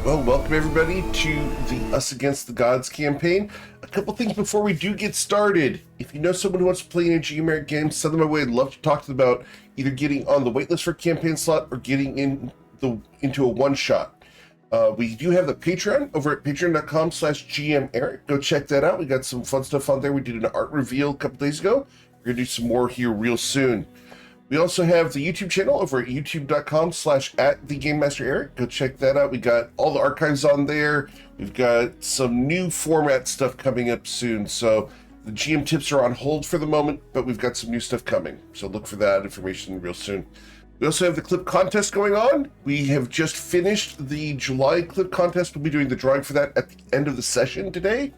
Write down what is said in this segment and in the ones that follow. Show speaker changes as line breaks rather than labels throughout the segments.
Well, welcome everybody to the Us Against the Gods campaign. A couple things before we do get started. If you know someone who wants to play any GMeric games, send them my way. I'd love to talk to them about either getting on the waitlist for a campaign slot or getting into a one-shot. We do have the Patreon over at patreon.com/GMEric. Go check that out. We got some fun stuff on there. We did an art reveal a couple days ago. We're going to do some more here real soon. We also have the YouTube channel over at youtube.com/@thegamemastereric. Go check that out. We got all the archives on there. We've got some new format stuff coming up soon. So the GM tips are on hold for the moment, but we've got some new stuff coming. So look for that information real soon. We also have the clip contest going on. We have just finished the July clip contest. We'll be doing the drawing for that at the end of the session today.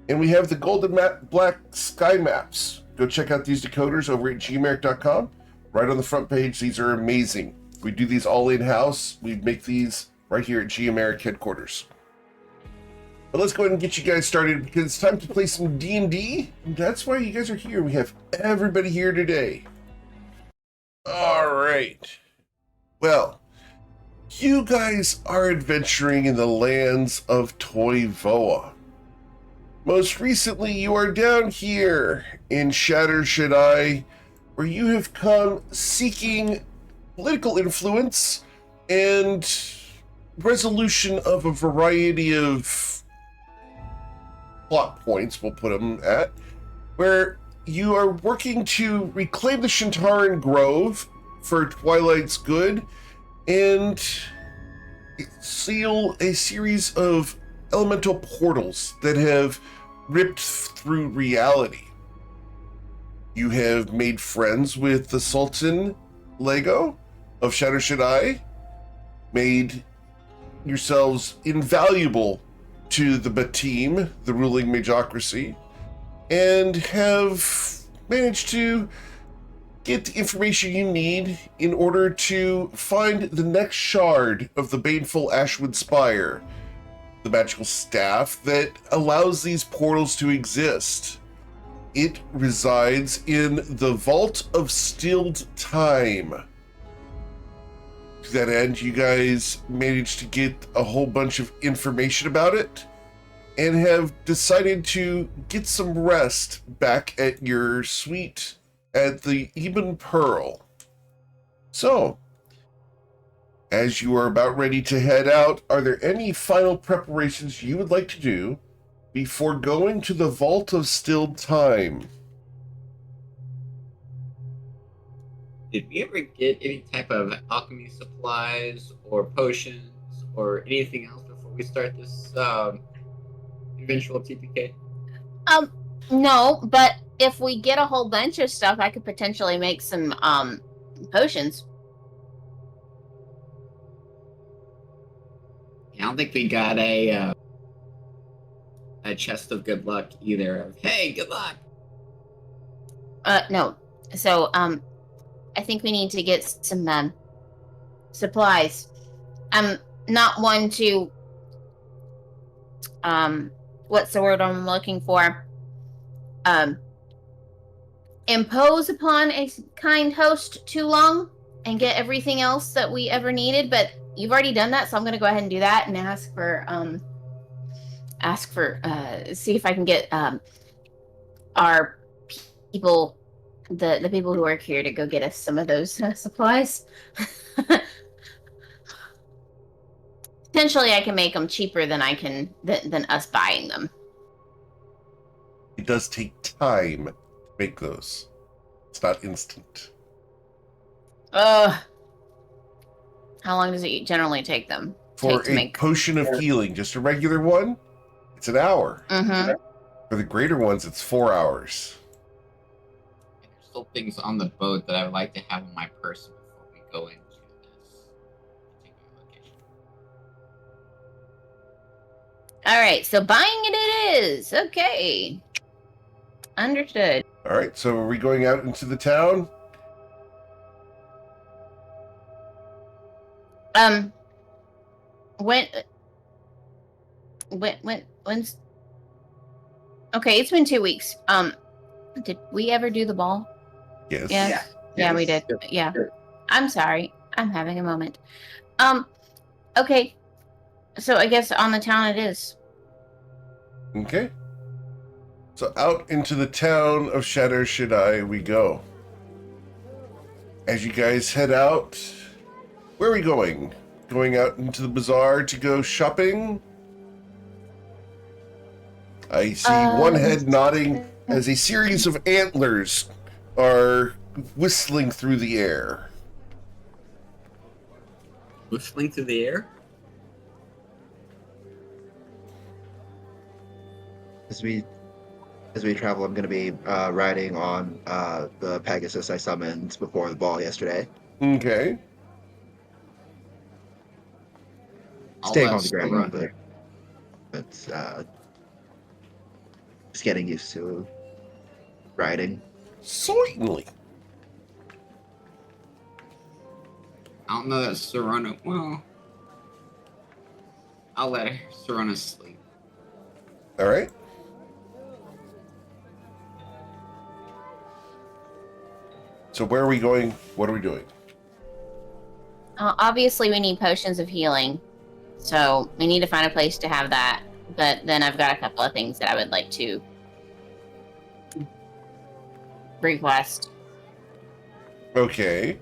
And we have the golden black sky maps. Go check out these decoders over at gmeric.com. Right on the front page, these are amazing. We do these all in-house. We make these right here at GMeric headquarters. But let's go ahead and get you guys started because it's time to play some D&D. And that's why you guys are here. We have everybody here today. All right. Well, you guys are adventuring in the lands of Toivoa. Most recently, you are down here in Shatter Shaddai, where you have come seeking political influence and resolution of a variety of plot points, we'll put them at, where you are working to reclaim the Shintaran Grove for Twilight's good and seal a series of elemental portals that have ripped through reality. You have made friends with the Sultan Lego of Shatter Shaddai, made yourselves invaluable to the Batim, the ruling magocracy, and have managed to get the information you need in order to find the next shard of the baneful Ashwood Spire, the magical staff that allows these portals to exist. It resides in the Vault of Stilled Time. To that end, you guys managed to get a whole bunch of information about it and have decided to get some rest back at your suite at the Ebon Pearl. So, as you are about ready to head out, are there any final preparations you would like to do before going to the Vault of Stilled Time?
Did we ever get any type of alchemy supplies or potions or anything else before we start this eventual TPK?
No, but if we get a whole bunch of stuff, I could potentially make some potions.
I don't think we got a chest of good luck either. Hey, good luck.
No. So, I think we need to get some supplies. I'm not one to what's the word I'm looking for? Impose upon a kind host too long and get everything else that we ever needed, but you've already done that, so I'm gonna go ahead and do that and ask for see if I can get our people, the people who work here, to go get us some of those supplies. Potentially I can make them cheaper than than us buying them.
It does take time to make those. It's not instant.
How long does it generally take them?
For a potion of healing, just a regular one, it's an hour.
Mm-hmm.
For the greater ones, it's 4 hours.
There's still things on the boat that I would like to have on my person before we go into this particular location.
All right, so buying it is. Okay. Understood.
All right, so are we going out into the town?
When's okay, it's been 2 weeks. Did we ever do the ball?
Yes.
Yeah, we did. Yeah. I'm sorry. I'm having a moment. Okay. So I guess on the town it is.
Okay. So out into the town of Shatter Shaddai we go. As you guys head out, where are we going? Going out into the bazaar to go shopping? I see one head nodding as a series of antlers are whistling through the air.
Whistling through the air?
As we travel, I'm going to be riding on the Pegasus I summoned before the ball yesterday.
Okay.
Staying
let
on the ground,
Sarona-
but just getting used to riding.
Certainly.
I don't know that Sarona. Well, I'll let Sarona sleep.
All right. So where are we going? What are we doing?
Obviously, we need potions of healing. So we need to find a place to have that. But then I've got a couple of things that I would like to request.
Okay.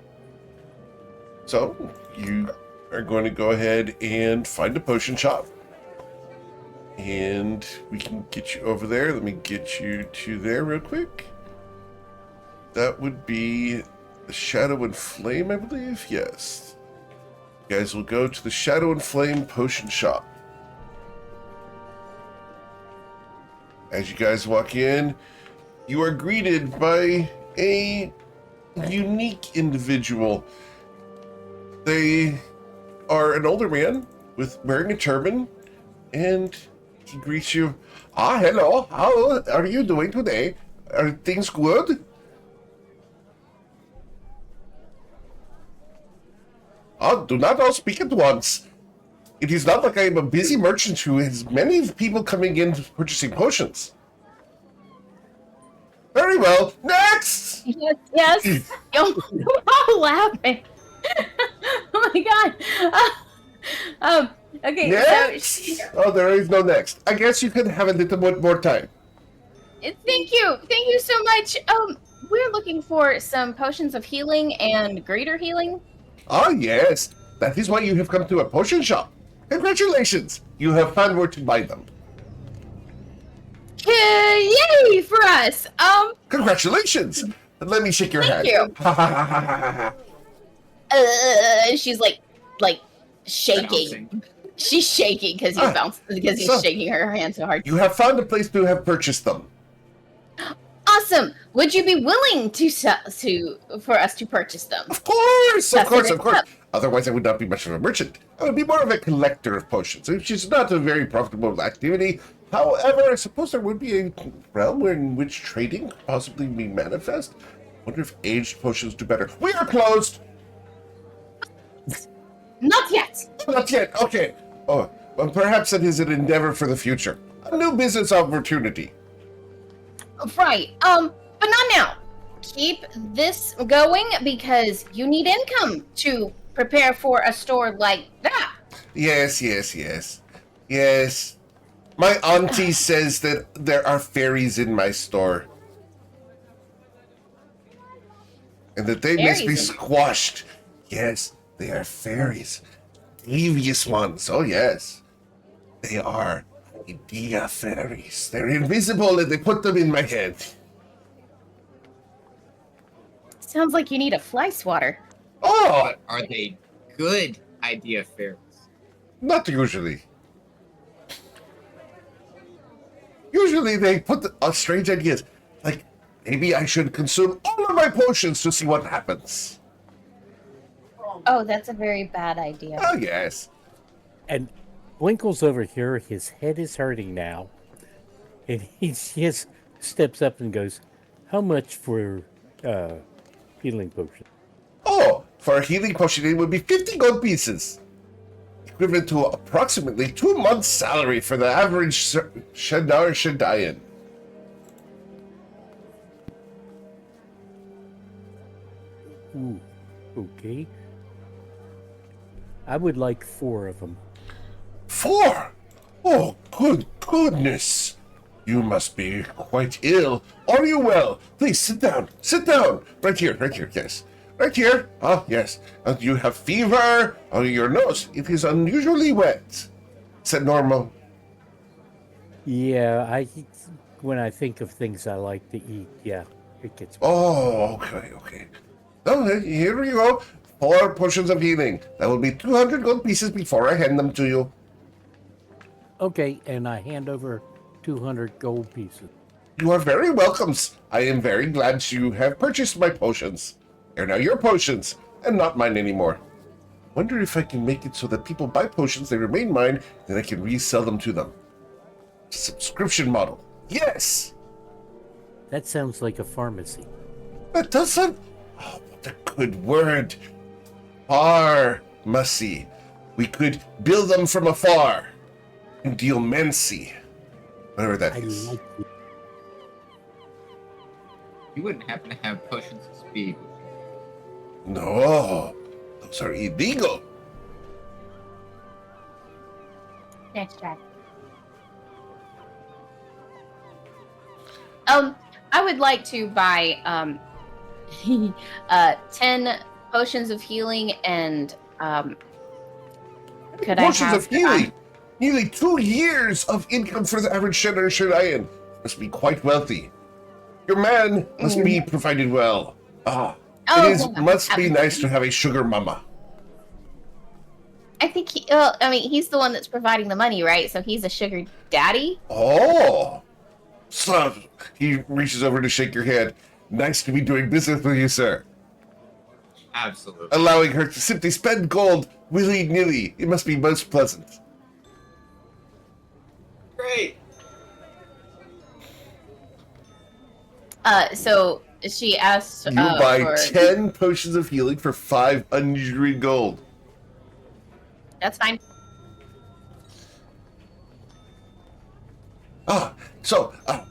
So you are going to go ahead and find a potion shop. And we can get you over there. Let me get you to there real quick. That would be the Shadow and Flame, I believe. Yes. You guys will go to the Shadow and Flame potion shop. As you guys walk in, you are greeted by a unique individual. They are an older man wearing a turban, and he greets you. Ah, hello. How are you doing today? Are things good? Oh, do not all speak at once. It is not like I am a busy merchant who has many people coming in purchasing potions. Very well. Next!
Yes, yes. You're all laughing. Oh my god. Okay,
Next!
so
Oh, there is no next. I guess you can have a little bit more time.
thank you so much. We're looking for some potions of healing and greater healing.
Ah, yes. That is why you have come to a potion shop. Congratulations. You have found where to buy them.
Yay for us.
Congratulations. Let me shake your hand.
Thank you. She's like shaking.
Bouncing.
She's shaking because he's
so-
shaking her hand so hard.
You have found a place to have purchased them.
Awesome. Would you be willing for us to purchase them?
Of course, of
That's
course,
it.
of course. Otherwise, I would not be much of a merchant. I would be more of a collector of potions, which is not a very profitable activity. However, I suppose there would be a realm in which trading could possibly be manifest. Wonder if aged potions do better. We are closed.
Not yet.
Not yet. Okay. Oh, well, perhaps it is an endeavor for the future. A new business opportunity.
Right. But not now. Keep this going because you need income to prepare for a store like that.
Yes, yes, yes. Yes. My auntie says that there are fairies in my store. And that they must be
Fairies?
squashed. Yes, they are fairies. Devious ones. Oh, yes. They are idea fairies. They're invisible and they put them in my head.
Sounds like you need a fly swatter.
Oh,
But are they good idea fairies?
not usually. Usually they put strange ideas. Like, maybe I should consume all of my potions to see what happens.
Oh, that's a very bad idea.
Oh, yes.
And Winkle's over here. His head is hurting now. And he just steps up and goes, "How much for healing potion?"
Oh, for a healing potion, it would be 50 gold pieces. Equivalent to approximately 2 months' salary for the average Shadar Shadayan.
Ooh, okay. I would like 4 of them.
4? Oh, good goodness. You must be quite ill. Are you well? Please sit down. Sit down. Right here, yes. Right here. Ah, yes. You have fever. Oh, your nose. It is unusually wet. Is that normal?
Yeah, when I think of things I like to eat, yeah, it gets.
Oh, okay. Oh, here we go. 4 potions of healing. That will be 200 gold pieces before I hand them to you.
Okay, and I hand over 200 gold pieces.
You are very welcome. I am very glad you have purchased my potions. They're now your potions, and not mine anymore. Wonder if I can make it so that people buy potions, they remain mine, then I can resell them to them. Subscription model. Yes!
That sounds like a pharmacy.
That doesn't... Oh, what a good word. Pharmacy. We could build them from afar. And dealmancy. Whatever that
I
is.
like it.
You wouldn't happen to have potions of speed.
No. Those are illegal.
Next track. I would like to buy 10 potions of healing and could
Potions
I have
of healing. Nearly 2 years of income for the average Shadayan. Must be quite wealthy. Your man must be provided well.
Oh,
Must be nice to have a sugar mama.
I think he's the one that's providing the money, right? So he's a sugar daddy.
Oh. So, he reaches over to shake your hand. Nice to be doing business with you, sir.
Absolutely.
Allowing her to simply spend gold willy-nilly. It must be most pleasant.
Great.
So she asked
You buy
for
10 potions of healing for 500 gold.
That's fine.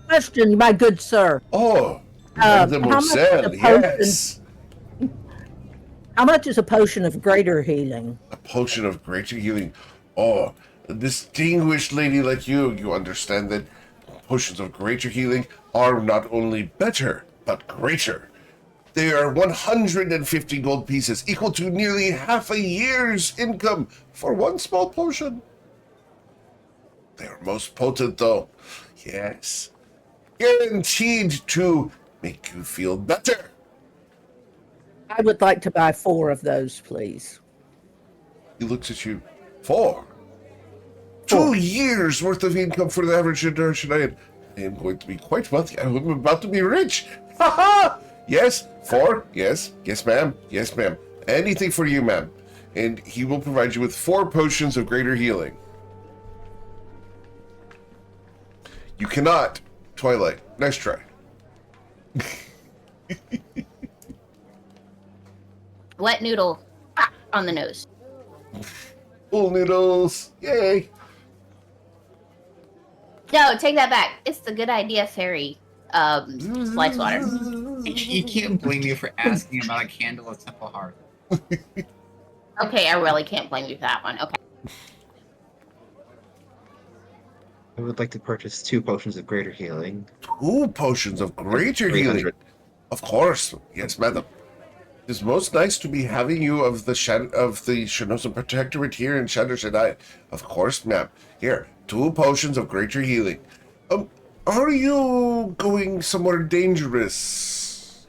Question, my good sir.
Oh,
how much
Mademoiselle,
is a potion?
yes.
How much is a potion of greater healing?
A potion of greater healing. Oh, a distinguished lady like you understand that potions of greater healing are not only better, but greater. They are 150 gold pieces, equal to nearly half a year's income for one small potion. They are most potent, though. Yes. Guaranteed to make you feel better.
I would like to buy 4 of those, please.
He looks at you. 4. 2
4.
years worth of income for the average Shadayan. I am going to be quite wealthy. I am about to be rich. Ha ha! Yes, 4. Yes, ma'am. Yes, ma'am. Anything for you, ma'am. And he will provide you with 4 potions of greater healing. You cannot. Twilight. Nice try.
Wet noodle on the nose.
Full noodles. Yay.
No, take that back. It's the good idea, fairy. Slice water.
You can't blame me for asking about a candle at Temple Hearth.
Okay, I really can't blame you for that one. Okay.
I would like to purchase 2 potions of greater healing.
2 potions of greater healing.
300.
Of course. Yes, madam. It is most nice to be having you of the Shanosan Protectorate here in Shadow Shaddai. Of course, ma'am. Here, 2 potions of greater healing. Are you going somewhere dangerous?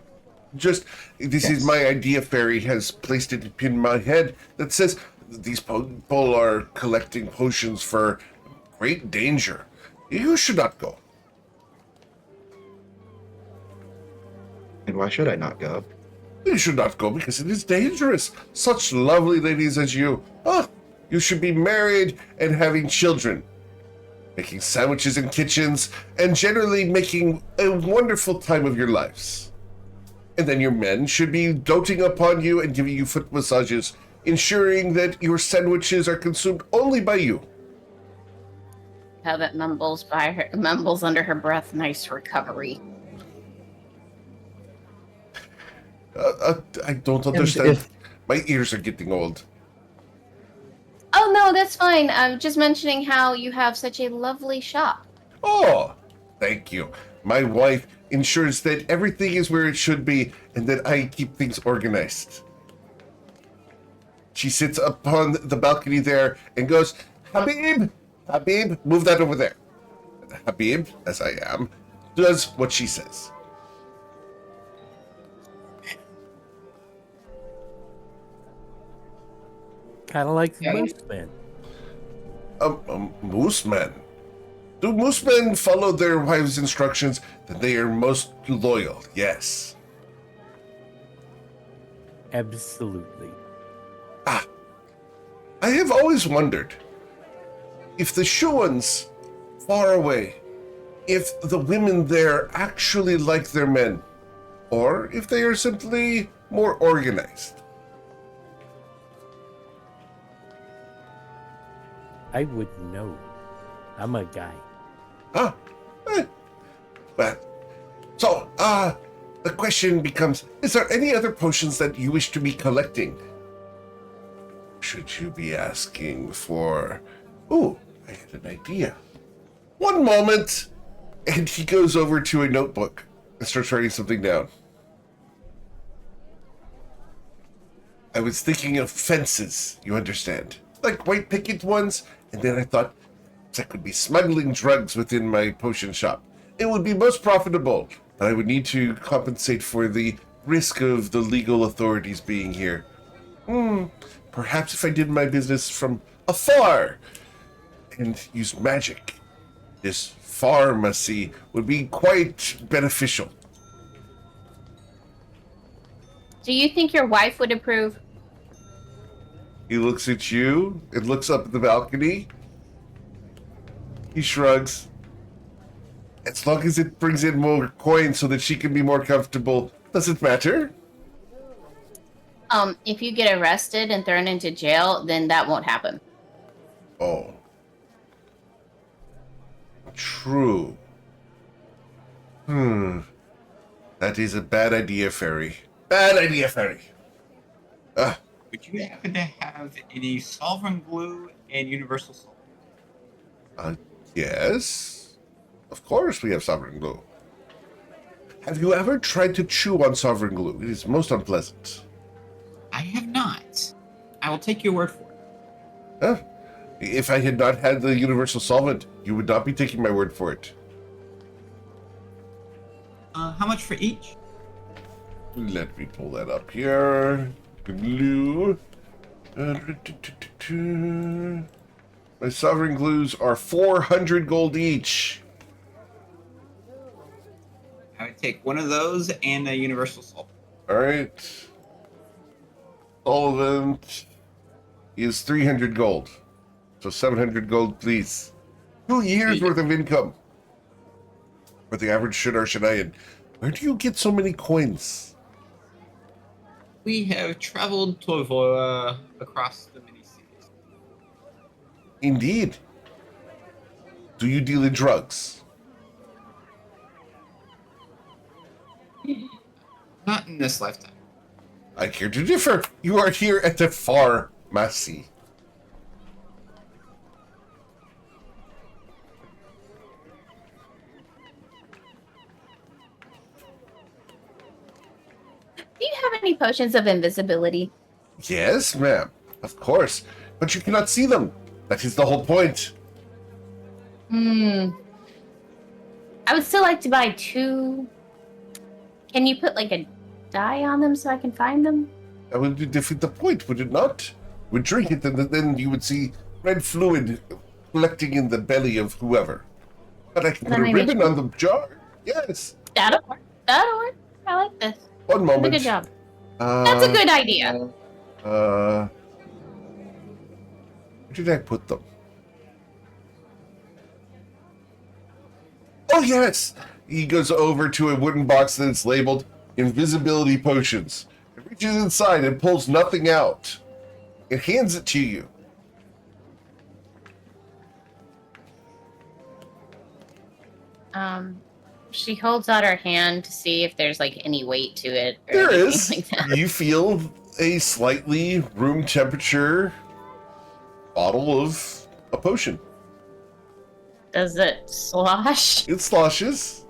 This
Yes.
is my idea, fairy has placed it in my head that says these people are collecting potions for great danger. You should not go.
And why should I not go?
You should not go because it is dangerous. Such lovely ladies as you. You should be married and having children. Making sandwiches in kitchens and generally making a wonderful time of your lives. And then your men should be doting upon you and giving you foot massages, ensuring that your sandwiches are consumed only by you.
Covet mumbles under her breath. Nice recovery.
I don't understand. My ears are getting old.
Oh no, No, that's fine. I'm just mentioning how you have such a lovely shop.
Oh, thank you. My wife ensures that everything is where it should be and that I keep things organized. She sits up on the balcony there and goes, Habib, Habib, move that over there. Habib, as I am, does what she says.
Kind of like the
Yeah.
moose men.
Moose men. Do moose men follow their wives' instructions? Then they are most loyal, yes.
Absolutely.
I have always wondered if the Shuans far away, if the women there actually like their men, or if they are simply more organized.
I wouldn't know. I'm a guy.
Huh? Well, so, the question becomes, is there any other potions that you wish to be collecting? Should you be asking for... Ooh, I had an idea. One moment! And he goes over to a notebook and starts writing something down. I was thinking of fences, you understand? Like white picket ones, and then I thought, I could be smuggling drugs within my potion shop. It would be most profitable, but I would need to compensate for the risk of the legal authorities being here. Perhaps if I did my business from afar and used magic, this pharmacy would be quite beneficial.
Do you think your wife would approve?
He looks at you and looks up at the balcony. He shrugs. As long as it brings in more coins so that she can be more comfortable, doesn't matter.
If you get arrested and thrown into jail, then that won't happen.
Oh. True. That is a bad idea, Fairy. Bad idea, Fairy.
Would you happen to have any solvent glue and universal salt?
Yes. Of course we have sovereign glue. Have you ever tried to chew on sovereign glue? It is most unpleasant.
I have not. I will take your word for it.
Huh? If I had not had the universal solvent, you would not be taking my word for it.
How much for each?
Let me pull that up here. Glue. My sovereign glues are 400 gold each.
I would take one of those and a universal salt.
All right. Solvent is 300 gold. So 700 gold, please. 2 years worth of income. For the average Shanayan. Where do you get so many coins?
We have traveled to Avoya across the many cities.
Indeed. Do you deal in drugs?
Not in this lifetime.
I care to differ. You are here at the pharmacy.
Do you have any potions of invisibility?
Yes, ma'am. Of course. But you cannot see them. That is the whole point.
I would still like to buy 2. Can you put like a dye on them so I can find them?
That would defeat the point, would it not? Would drink it, and then you would see red fluid collecting in the belly of whoever. But I can put
Then
a
I need
ribbon
to-
on the jar. Yes.
That'll work. That'll work. I like this.
One
That's a
moment.
good job. That's a good idea.
Where did I put them? Oh, yes! He goes over to a wooden box that's labeled Invisibility Potions. It reaches inside and pulls nothing out. It hands it to you.
She holds out her hand to see if there's like any weight to it. Or
There
anything
is.
Like that.
You feel a slightly room temperature bottle of a potion.
Does it slosh?
It sloshes.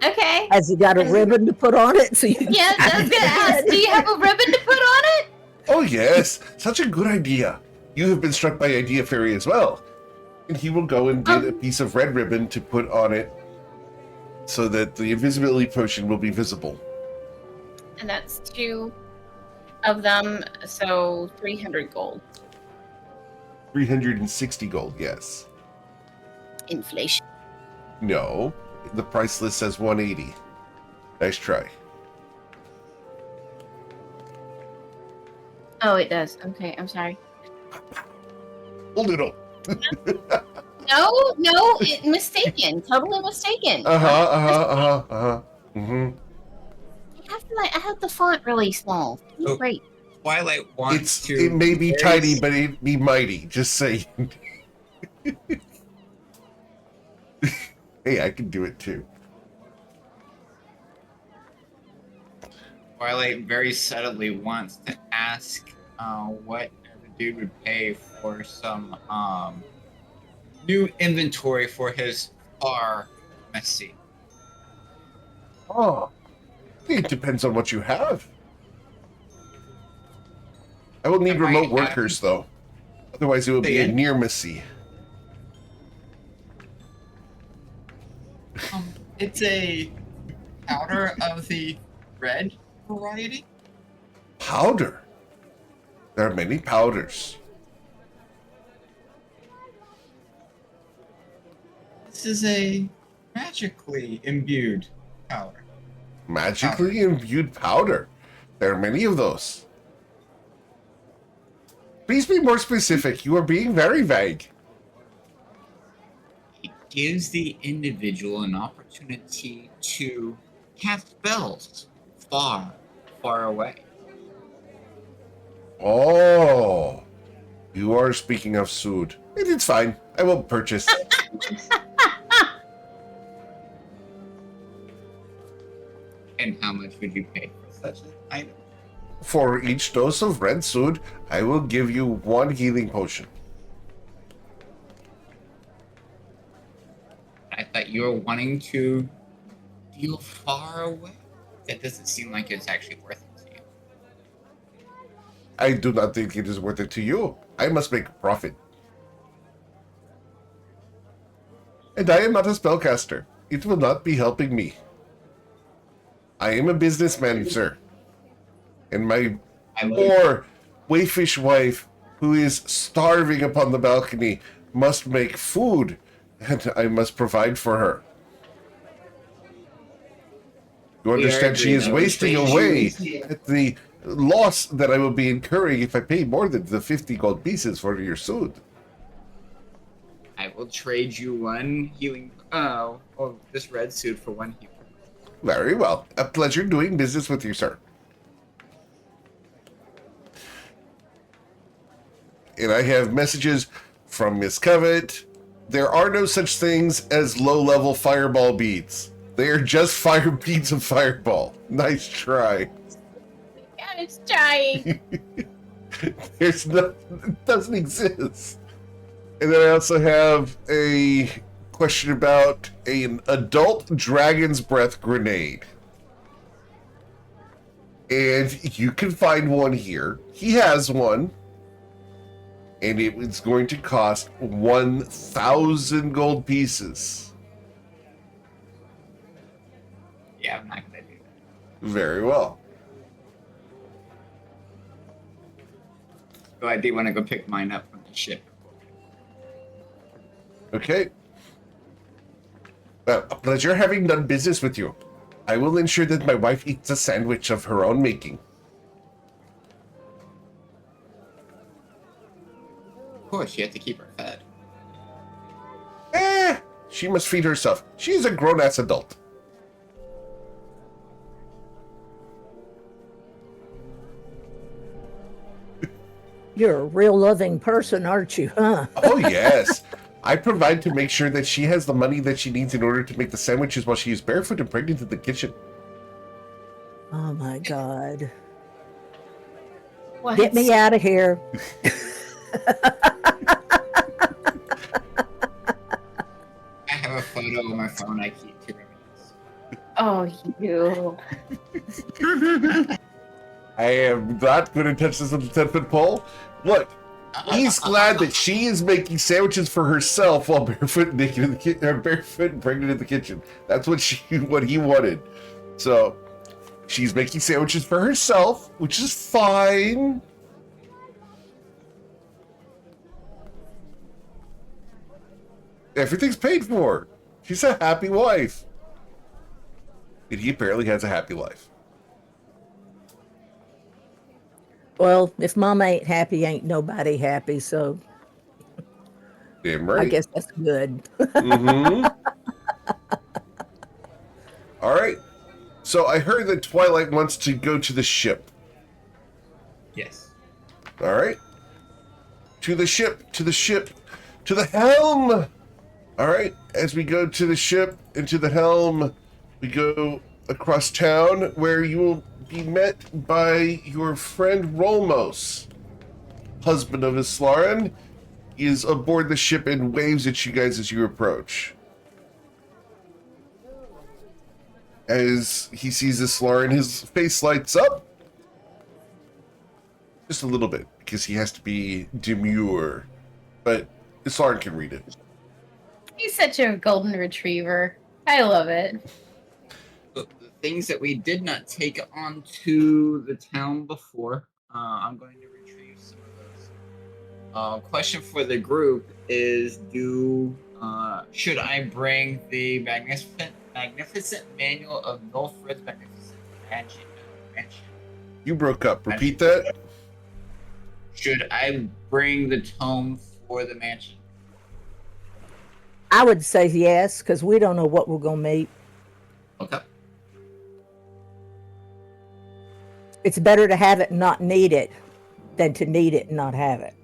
Okay.
Has he got a ribbon to put on it? So you
Yeah, I was gonna ask, do you have a ribbon to put on it?
Oh yes, such a good idea. You have been struck by Idea Fairy as well. And he will go and get a piece of red ribbon to put on it so that the invisibility potion will be visible.
And that's 2 of them, so 300 gold.
360 gold, yes.
Inflation.
No, the price list says 180. Nice try.
Oh, it does. Okay, I'm sorry.
Hold it up.
No, mistaken. Totally mistaken.
Mm-hmm.
I have the font really small.
Oh.
Great.
Twilight wants to.
It may be
very
tiny, but it be mighty. Just saying. Hey, I can do it too.
Twilight very subtly wants to ask what the dude would pay for some new inventory for his pharmacy.
Oh, it depends on what you have. I will need
I
remote
have-
workers, though. Otherwise, it will be a
Again?
near-missy.
It's a powder of the red variety.
Powder. There are many powders.
This is a magically imbued powder.
Magically imbued powder. There are many of those. Please be more specific. You are being very vague.
It gives the individual an opportunity to cast spells far, far away.
Oh. You are speaking of Sood. It's fine. I will purchase.
And how much would you pay for such an item?
For each dose of red Sood, I will give you 1 healing potion.
I thought you were wanting to deal far away. That doesn't seem like it's actually worth it to you.
I do not think it is worth it to you. I must make a profit. And I am not a spellcaster. It will not be helping me. I am a businessman, sir. And my
I would,
poor wayfish wife, who is starving upon the balcony, must make food, and I must provide for her. You understand she is wasting away at the loss that I will be incurring if I pay more than the 50 gold pieces for your suit.
I will trade you 1 healing. Or this red suit for 1 healing.
Very well. A pleasure doing business with you, sir. And I have messages from Miss Covet. There are no such things as low-level fireball beads. They are just fire beads of fireball. Nice try.
God, it's trying.
There's no, it doesn't exist. And then I also have a question about an adult dragon's breath grenade. And you can find one here. He has one. And it is going to cost 1,000 gold pieces.
Yeah, I'm not gonna do that.
Very well.
So I do want to go pick mine up from the ship.
Okay. Well, a pleasure having done business with you. I will ensure that my wife eats a sandwich of her own making.
Of course, you have to keep her fed.
She must feed herself. She's a grown-ass adult.
You're a real loving person, aren't you, huh?
Oh, yes. I provide to make sure that she has the money that she needs in order to make the sandwiches while she is barefoot and pregnant in the kitchen.
Oh my God.
What?
Get me out of here.
I have a photo on my phone I keep to reminisce.
Oh, you.
I am not going to touch this with the 10-foot pole. Look, he's glad that she is making sandwiches for herself while barefoot and naked in the kitchen, barefoot and pregnant in the kitchen. That's what he wanted. So she's making sandwiches for herself, which is fine. Everything's paid for. She's a happy wife. And he apparently has a happy life.
Well, if Mama ain't happy, ain't nobody happy. So
Damn
I
right.
guess that's good.
Mm-hmm. All right. So I heard that Twilight wants to go to the ship.
Yes.
All right. To the ship, to the ship, to the helm. All right. As we go to the ship and to the helm, we go across town where you will be met by your friend Rolmos, husband of Islarin. He is aboard the ship and waves at you guys as you approach. As he sees Islarin, his face lights up. Just a little bit, because he has to be demure. But Islarin can read it.
He's such a golden retriever. I love it.
The things that we did not take onto the town before, I'm going to retrieve some of those. Question for the group is: should I bring the magnificent manual of Nolfred's magnificent mansion?
You broke up. Repeat that.
Should I bring the tome for the mansion?
I would say yes, because we don't know what we're going to meet.
Okay.
It's better to have it and not need it than to need it and not have it.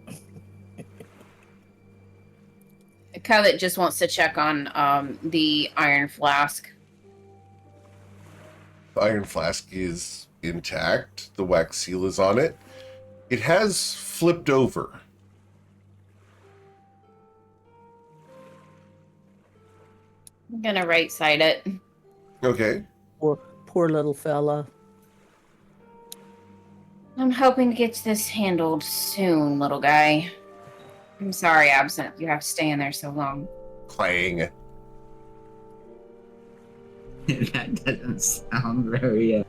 Khaled just wants to check on the iron flask.
The iron flask is intact. The wax seal is on it. It has flipped over.
I'm gonna right side it.
Okay.
Poor little fella.
I'm hoping to get this handled soon, little guy. I'm sorry, Absent. You have to stay in there so long.
Clang.
That doesn't sound very.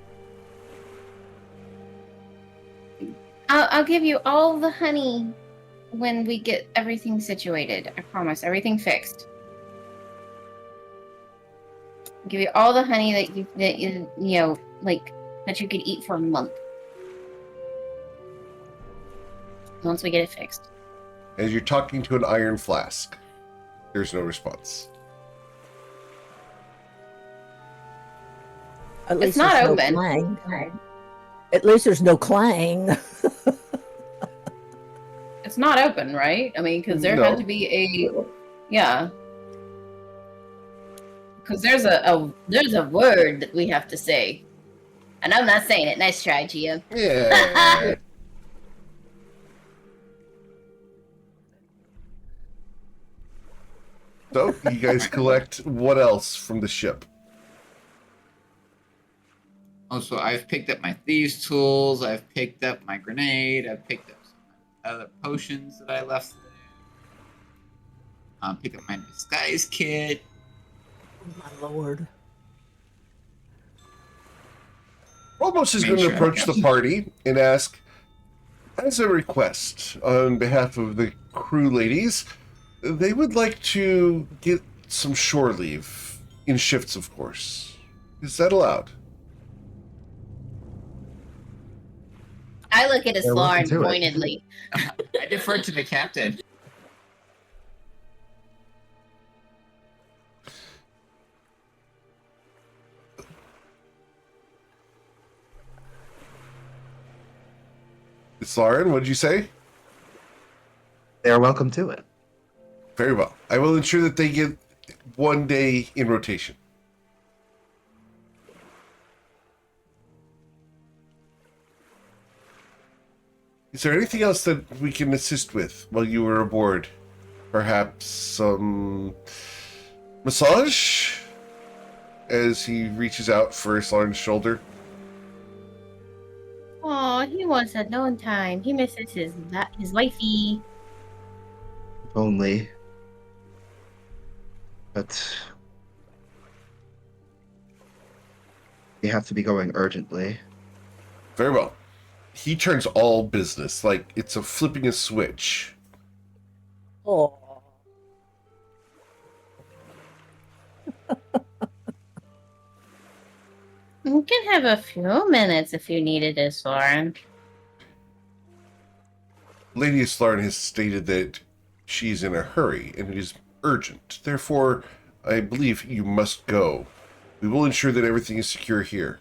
I'll give you all the honey when we get everything situated. I promise. Everything fixed. I'll give you all the honey that you know, like, that you could eat for a month. Once we get it fixed.
As you're talking to an iron flask, there's no response.
At least
not
there's
open.
No clang. At least there's no clang.
It's not open, right? I mean, because there
No.
had to be a, yeah. Because there's a word that we have to say, and I'm not saying it. Nice try, Gia.
Yeah. So, you guys collect what else from the ship?
Also, I've picked up my thieves' tools. I've picked up my grenade. I've picked up some other potions that I left there. Picked up my disguise kit.
Oh, my lord.
Almost is
Make
going to
sure I
approach
got
the party and ask, as a request on behalf of the crew ladies, they would like to get some shore leave, in shifts, of course. Is that allowed?
I look at
They're welcome
Aslar
to it.
pointedly.
I deferred to the captain.
Lauren, what did you say?
They are welcome to it.
Very well. I will ensure that they get 1 day in rotation. Is there anything else that we can assist with while you were aboard? Perhaps some massage? As he reaches out for Islarn's shoulder.
Oh, he wants alone time. He misses his wifey.
If only. But we have to be going urgently.
Very well. He turns all business, like it's a flipping a switch.
Oh.
You can have a few minutes if you needed it, Soren.
Lady Islarn has stated that she's in a hurry and it is urgent. Therefore, I believe you must go. We will ensure that everything is secure here.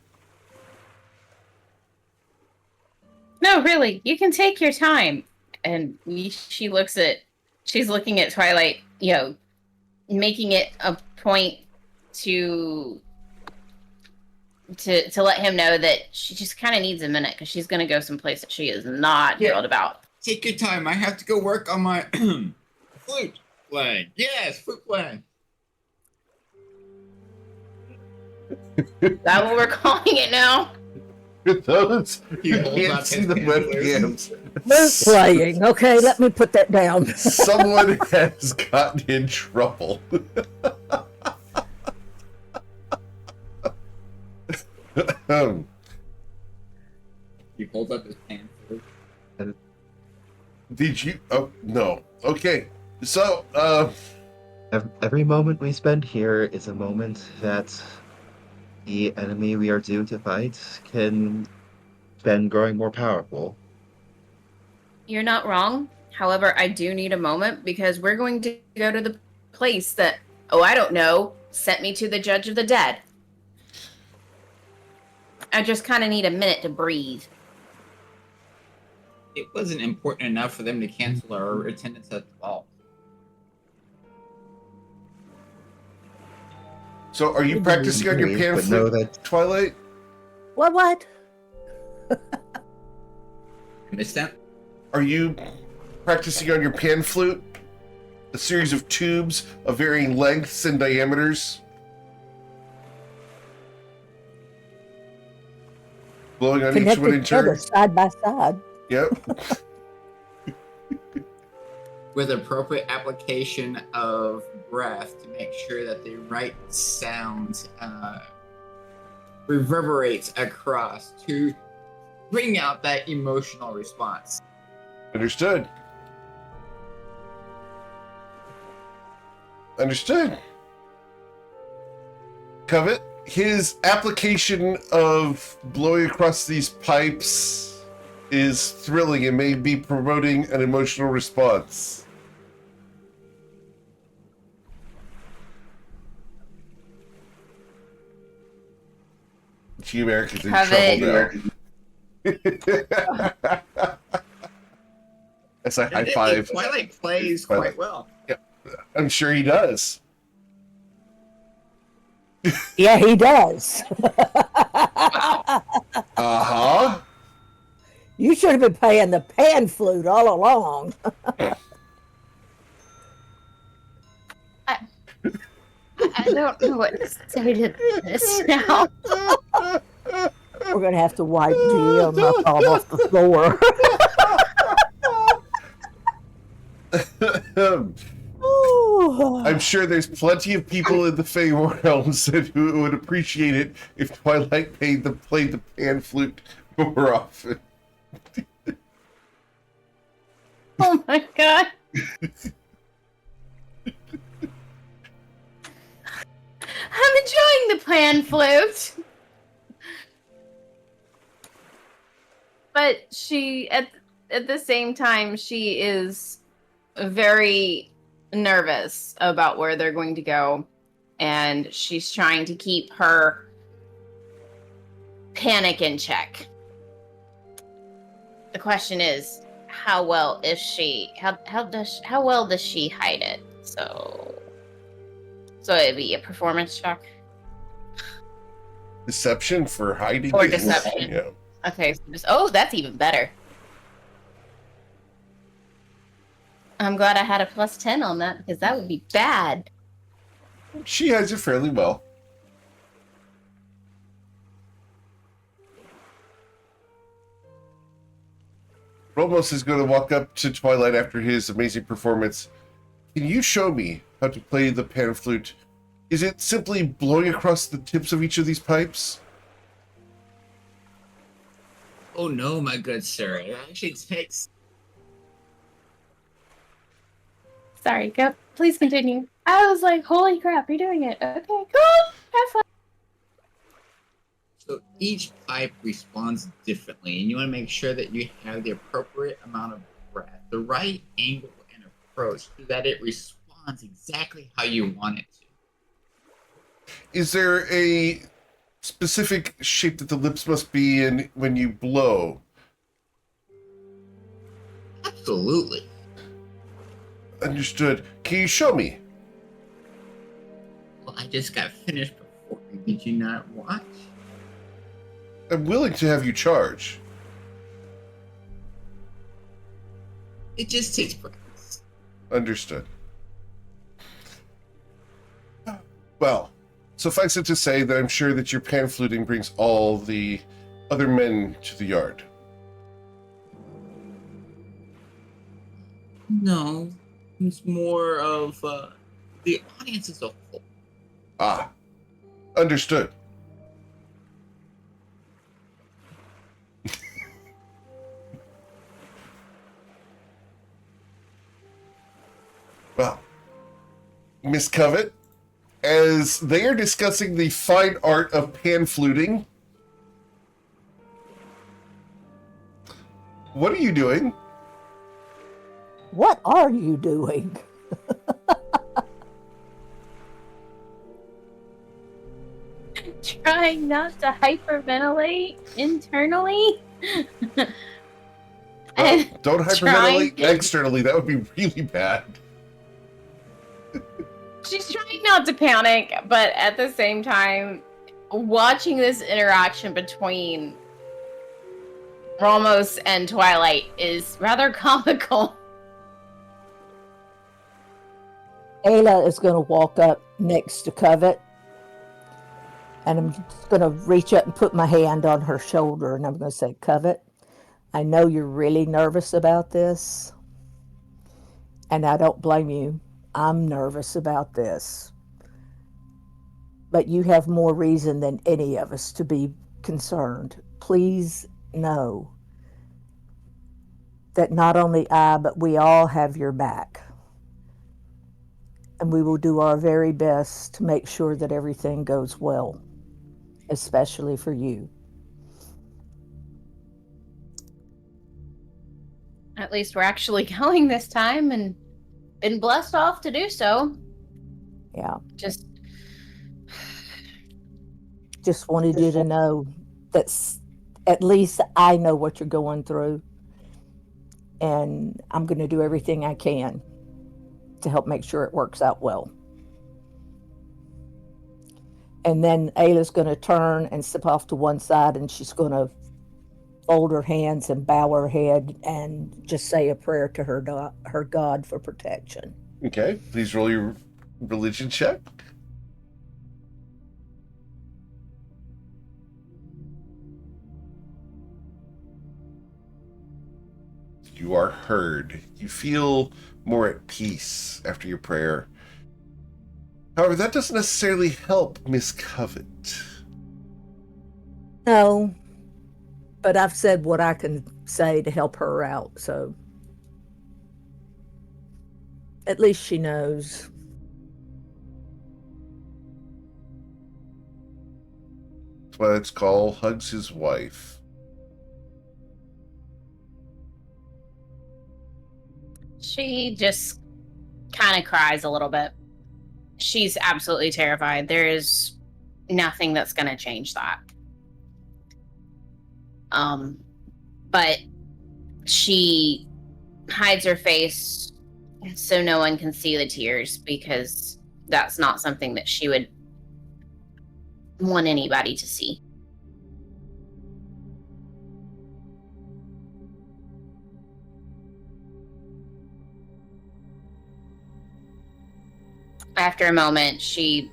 No, really, you can take your time. And she's looking at Twilight, making it a point to let him know that she just kind of needs a minute because she's going to go someplace that she is not thrilled about.
Take your time. I have to go work on my flute playing. Yes, flute playing.
Is that what we're calling it now?
Those
He
you
holds
can't
up
see
his
the
hands.
webcams.
Flute playing. Okay, let me put that down.
Someone has gotten in trouble.
He holds up his hand.
Did you? Oh, no. Okay. So,
Every moment we spend here is a moment that the enemy we are due to fight can spend growing more powerful.
You're not wrong. However, I do need a moment because we're going to go to the place that, I don't know, sent me to the Judge of the Dead. I just kind of need a minute to breathe.
It wasn't important enough for them to cancel our attendance at the ball.
so are you practicing on your pan
But know
flute,
that
Twilight?
What?
Missed that?
Are you practicing on your pan flute? A series of tubes of varying lengths and diameters? Blowing on each one
Connected
in
together
turn?
side by side.
Yep.
With appropriate application of breath to make sure that the right sound reverberates across to bring out that emotional response.
Understood. Understood. Covet, his application of blowing across these pipes is thrilling and may be promoting an emotional response. G America's in trouble now. As I high five.
Twilight plays quite well.
I'm sure he does.
Yeah, he does.
Uh-huh.
You should have been playing the pan flute all along.
I don't know what to say to this now.
We're going to have to wipe GM up off the floor. Ooh.
I'm sure there's plenty of people in the Fey realms who would appreciate it if Twilight played the pan flute more often.
Oh my god. I'm enjoying the pan flute. But she, at the same time, she is very nervous about where they're going to go. And she's trying to keep her panic in check. The question is, how well is she? How well does she hide it? So it'd be a performance check.
Deception for hiding
Or
things.
deception.
Yeah.
Okay. So that's even better. I'm glad I had a +10 on that because that would be bad.
She has it fairly well. Romos is going to walk up to Twilight after his amazing performance. Can you show me how to play the pan flute? Is it simply blowing across the tips of each of these pipes?
Oh no, my good sir. It actually takes.
Sorry, go. Please continue. I was like, holy crap, you're doing it. Okay, cool. Have fun.
So each pipe responds differently, and you want to make sure that you have the appropriate amount of breath, the right angle and approach, so that it responds exactly how you want it to.
Is there a specific shape that the lips must be in when you blow?
Absolutely.
Understood. Can you show me?
Well, I just got finished before. Did you not watch?
I'm willing to have you charge.
It just takes practice.
Understood. Well, suffice it to say that I'm sure that your pan fluting brings all the other men to the yard.
No, it's more of the audience as a whole.
Ah, understood. Well, Miss Covett, as they are discussing the fine art of pan fluting, what are you doing?
What are you doing?
Trying not to hyperventilate internally.
Well, don't hyperventilate
Trying-
externally. That would be really bad.
She's trying not to panic, but at the same time, watching this interaction between Ramos and Twilight is rather comical.
Ayla is going to walk up next to Covet, and I'm just going to reach up and put my hand on her shoulder, and I'm going to say, Covet, I know you're really nervous about this, and I don't blame you. I'm nervous about this. But you have more reason than any of us to be concerned. Please know that not only I, but we all have your back. And we will do our very best to make sure that everything goes well, especially for you.
At least we're actually going this time and been blessed off to do so.
Yeah.
Just
wanted you to know that at least I know what you're going through. And I'm going to do everything I can to help make sure it works out well. And then Ayla's going to turn and step off to one side, and she's going to fold her hands and bow her head and just say a prayer to her God for protection.
Okay, please roll your religion check. You are heard. You feel more at peace after your prayer. However, that doesn't necessarily help Miss Covett.
No, but I've said what I can say to help her out, so at least she knows.
Twilight's call hugs his wife.
She just kind of cries a little bit. She's absolutely terrified. There is nothing that's going to change that. But she hides her face so no one can see the tears, because that's not something that she would want anybody to see. after a moment, she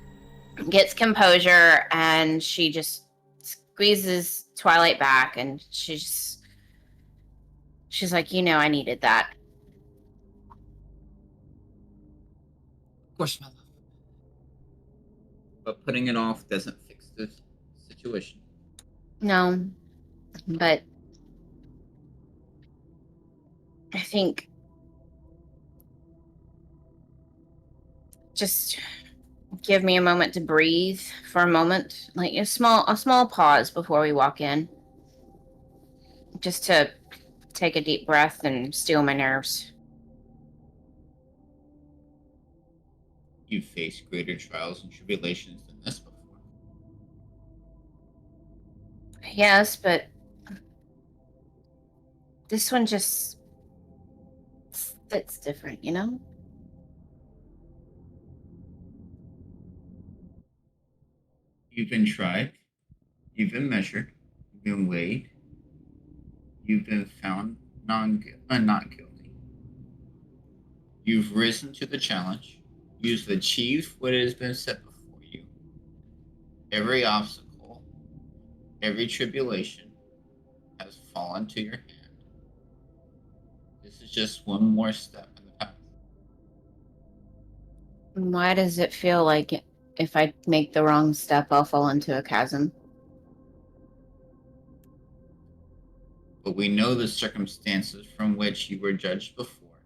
gets composure and she just squeezes Twilight back, and she's like, I needed that.
Of course, my love. But putting it off doesn't fix the situation.
No, but I think just give me a moment to breathe for a moment, like a small pause before we walk in, just to take a deep breath and still my nerves.
You've faced greater trials and tribulations than this before.
Yes, but this one just fits different,
You've been tried, you've been measured, you've been weighed, you've been found not guilty. You've risen to the challenge, you've achieved what has been set before you. Every obstacle, every tribulation has fallen to your hand. This is just one more step in the path.
Why does it feel like if I make the wrong step, I'll fall into a chasm?
But we know the circumstances from which you were judged before.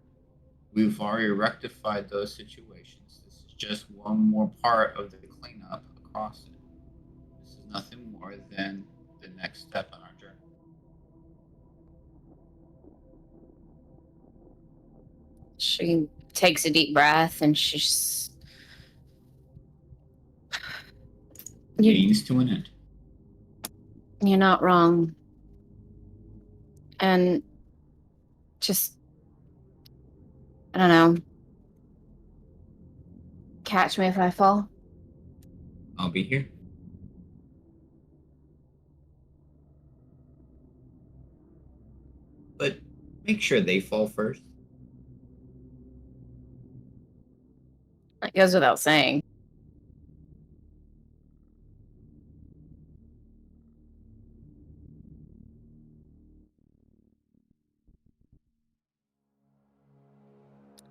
We've already rectified those situations. This is just one more part of the cleanup across it. This is nothing more than the next step on our journey.
She takes a deep breath and she's...
Means to an end.
You're not wrong. And just, I don't know, catch me if I fall.
I'll be here. But make sure they fall first.
That goes without saying.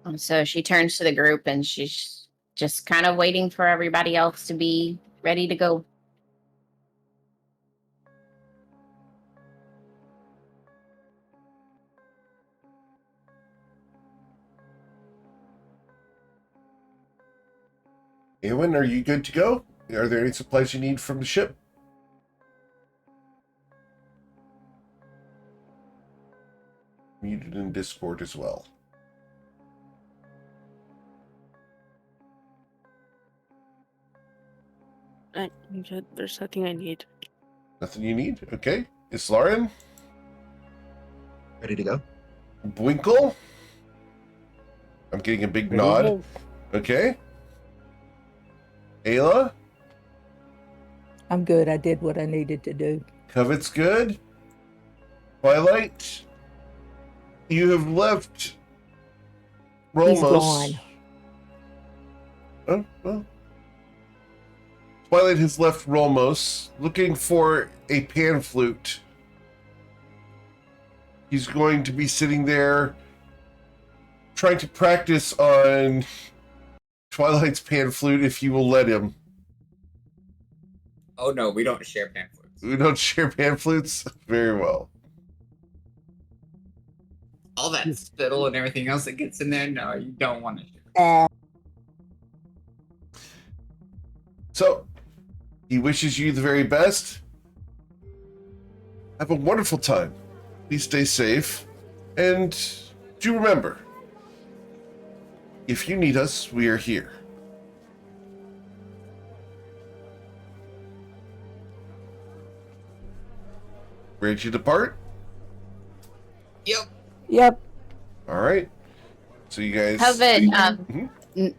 And so she turns to the group and she's just kind of waiting for everybody else to be ready to go.
Eowyn, are you good to go? Are there any supplies you need from the ship? Muted in Discord as well.
There's nothing I need.
Nothing you need? Okay. Islarian?
Ready to go?
Bwinkle? I'm getting a big nod. Okay. Ayla?
I'm good. I did what I needed to do.
Covet's good. Twilight? You have left Rolmos.
He's gone.
Oh, well. Twilight has left Rolmos looking for a pan flute. He's going to be sitting there trying to practice on Twilight's pan flute if you will let him.
Oh no, we don't share pamphlets.
We don't share pan flutes? Very well.
All that spittle and everything else that gets in there, no, you don't want to share.
So, he wishes you the very best. Have a wonderful time. Please stay safe. And do remember, if you need us, we are here. Ready to depart?
Yep.
All right. So you guys...
Covet
Mhm.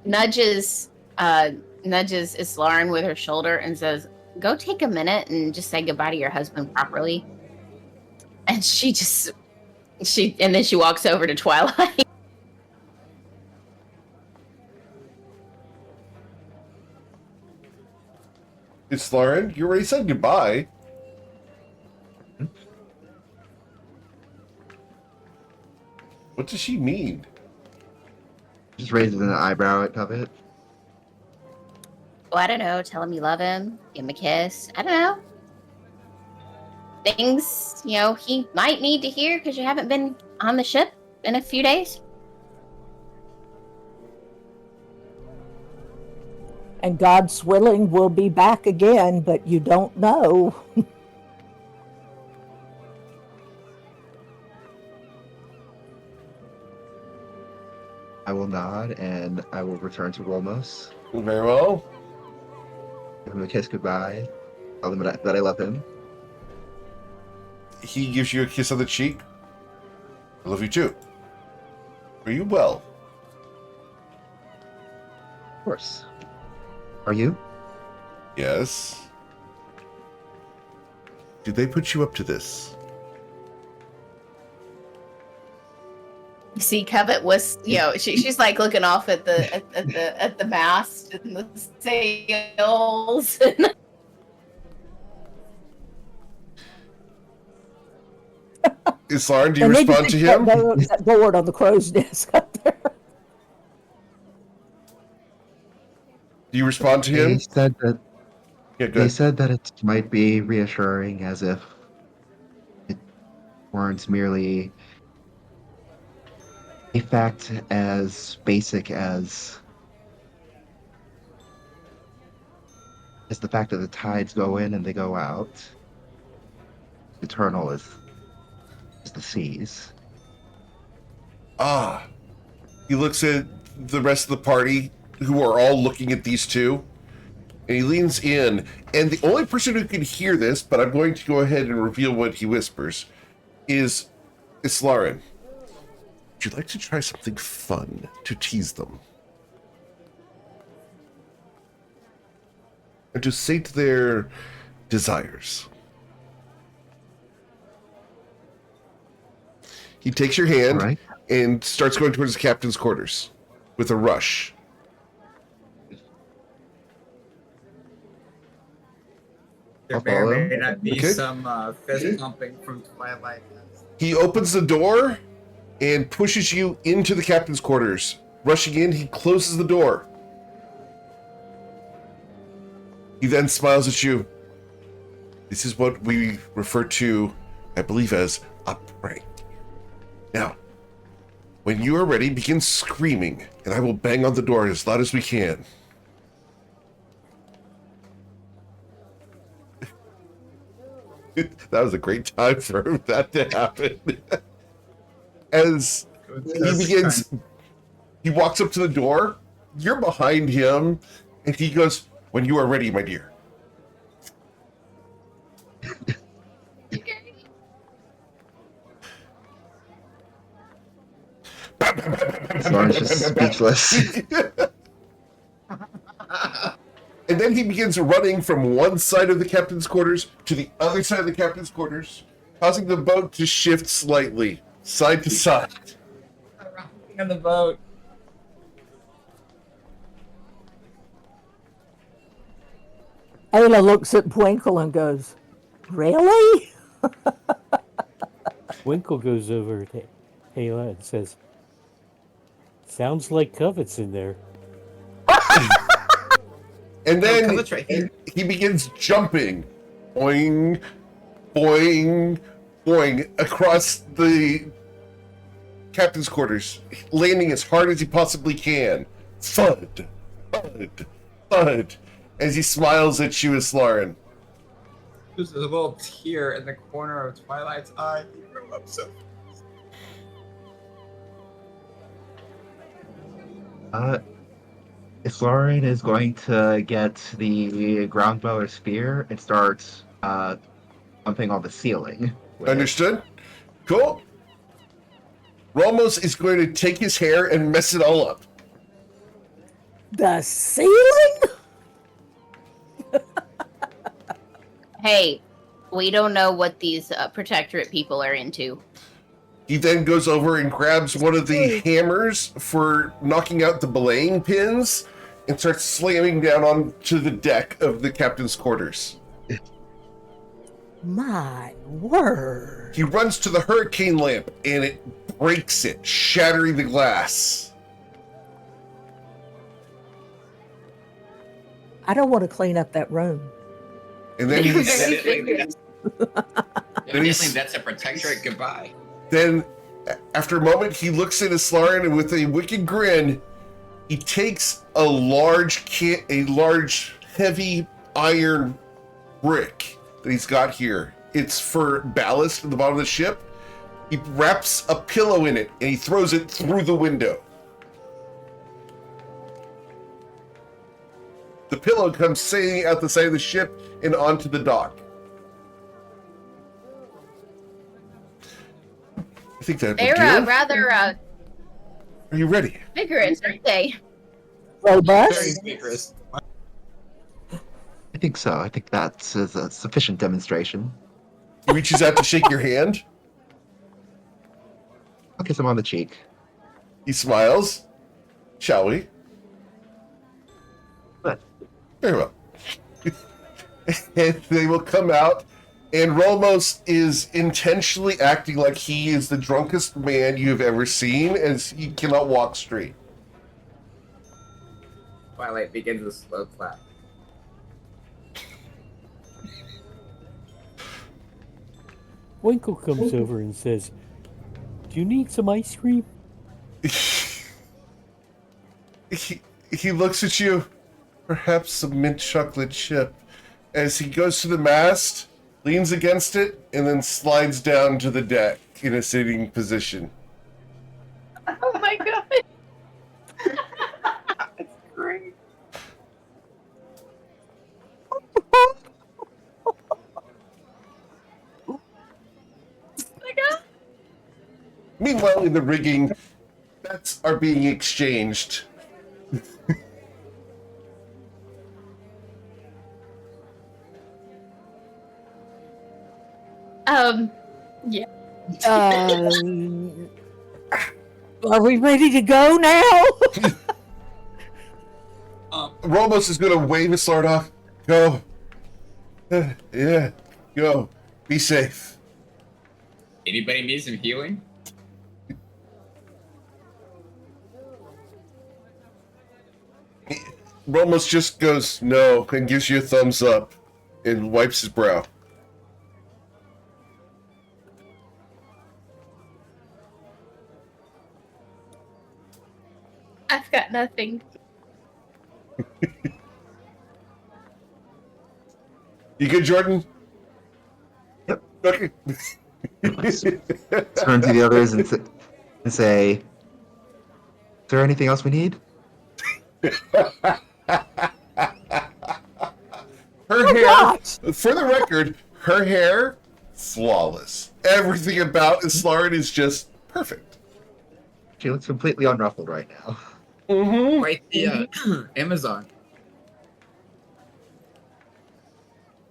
nudges Islarin with her shoulder and says, "Go take a minute and just say goodbye to your husband properly." And and then she walks over to Twilight.
It's Lauren. You already said goodbye. What does she mean?
Just raises an eyebrow at Covet.
Oh, I don't know. Tell him you love him. Give him a kiss. I don't know. Things, he might need to hear because you haven't been on the ship in a few days.
And God's willing, we'll be back again, but you don't know.
I will nod and I will return to Rolmos.
Very well.
Give him a kiss goodbye. Tell him that I love him.
He gives you a kiss on the cheek. I love you too. Are you well?
Of course. Are you?
Yes. Did they put you up to this?
You see, Covet was, she's like looking off at the mast and the sails.
Lauren, do you
And they
respond
just
to
that
him?
that board on the crow's nest up there.
Do you respond to him?
They said that
Yeah, good.
they said that it might be reassuring, as if it weren't merely a fact as basic as the fact that the tides go in and they go out. Eternal is the seas.
Ah. He looks at the rest of the party, who are all looking at these two, and he leans in, and the only person who can hear this, but I'm going to go ahead and reveal what he whispers, is Lauren. Would you like to try something fun to tease them? And to sate their desires. He takes your hand
All right.
and starts going towards the captain's quarters with a rush.
There may or may not be some fist pumping from Twilight.
He opens the door and pushes you into the captain's quarters. Rushing in, he closes the door. He then smiles at you. This is what we refer to, I believe, as a prank. Now, when you are ready, begin screaming, and I will bang on the door as loud as we can. That was a great time for that to happen. As he walks up to the door, you're behind him, and he goes, "When you are ready, my dear."
Lauren's just speechless.
And then he begins running from one side of the captain's quarters to the other side of the captain's quarters, causing the boat to shift slightly, side to side.
Rocking on the boat.
Ayla looks at Winkle and goes, "Really?"
Winkle goes over to Ayla and says, "Sounds like Covet's in there."
And then
Covet's right here.
he begins jumping, boing, boing, boing, across the captain's quarters, landing as hard as he possibly can. Thud, thud, thud, as he smiles at you, as Lauren.
There's a little tear in the corner of Twilight's eye. He grew up so
If Lauren is going to get the ground dweller spear and start pumping on the ceiling. with it.
Understood? Cool. Ramos is going to take his hair and mess it all up.
The ceiling?
Hey, we don't know what these protectorate people are into.
He then goes over and grabs one of the hammers for knocking out the belaying pins and starts slamming down onto the deck of the captain's quarters.
My word.
He runs to the hurricane lamp and it breaks it, shattering the glass.
I don't want to clean up that room.
And then he's
Evidently, that's a protectorate goodbye.
then after a moment he looks at Islarin and with a wicked grin, he takes a large heavy iron brick that he's got here. It's for ballast at the bottom of the ship. He wraps a pillow in it and he throws it through the window. The pillow comes sailing out the side of the ship and onto the dock. I think that
They're
would do.
rather
Are you ready?
vigorous, aren't they?
Very
Robust?
vigorous.
I think so. I think that's a sufficient demonstration.
He reaches out to shake your hand.
I'll kiss him on the cheek.
He smiles. Shall we?
But
Very well. And they will come out, and Rolmos is intentionally acting like he is the drunkest man you've ever seen, as he cannot walk straight.
Twilight begins a slow clap.
Winkle comes over and says, "Do you need some ice cream?"
He looks at you, perhaps some mint chocolate chip, as he goes to the mast, leans against it, and then slides down to the deck in a sitting position.
Oh my god. That's great. Oh my god.
Meanwhile, in the rigging, bets are being exchanged.
Yeah.
Are we ready to go now?
Rolmos is going to wave his sword off. Go. Yeah, go. Be safe.
Anybody need some healing?
Rolmos just goes, no, and gives you a thumbs up and wipes his brow.
I've got nothing.
You good, Jordan?
Yep.
Okay.
turn to the others and say, "Is there anything else we need?"
Her hair, for the record, her hair, flawless. Everything about Islarin is just perfect.
She looks completely unruffled right now.
Mm-hmm.
Quite the Amazon.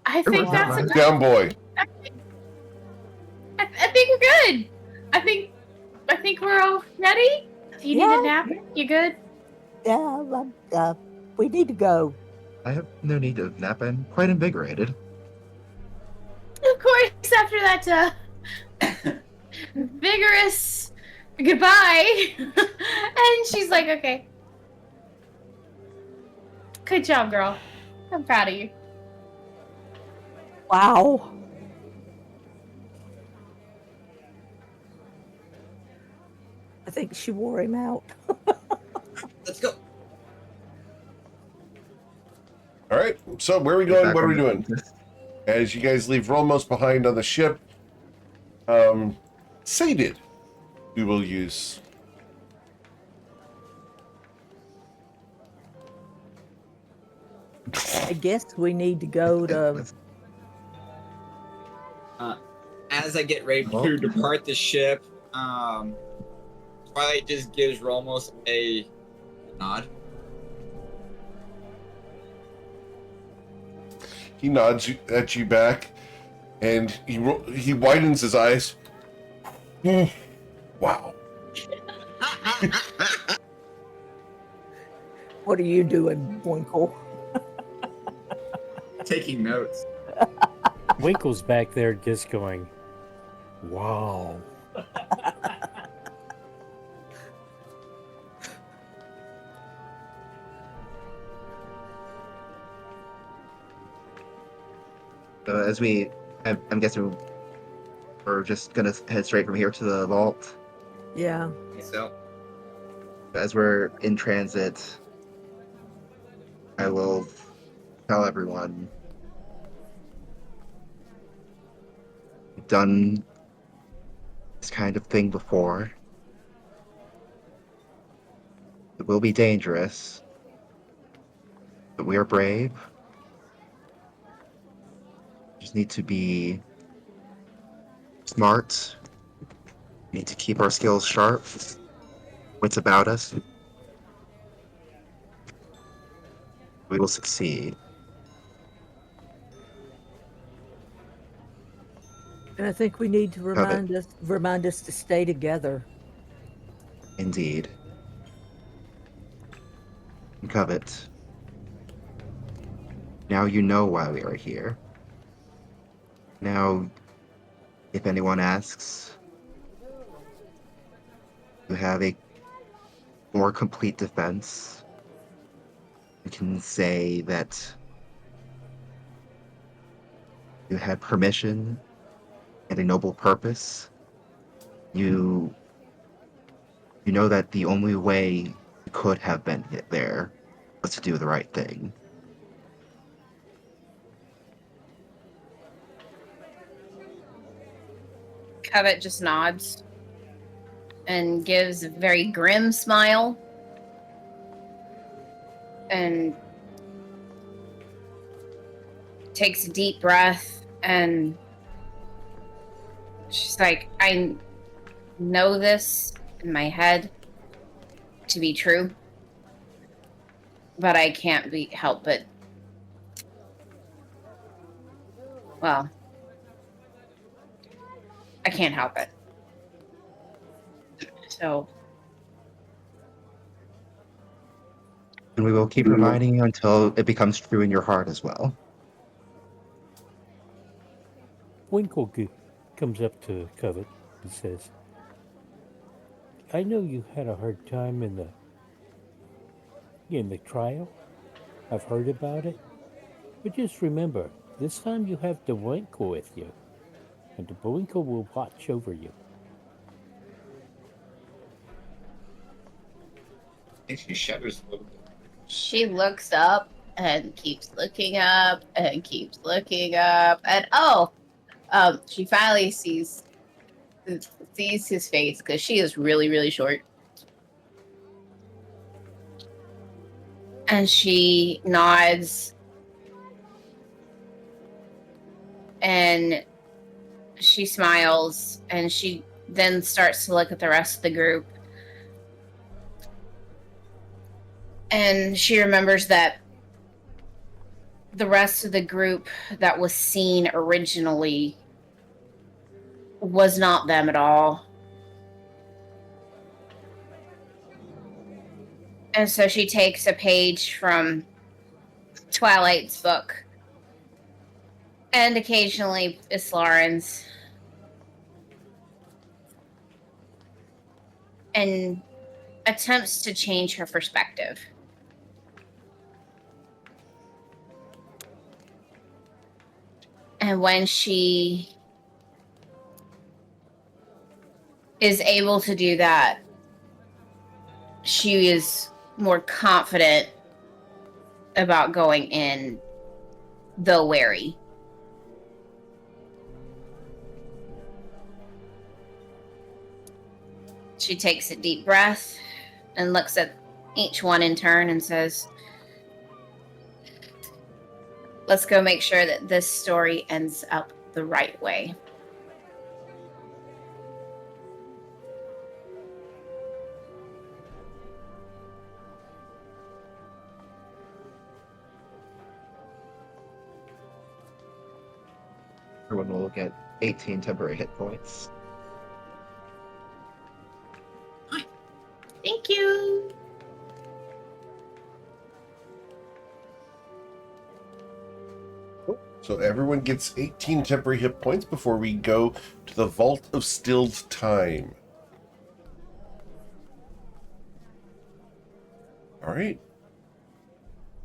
I think that's a
Down boy.
I think we're good. I think we're all ready. If you need
Yeah.
a nap, you good?
Yeah, we need to go.
I have no need to nap. I'm quite invigorated.
Of course, after that vigorous goodbye. And she's like, okay. Good job, girl. I'm proud of you.
Wow. I think she wore him out.
Let's go.
All right, so where are we going? What are we doing? As you guys leave Rolmos behind on the ship, sated we will use.
I guess we need to go to.
As I get ready to depart the ship, Twilight just gives Rolmos a nod.
He nods at you back, and he widens his eyes. Wow.
What are you doing, Winkle?
Taking notes.
Winkle's back there just going, wow.
So I'm guessing we're just gonna head straight from here to the vault.
Yeah.
So,
As we're in transit, I will tell everyone we've done this kind of thing before. It will be dangerous, but we are brave. Just need to be smart. We need to keep our skills sharp. Wits about us. We will succeed.
And I think we need to
Covet.
remind us to stay together.
Indeed. Covet. Now you know why we are here. Now, if anyone asks, you have a more complete defense. You can say that you had permission and a noble purpose. You know that the only way you could have been there was to do the right thing.
Covet just nods and gives a very grim smile and takes a deep breath, and she's like, I know this in my head to be true, but I can't help it. Well, I can't help it. So
And we will keep reminding you until it becomes true in your heart as well.
Winkle comes up to Covet and says, I know you had a hard time in the trial. I've heard about it. But just remember, this time you have the Winkle with you. And the Winkle will watch over you.
I think she shudders a little bit.
she looks up and keeps looking up and keeps looking up, and she finally sees his face because she is really, really short. And she nods and she smiles, and she then starts to look at the rest of the group. And she remembers that the rest of the group that was seen originally was not them at all. And so she takes a page from Twilight's book, and occasionally Islarin's, and attempts to change her perspective. And when she is able to do that, she is more confident about going in, though wary. She takes a deep breath and looks at each one in turn and says, let's go make sure that this story ends up the right way.
Everyone will get 18 temporary hit points.
Thank you.
So everyone gets 18 temporary hit points before we go to the Vault of Stilled Time. All right.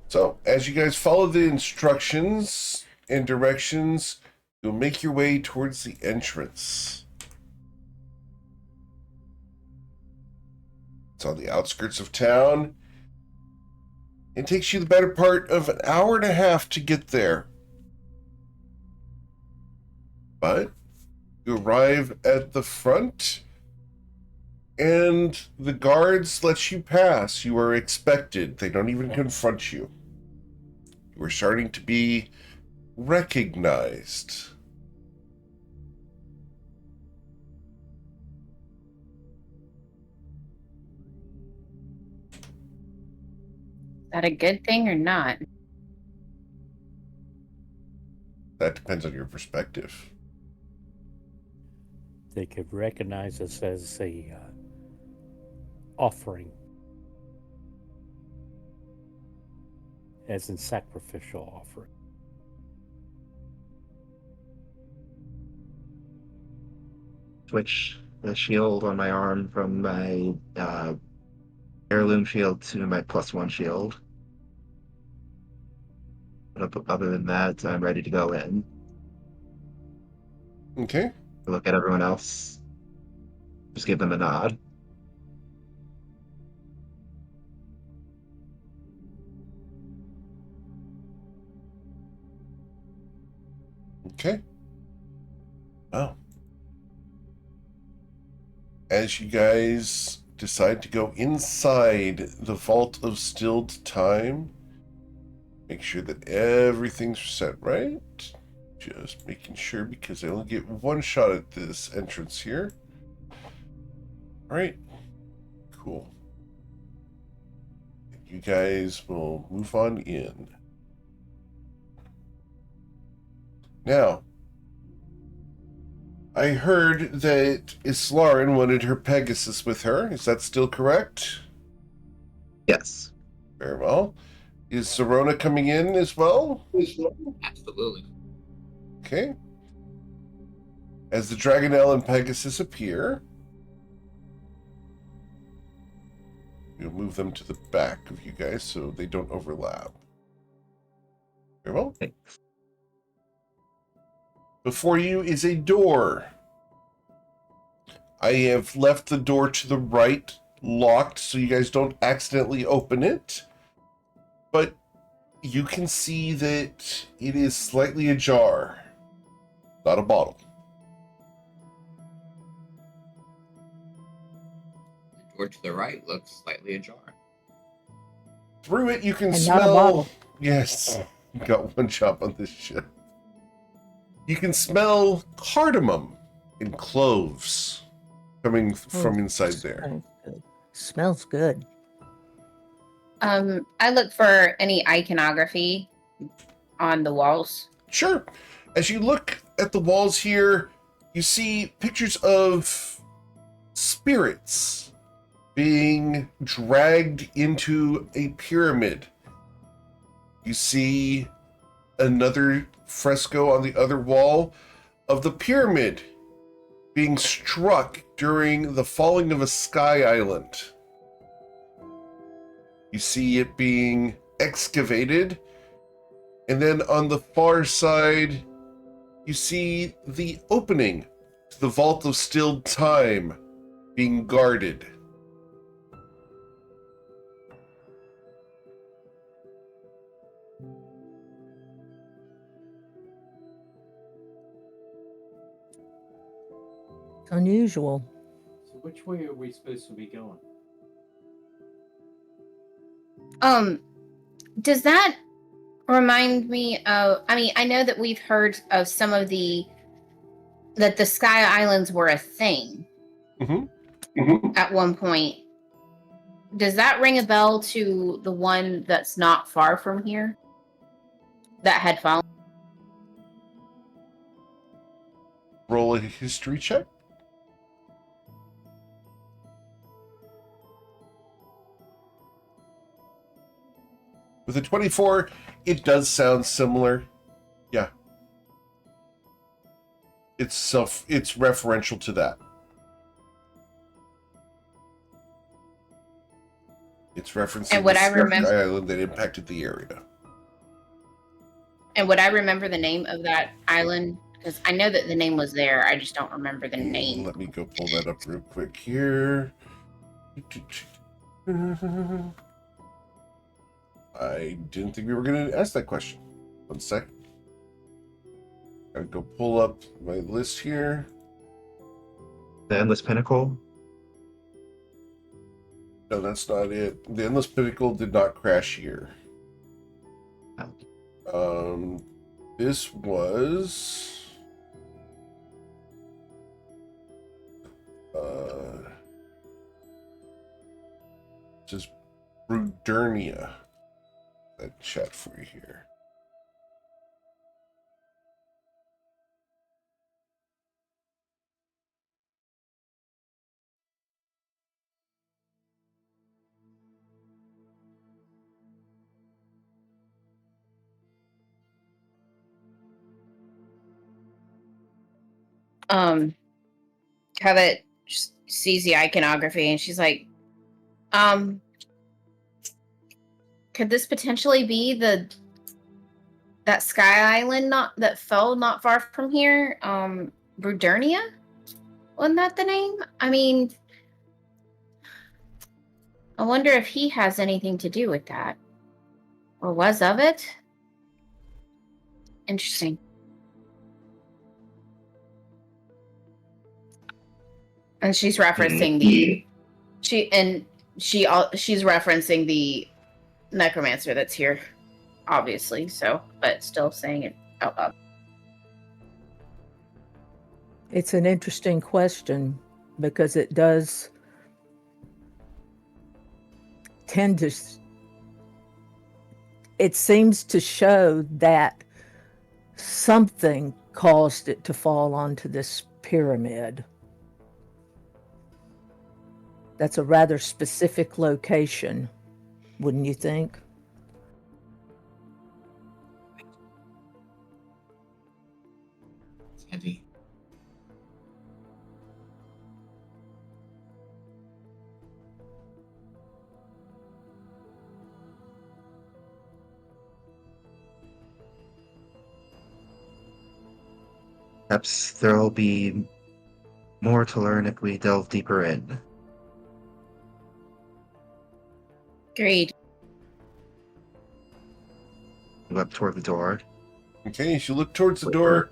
So as you guys follow the instructions and directions, you'll make your way towards the entrance. It's on the outskirts of town. It takes you the better part of an hour and a half to get there. But you arrive at the front, and the guards let you pass. You are expected. They don't even confront you. You are starting to be recognized.
Is that a good thing or not?
That depends on your perspective.
They could recognize us as a offering, as in sacrificial offering.
Switch the shield on my arm from my heirloom shield to my +1 shield. But other than that, I'm ready to go in.
Okay.
Look at everyone else. Just give them a nod.
Okay. Oh. As you guys decide to go inside the Vault of Stilled Time, make sure that everything's set right. Just making sure, because I only get one shot at this entrance here. Alright. Cool. You guys will move on in. Now, I heard that Islarin wanted her Pegasus with her. Is that still correct?
Yes.
Very well. Is Serona coming in as well?
Absolutely.
Okay. As the Dragonelle and Pegasus appear, we'll move them to the back of you guys so they don't overlap. Very well.
Thanks.
Before you is a door. I have left the door to the right locked so you guys don't accidentally open it. But you can see that it is slightly ajar. Not a bottle.
The door to the right looks slightly ajar.
Through it you can
And
smell...
not a bottle.
Yes. You got one job on this ship. You can smell cardamom and cloves coming from inside there.
Smells good.
I look for any iconography on the walls.
Sure. As you look at the walls here, you see pictures of spirits being dragged into a pyramid. You see another fresco on the other wall of the pyramid being struck during the falling of a sky island. You see it being excavated, and then on the far side, you see the opening to the Vault of Stilled Time being guarded.
Unusual.
So which way are we supposed to be going?
Does that remind me of, I mean, I know that we've heard of some of that the Sky Islands were a thing at one point. Does that ring a bell to the one that's not far from here that had fallen?
Roll a history check. With a 24, it does sound similar. Yeah, It's referential to that. It's referencing
And what
the
I
Sky
remember-
Island that impacted the area.
And would I remember the name of that island? Because I know that the name was there. I just don't remember the
And
name.
let me go pull that up real quick here. I didn't think we were going to ask that question. 1 sec. Gotta go pull up my list here.
The Endless Pinnacle?
No, that's not it. The Endless Pinnacle did not crash here. This was just Brudernia. That chat for you here.
Covet sees the iconography and she's like, could this potentially be that sky island that fell not far from here? Brudernia? Wasn't that the name? I mean, I wonder if he has anything to do with that. Or was of it? Interesting. And she's referencing she's referencing the necromancer that's here, obviously, so, but still saying it out loud.
It's an interesting question because it does tend to. It seems to show that something caused it to fall onto this pyramid. That's a rather specific location, wouldn't you think?
It's heavy.
Perhaps there'll be more to learn if we delve deeper in.
Agreed.
Go up toward the door.
Okay, as you look towards the door,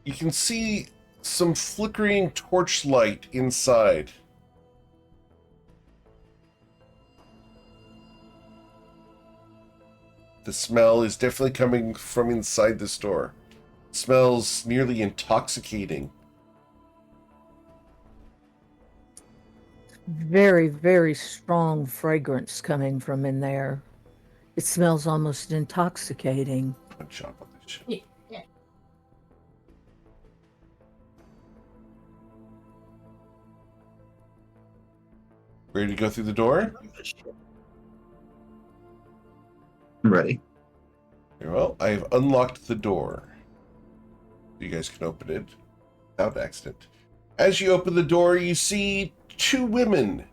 you can see some flickering torchlight inside. The smell is definitely coming from inside this door. It smells nearly intoxicating.
Very, very strong fragrance coming from in there. It smells almost intoxicating.
One chop on this shit. Ready to go through the door?
I'm ready.
Very well. I have unlocked the door. You guys can open it without accident. As you open the door, you see two women.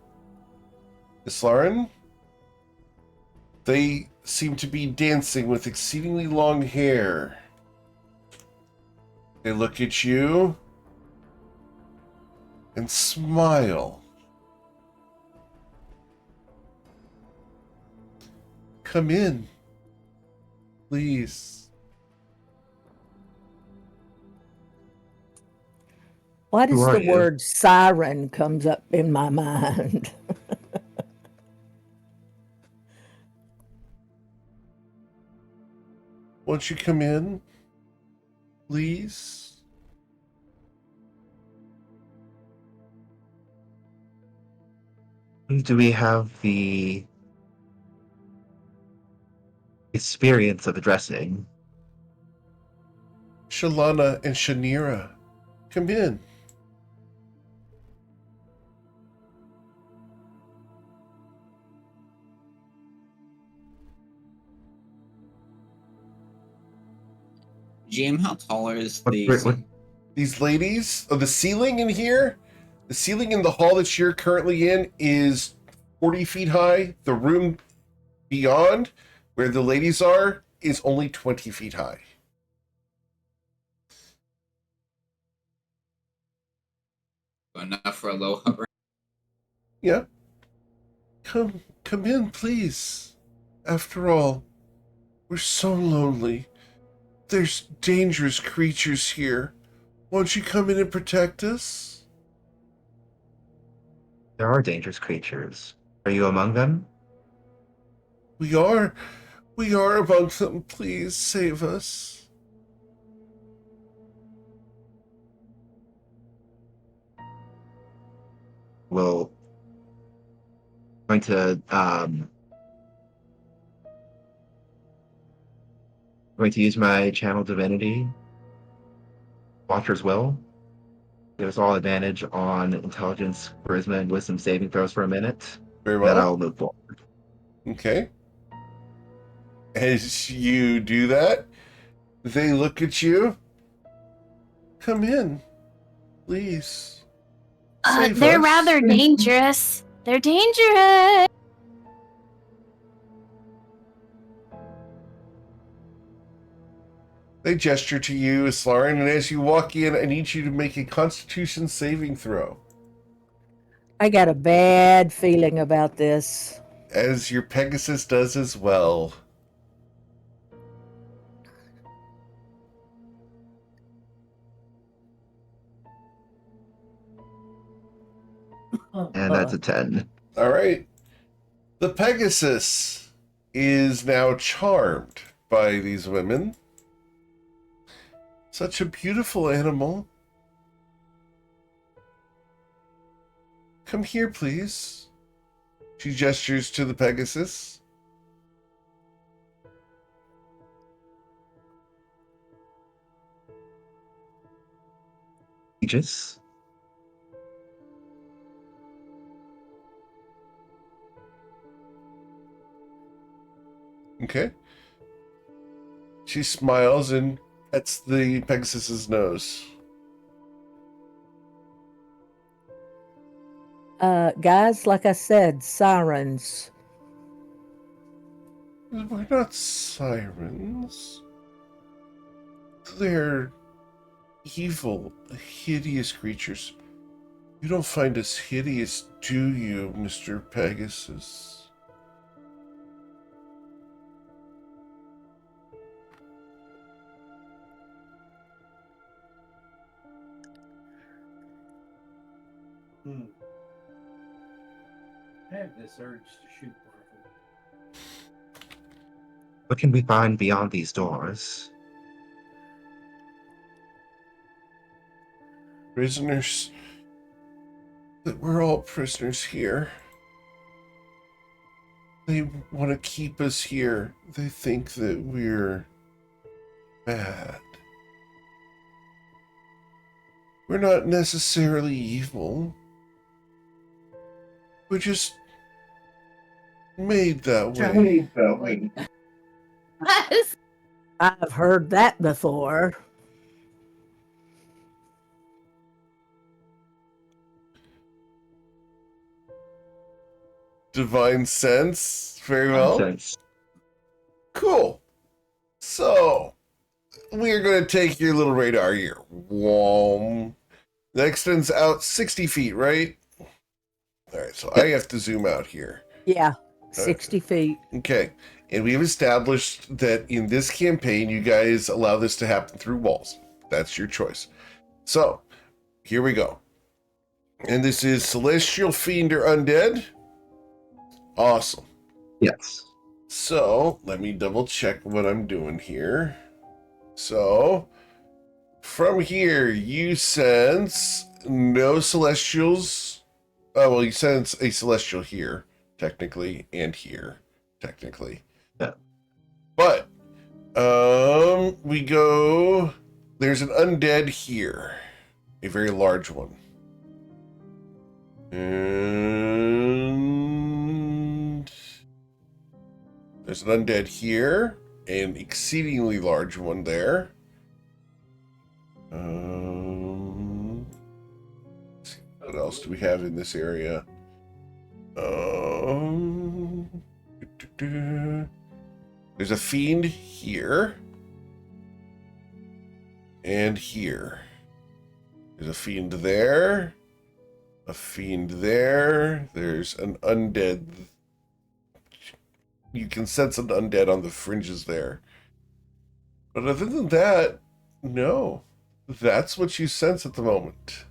Miss Lauren? They seem to be dancing with exceedingly long hair. They look at you and smile. Come in, please.
Why does
Who are
the
you?
word siren comes up in my mind?
Won't you come in, please?
Who do we have the experience of addressing?
Shalana and Shanira, come in.
GM, how tall is
What,
the
what,
sun?
These ladies, the ceiling in here, the ceiling in the hall that you're currently in is 40 feet high. The room beyond where the ladies are is only 20 feet high.
Enough for a low hover.
Yeah. Come in, please. After all, we're so lonely. There's dangerous creatures here. Won't you come in and protect us?
There are dangerous creatures. Are you among them?
We are among them. Please save us.
Well, going to use my channel divinity. Watcher's will. There's all advantage on intelligence, charisma, and wisdom saving throws for a minute.
Very
Then
well.
I'll move forward.
Okay. As you do that, they look at you. Come in, please. Save
They're
us.
rather dangerous. They're dangerous.
They gesture to you, Islarin, and as you walk in, I need you to make a Constitution saving throw.
I got a bad feeling about this.
As your Pegasus does as well.
And that's a 10.
All right. The Pegasus is now charmed by these women. Such a beautiful animal. Come here, please. She gestures to the Pegasus.
Aegis.
Okay. She smiles and pets the Pegasus's nose.
Guys, like I said, sirens.
We're not sirens. They're evil, hideous creatures. You don't find us hideous, do you, Mr. Pegasus?
I have this urge to shoot Marvel.
What can we find beyond these doors?
Prisoners. We're all prisoners here. They want to keep us here. They think that we're bad. We're not necessarily evil. We're just made that way.
I've heard that before.
Divine sense. Very well.
Nonsense.
Cool. So, we're going to take your little radar here. Whoom. That extends out 60 feet, right? All right, so I have to zoom out here.
Yeah, 60 feet.
Okay, and we have established that in this campaign, you guys allow this to happen through walls. That's your choice. So, here we go. And this is Celestial Fiend or Undead. Awesome.
Yes.
So, let me double check what I'm doing here. So, from here, you sense no celestials. Oh, well, you sense a celestial here, technically, and here, technically.
Yeah.
But, we go, there's an undead here, a very large one. And there's an undead here, an exceedingly large one there. What else do we have in this area? There's a fiend here. And here. There's a fiend there. A fiend there. There's an undead. You can sense an undead on the fringes there. But other than that, no. That's what you sense at the moment.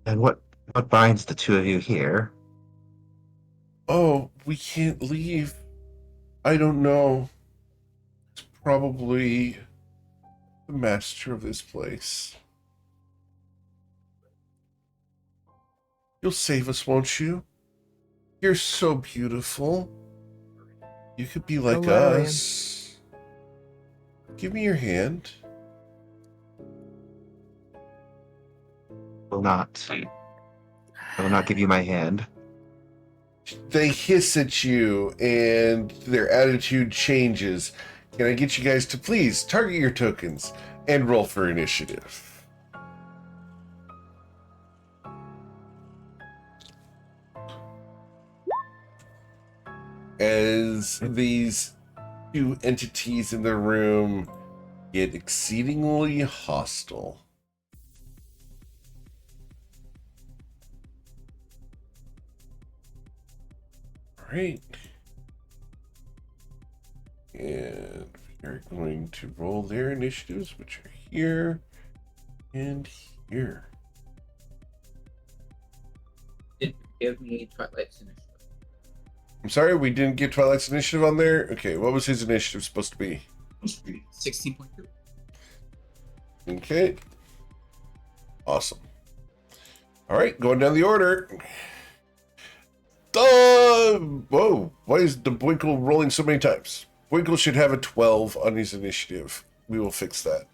And what binds the two of you here?
Oh, we can't leave. I don't know. It's probably the master of this place. You'll save us, won't you? You're so beautiful. You could be like
Valerian.
us. Give me your hand.
I will not give you my hand.
They hiss at you and their attitude changes. Can I get you guys to please target your tokens and roll for initiative? As these two entities in the room get exceedingly hostile. Right. And we're going to roll their initiatives, which are here and here.
Didn't give me Twilight's initiative.
I'm sorry, we didn't get Twilight's initiative on there? Okay, what was his initiative supposed to be?
16.2.
Okay. Awesome. All right, going down the order. Whoa, why is the Bwinkle rolling so many times? Bwinkle should have a 12 on his initiative. We will fix that.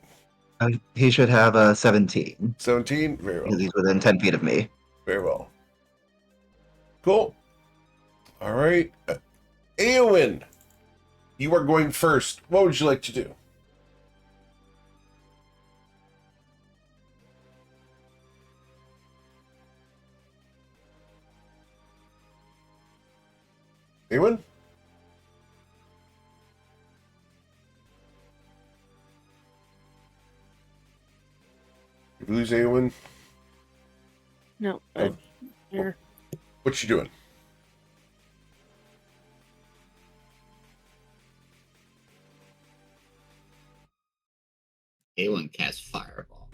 He should have a 17.
17? Very well.
Because he's within 10 feet of me.
Very well. Cool. All right. Eowyn, you are going first. What would you like to do? Eowyn? Did we lose Eowyn?
No,
Oh.
here.
What you doing?
Aelin casts Fireball.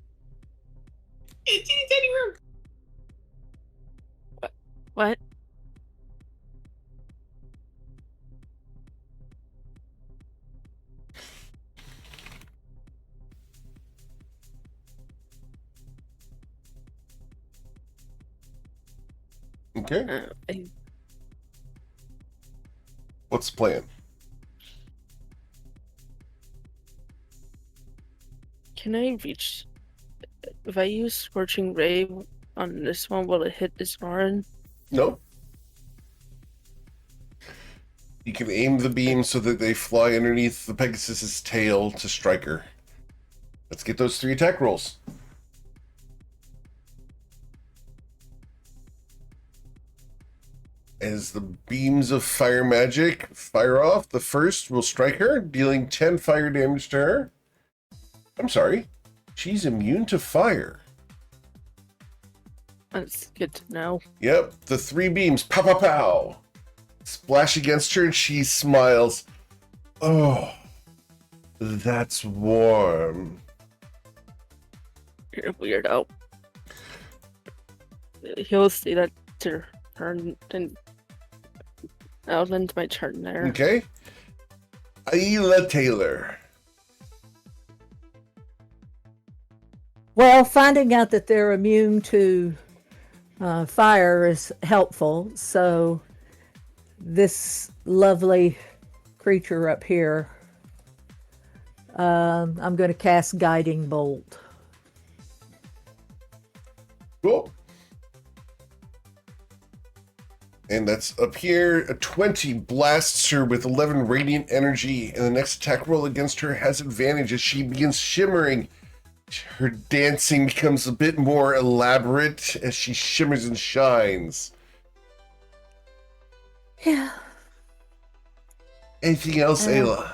It's in any room.
What?
Okay.
I,
What's the plan?
can I reach? If I use Scorching Ray on this one, will it hit this Aron?
No. You can aim the beam so that they fly underneath the Pegasus's tail to strike her. Let's get those 3 attack rolls. As the beams of fire magic fire off, the first will strike her, dealing 10 fire damage to her. I'm sorry. She's immune to fire.
That's good to know.
Yep, the 3 beams, pow, pow, pow, splash against her, and she smiles. Oh, that's warm.
You're a weirdo. He'll say that to her, and I'll end my turn there.
Okay. Ayla Taylor.
Well, finding out that they're immune to fire is helpful. So this lovely creature up here, I'm going to cast Guiding Bolt.
Cool. And that's up here. A 20 blasts her with 11 radiant energy, and the next attack roll against her has advantage as she begins shimmering. Her dancing becomes a bit more elaborate as she shimmers and shines.
Yeah.
Anything else, Ayla?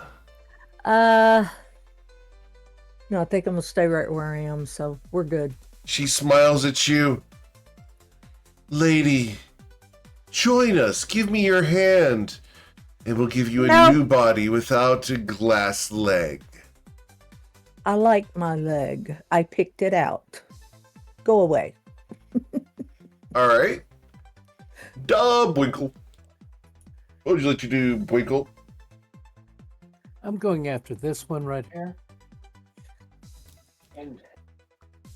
No, I think I'm gonna stay right where I am, so we're good.
She smiles at you. Lady, join us. Give me your hand. And we'll give you a
No.
new body without a glass leg.
I like my leg. I picked it out. Go away.
All right. Bwinkle. What would you like to do, Bwinkle?
I'm going after this one right here. And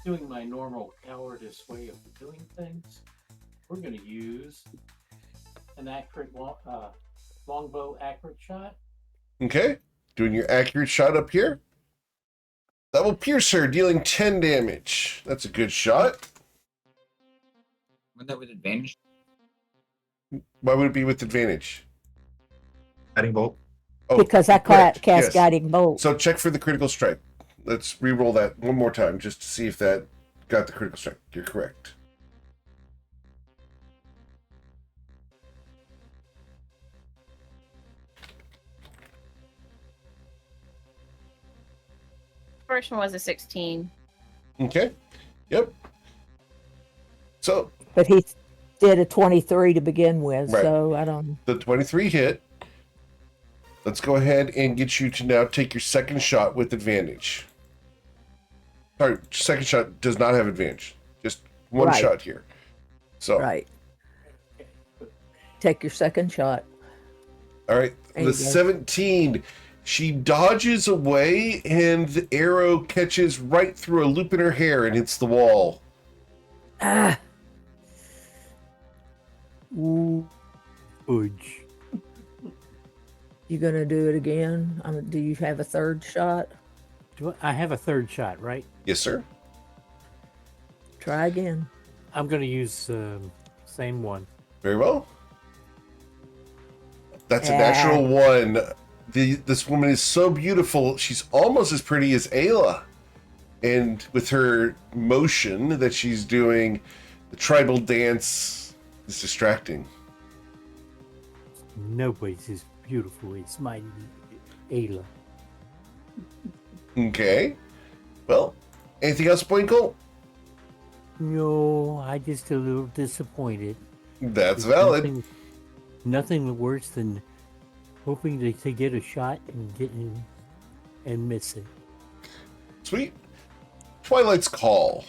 doing my normal cowardice way of doing things, we're going to use an accurate longbow accurate shot.
Okay. Doing your accurate shot up here. That will pierce her, dealing 10 damage. That's a good shot.
Wasn't that with advantage?
Why would it be with advantage?
Guiding bolt.
Oh,
Because I
correct,
cast
yes.
guiding bolt.
So check for the critical strike. Let's re-roll that one more time just to see if that got the critical strike. You're correct.
First one was a 16.
Okay. Yep. So
But he did a 23 to begin with,
Right.
so I don't.
the 23 hit. Let's go ahead and get you to now take your second shot with advantage. Sorry, second shot does not have advantage. Just one
Right.
shot here. So,
Right. Take your second shot.
all right.
There
The
you go.
17, she dodges away and the arrow catches right through a loop in her hair and hits the wall.
Ah.
Ooh, fudge.
You gonna do it again? Do you have a third shot?
I have a third shot, right?
Yes, sir.
Try again.
I'm going to use same one.
Very well. That's a
Yeah.
natural one. This woman is so beautiful. She's almost as pretty as Ayla. And with her motion that she's doing, the tribal dance is distracting.
Nobody's as beautiful as my Ayla.
Okay. Well, anything else, Bwinkle?
No, I just a little disappointed.
That's
There's
valid.
Nothing worse than hoping to get a shot and getting and missing.
Sweet. Twilight's Call.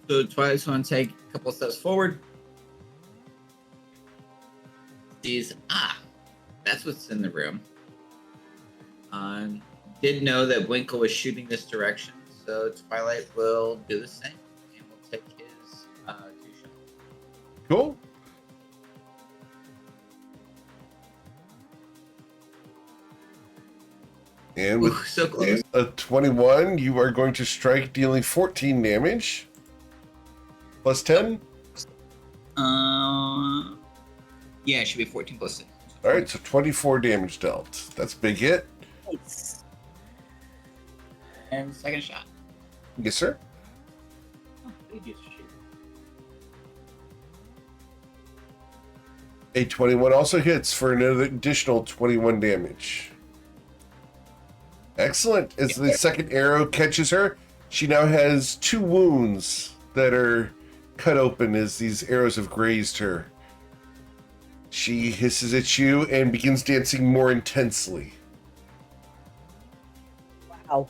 So Twilight's going to take a couple steps forward. Sees, that's what's in the room. Did know that Winkle was shooting this direction, so Twilight will do the same, and will take his 2 shots.
Cool. And with
Ooh, so close.
a 21, you are going to strike, dealing 14 damage. Plus 10?
Yeah, it should be 14 plus 6.
All right, so 24 damage dealt. That's a big hit.
Nice.
And second shot.
Yes, sir.
Biggest shit.
A 21 also hits for another additional 21 damage. Excellent. As the second arrow catches her, she now has 2 wounds that are cut open as these arrows have grazed her. She hisses at you and begins dancing more intensely.
Wow.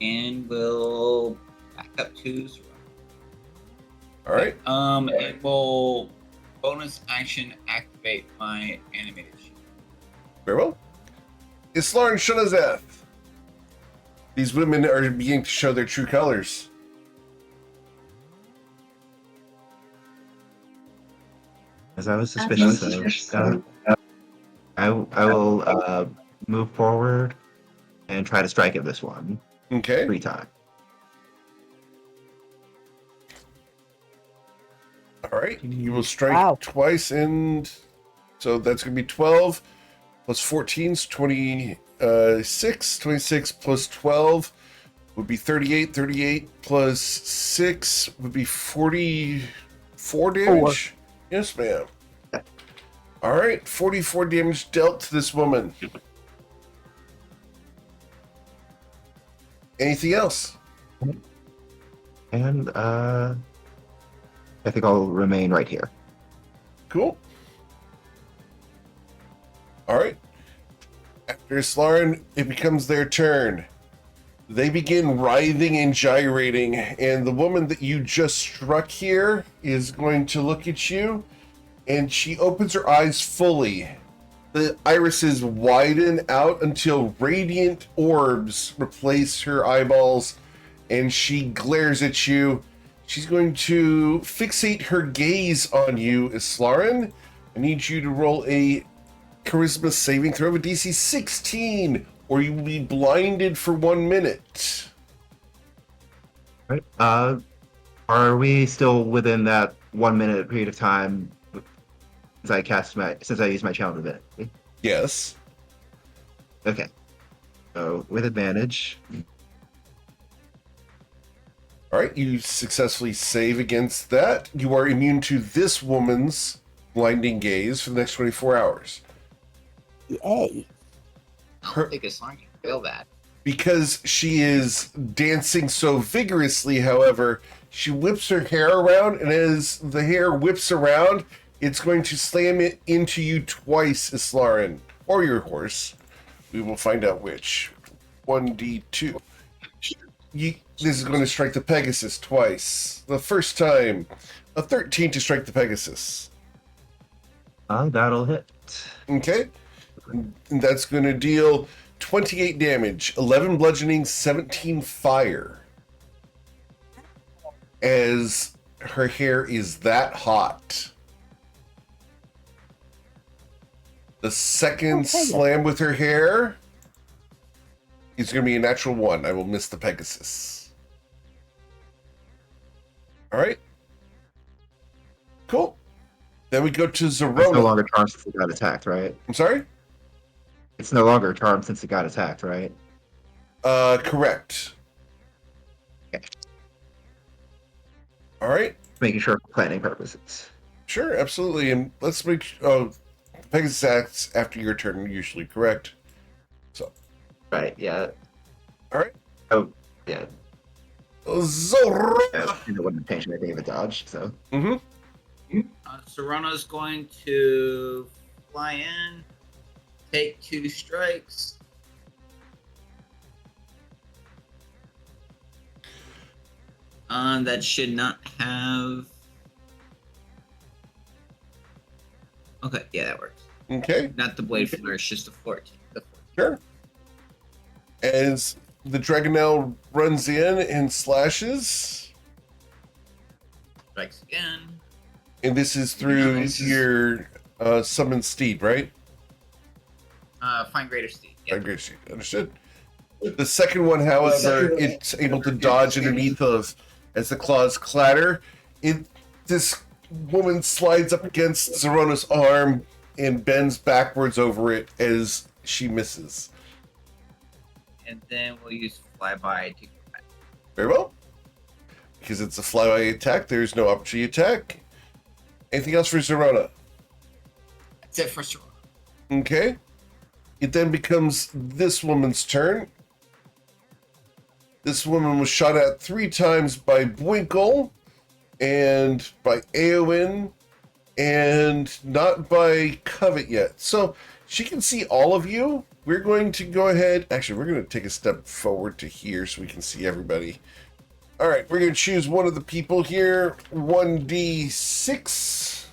And we'll back up to Soraya.
All right.
And we'll bonus action activate my animated shield.
Very well. Islar and Shunazeth. These women are beginning to show their true colors.
As I was suspicious of, I will move forward and try to strike at this one
Okay.
3 times.
right, you will strike
Wow.
twice, and so that's going to be 12 plus 14 is 26. 26 plus 12 would be 38. 38 plus 6 would be 44 damage. Yes, ma'am. All right, 44 damage dealt to this woman. Anything else?
And I think I'll remain right here.
Cool. All right. After Slarin, it becomes their turn. They begin writhing and gyrating, and the woman that you just struck here is going to look at you, and she opens her eyes fully. The irises widen out until radiant orbs replace her eyeballs, and she glares at you. She's going to fixate her gaze on you, Islarin. I need you to roll a charisma saving throw of DC 16, or you will be blinded for 1 minute.
Right. Are we still within that 1 minute period of time since I used my challenge ability?
Yes.
Okay. So with advantage.
All right, you successfully save against that. You are immune to this woman's blinding gaze for the next 24 hours.
Yay.
I don't think Islam can feel that.
Because she is dancing so vigorously, however, she whips her hair around, and as the hair whips around, it's going to slam it into you twice, Islarin, or your horse. We will find out which. 1d2. This is going to strike the Pegasus twice. The first time, a 13 to strike the Pegasus.
That'll hit.
Okay. And that's going to deal 28 damage, 11 bludgeoning, 17 fire. As her hair is that hot. The second slam with her hair is going to be a natural 1. I will miss the Pegasus. All right. Cool. Then we go to
It's no
Zerona.
longer charmed since it got attacked, right?
I'm sorry?
It's no longer charmed since it got attacked, right?
Correct.
Okay.
All right.
Making sure for planning purposes.
Sure, absolutely. And let's make Pegasus acts after your turn, usually, correct? So,
Right, yeah.
all right.
Oh, yeah.
Zerona.
It wouldn't change anything of a dodge, so.
Mm-hmm.
Serrano's going to fly in, take 2 strikes. That should not have. Okay, yeah, that works.
Okay.
Not the blade flourish, just the 14.
Sure. As the Dragonel runs in and slashes,
Strikes again.
and this is through your summon steed, right?
Find greater steed. Yeah.
Great steed. Understood. The second one, however, it's able to dodge underneath of as the claws clatter. This woman slides up against Zerona's arm and bends backwards over it as she misses.
And then we'll use flyby to go back.
Very well. Because it's a flyby attack, there's no opportunity attack. Anything else for Zerona?
That's it for Serrano.
Okay. It then becomes this woman's turn. This woman was shot at 3 times by Bwinkle and by Eowyn and not by Covet yet. So she can see all of you. We're going to go ahead. Actually, we're going to take a step forward to here so we can see everybody. All right, we're going to choose one of the people here. 1d6.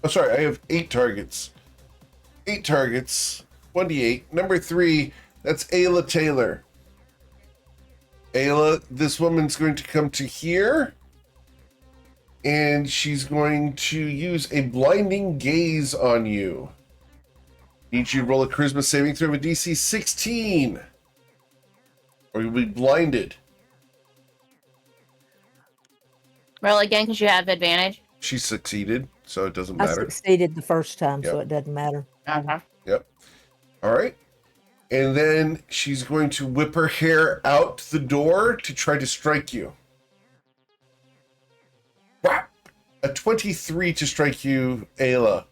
Oh, sorry, I have 8 targets. 8 targets. 1d8. Number 3, that's Ayla Taylor. Ayla, this woman's going to come to here. And she's going to use a blinding gaze on you. Need you to roll a charisma saving throw of a DC 16. Or you'll be blinded.
Roll again because you have advantage.
She succeeded, so it doesn't
I
matter.
succeeded the first time, so
Yep.
it doesn't matter.
Yep. All right. And then she's going to whip her hair out the door to try to strike you. Whap! A 23 to strike you, Ayla.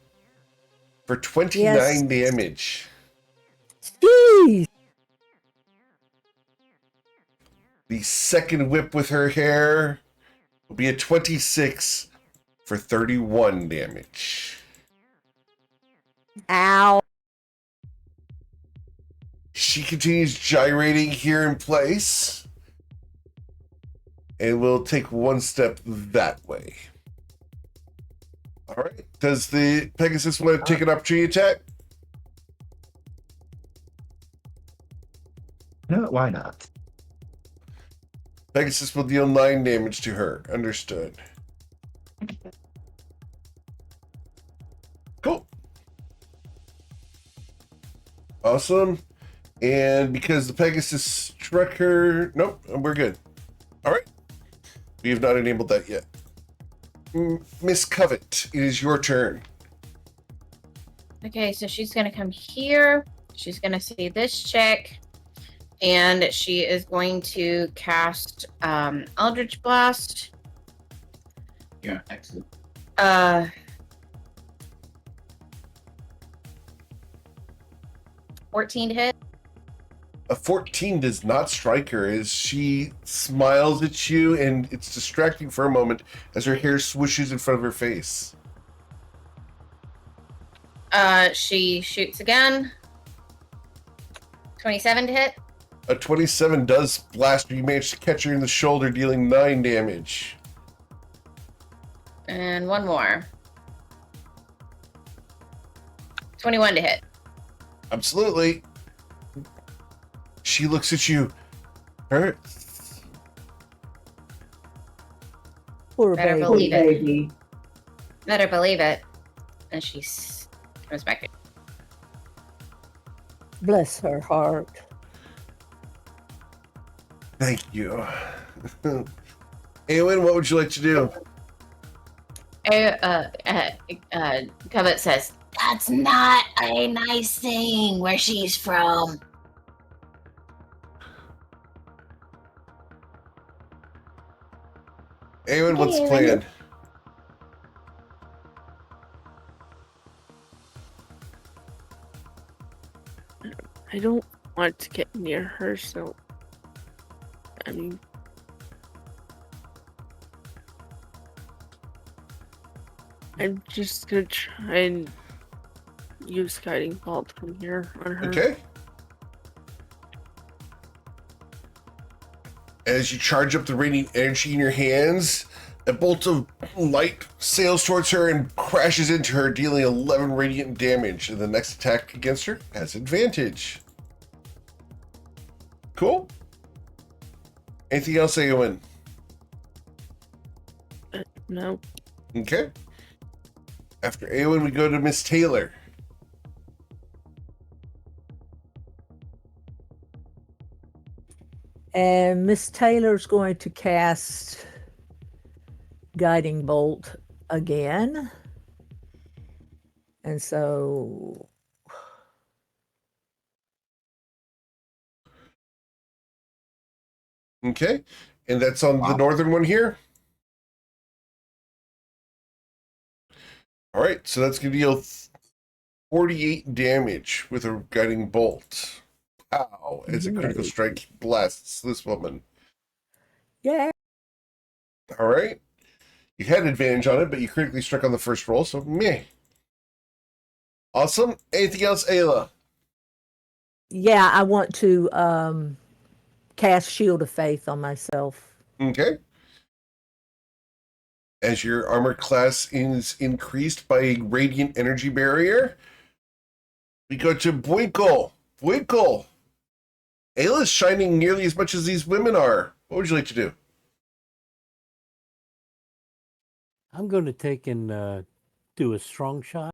For 29 damage.
Jeez.
The second whip with her hair will be a 26 for 31 damage.
Ow.
She continues gyrating here in place. And we'll take one step that way. All right. Does the Pegasus want to take an opportunity attack?
No, why not?
Pegasus will deal 9 damage to her. Understood. Cool. Awesome. And because the Pegasus struck her... Nope, we're good. All right. We have not enabled that yet. Miss Covet, it is your turn.
Okay, so she's gonna come here. She's gonna see this chick, and she is going to cast Eldritch Blast.
Yeah, excellent.
14 to hit.
A 14 does not strike her as she smiles at you, and it's distracting for a moment as her hair swooshes in front of her face.
She shoots again. 27 to hit.
A 27 does blast her. You manage to catch her in the shoulder, dealing 9 damage.
And one more. 21 to hit.
Absolutely. She looks at you. Her
Poor
Better
baby.
believe it. Better believe it. And she comes back.
Bless her heart.
Thank you. Eowyn, what would you like to do?
Covet says,
That's not a nice thing where she's from.
Eowyn, what's the
Okay,
plan?
I don't want to get near her, so I mean, I'm just gonna try and use guiding bolt from here on her.
Okay. As you charge up the radiant energy in your hands, a bolt of light sails towards her and crashes into her, dealing 11 radiant damage. And the next attack against her has advantage. Cool. Anything else, Eowyn?
No.
Okay. After Eowyn, we go to Miss Taylor.
And Miss Taylor's going to cast Guiding Bolt again. And so
Okay. And that's on the northern one here. All right. So that's going to deal 48 damage with a guiding bolt. Wow. As a critical strike blasts this woman.
yeah.
All right. You had advantage on it, but you critically struck on the first roll, so meh. Awesome. Anything else, Ayla?
Yeah, I want to cast Shield of Faith on myself.
Okay. As your armor class is increased by a radiant energy barrier, we go to Bwinkle. Bwinkle. Ayla's shining nearly as much as these women are. What would you like to do?
I'm going to take and do a strong shot.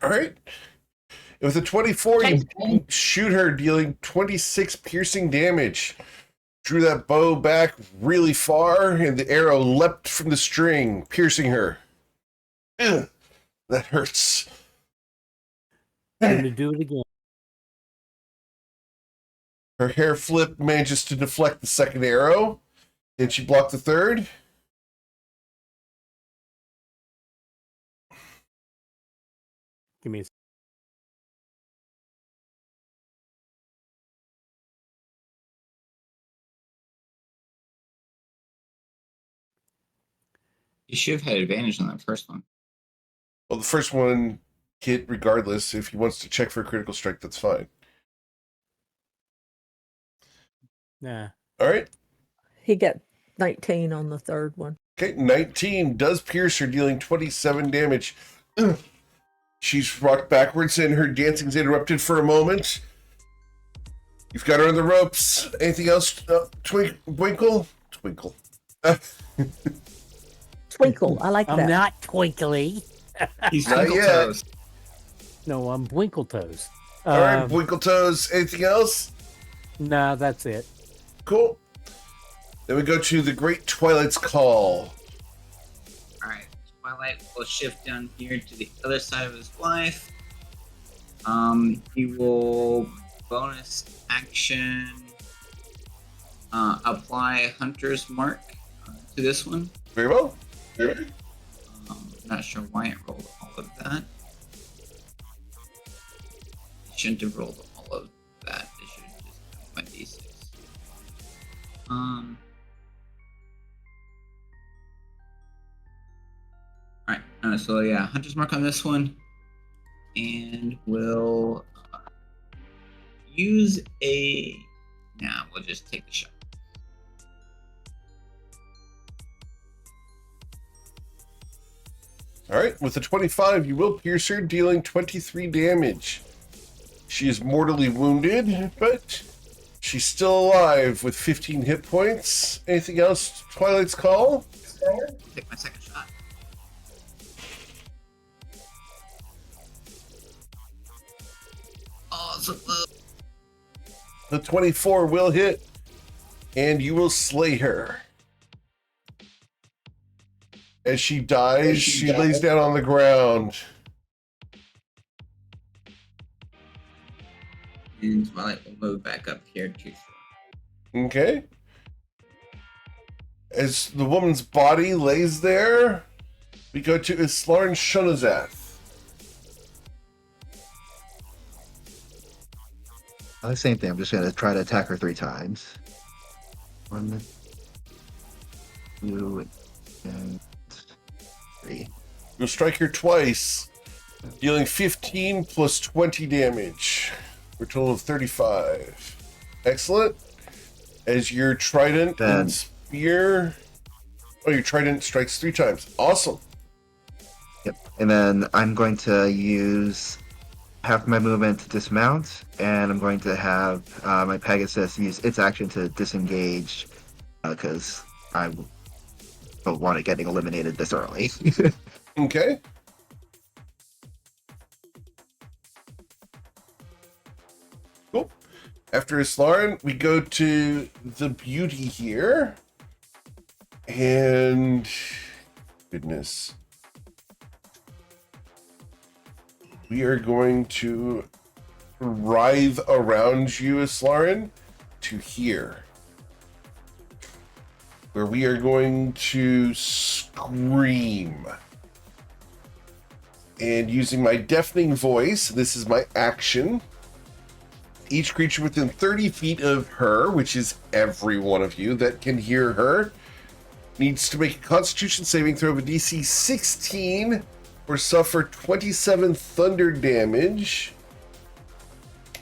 All right. With a 24, you shoot her, dealing 26 piercing damage. drew that bow back really far, and the arrow leapt from the string, piercing her. Ugh, that hurts.
Going to do it again.
Her hair flip manages to deflect the second arrow. Did she block the third?
Give me a
You should have had advantage on that first one.
Well, the first one hit regardless. If he wants to check for a critical strike, that's fine.
Nah.
All right.
He got 19 on the third one.
Okay, 19 does pierce her, dealing 27 damage. Ugh. She's rocked backwards and her dancing's interrupted for a moment. You've got her on the ropes. Anything else? Twinkle? Twinkle.
Twinkle, I like
I'm
that.
not twinkly.
He's
Not
Twinkle
yet.
Toes.
No, I'm Winkle Toes.
All right, Twinkle Toes. Anything else?
Nah, that's it.
Cool. Then we go to the Great Twilight's Call.
Alright, Twilight will shift down here to the other side of his wife. He will bonus action apply Hunter's Mark to this one.
Very well.
Not sure why it rolled all of that. It shouldn't have rolled all of that. It should have just done my d6. Alright, so yeah, Hunter's Mark on this one. And we'll use a... Nah, we'll just take the shot.
All right, with a 25, you will pierce her, dealing 23 damage. She is mortally wounded, but she's still alive with 15 hit points. Anything else, Twilight's Call?
Take my second shot. Oh, so close.
The 24 will hit, and you will slay her. As she dies, she lays down on the ground.
And Twilight will move back up here to
Okay. As the woman's body lays there, we go to Islarn Shonazath.
Same thing. I'm just going to try to attack her 3 times. 1, 2, and 3.
You'll strike her twice, dealing 15 plus 20 damage, for a total of 35. Excellent. As your trident
Then-
and spear... Oh, your trident strikes 3 times. Awesome.
Yep. And then I'm going to use half my movement to dismount, and I'm going to have my Pegasus use its action to disengage, because I don't want it getting eliminated this early.
Okay. Cool. After Islarn, we go to the beauty here. And... Goodness. We are going to writhe around you, Islarn, to here. Where we are going to scream. And using my deafening voice, this is my action. Each creature within 30 feet of her, which is every one of you that can hear her, needs to make a Constitution saving throw of a DC 16 or suffer 27 thunder damage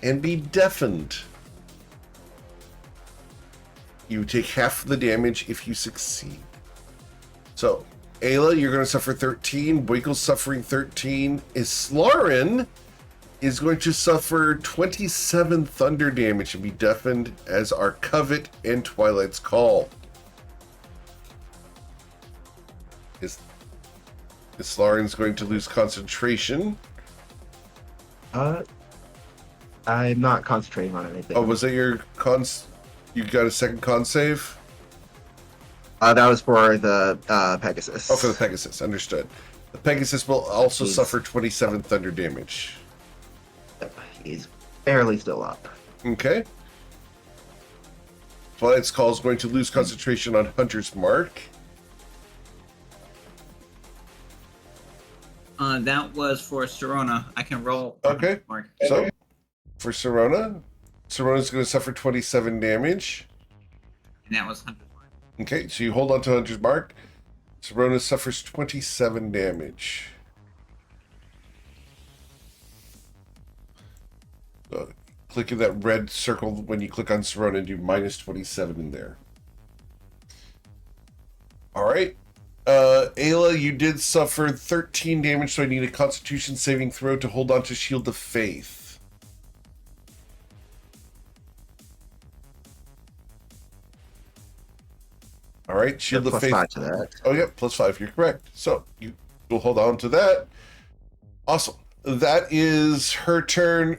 and be deafened. You take half the damage if you succeed. So, Ayla, you're going to suffer 13. Boykle's suffering 13. Islarn is going to suffer 27 thunder damage and be deafened, as are Covet and Twilight's Call. Islarn's going to lose concentration.
I'm not concentrating on anything.
Oh, was that your cons? You got a second con save?
That was for the Pegasus.
Oh, for the Pegasus. Understood. The Pegasus will also
He's-
suffer 27 thunder damage.
He's barely still up.
Okay. Twilight's Call is going to lose concentration on Hunter's Mark.
That was for Serona. I can roll.
Okay.
Mark.
So, for Serona, Serona's going to suffer 27 damage.
And that was 100.
Okay, so you hold on to Hunter's Mark. Serona suffers 27 damage. Click in that red circle when you click on Serona and do minus 27 in there. Alright. Ayla, you did suffer 13 damage, so I need a Constitution saving throw to hold on to Shield of Faith. Alright, Shield of
Plus
Faith.
5 to that.
Oh, yeah, +5. You're correct. So you will hold on to that. Awesome. That is her turn.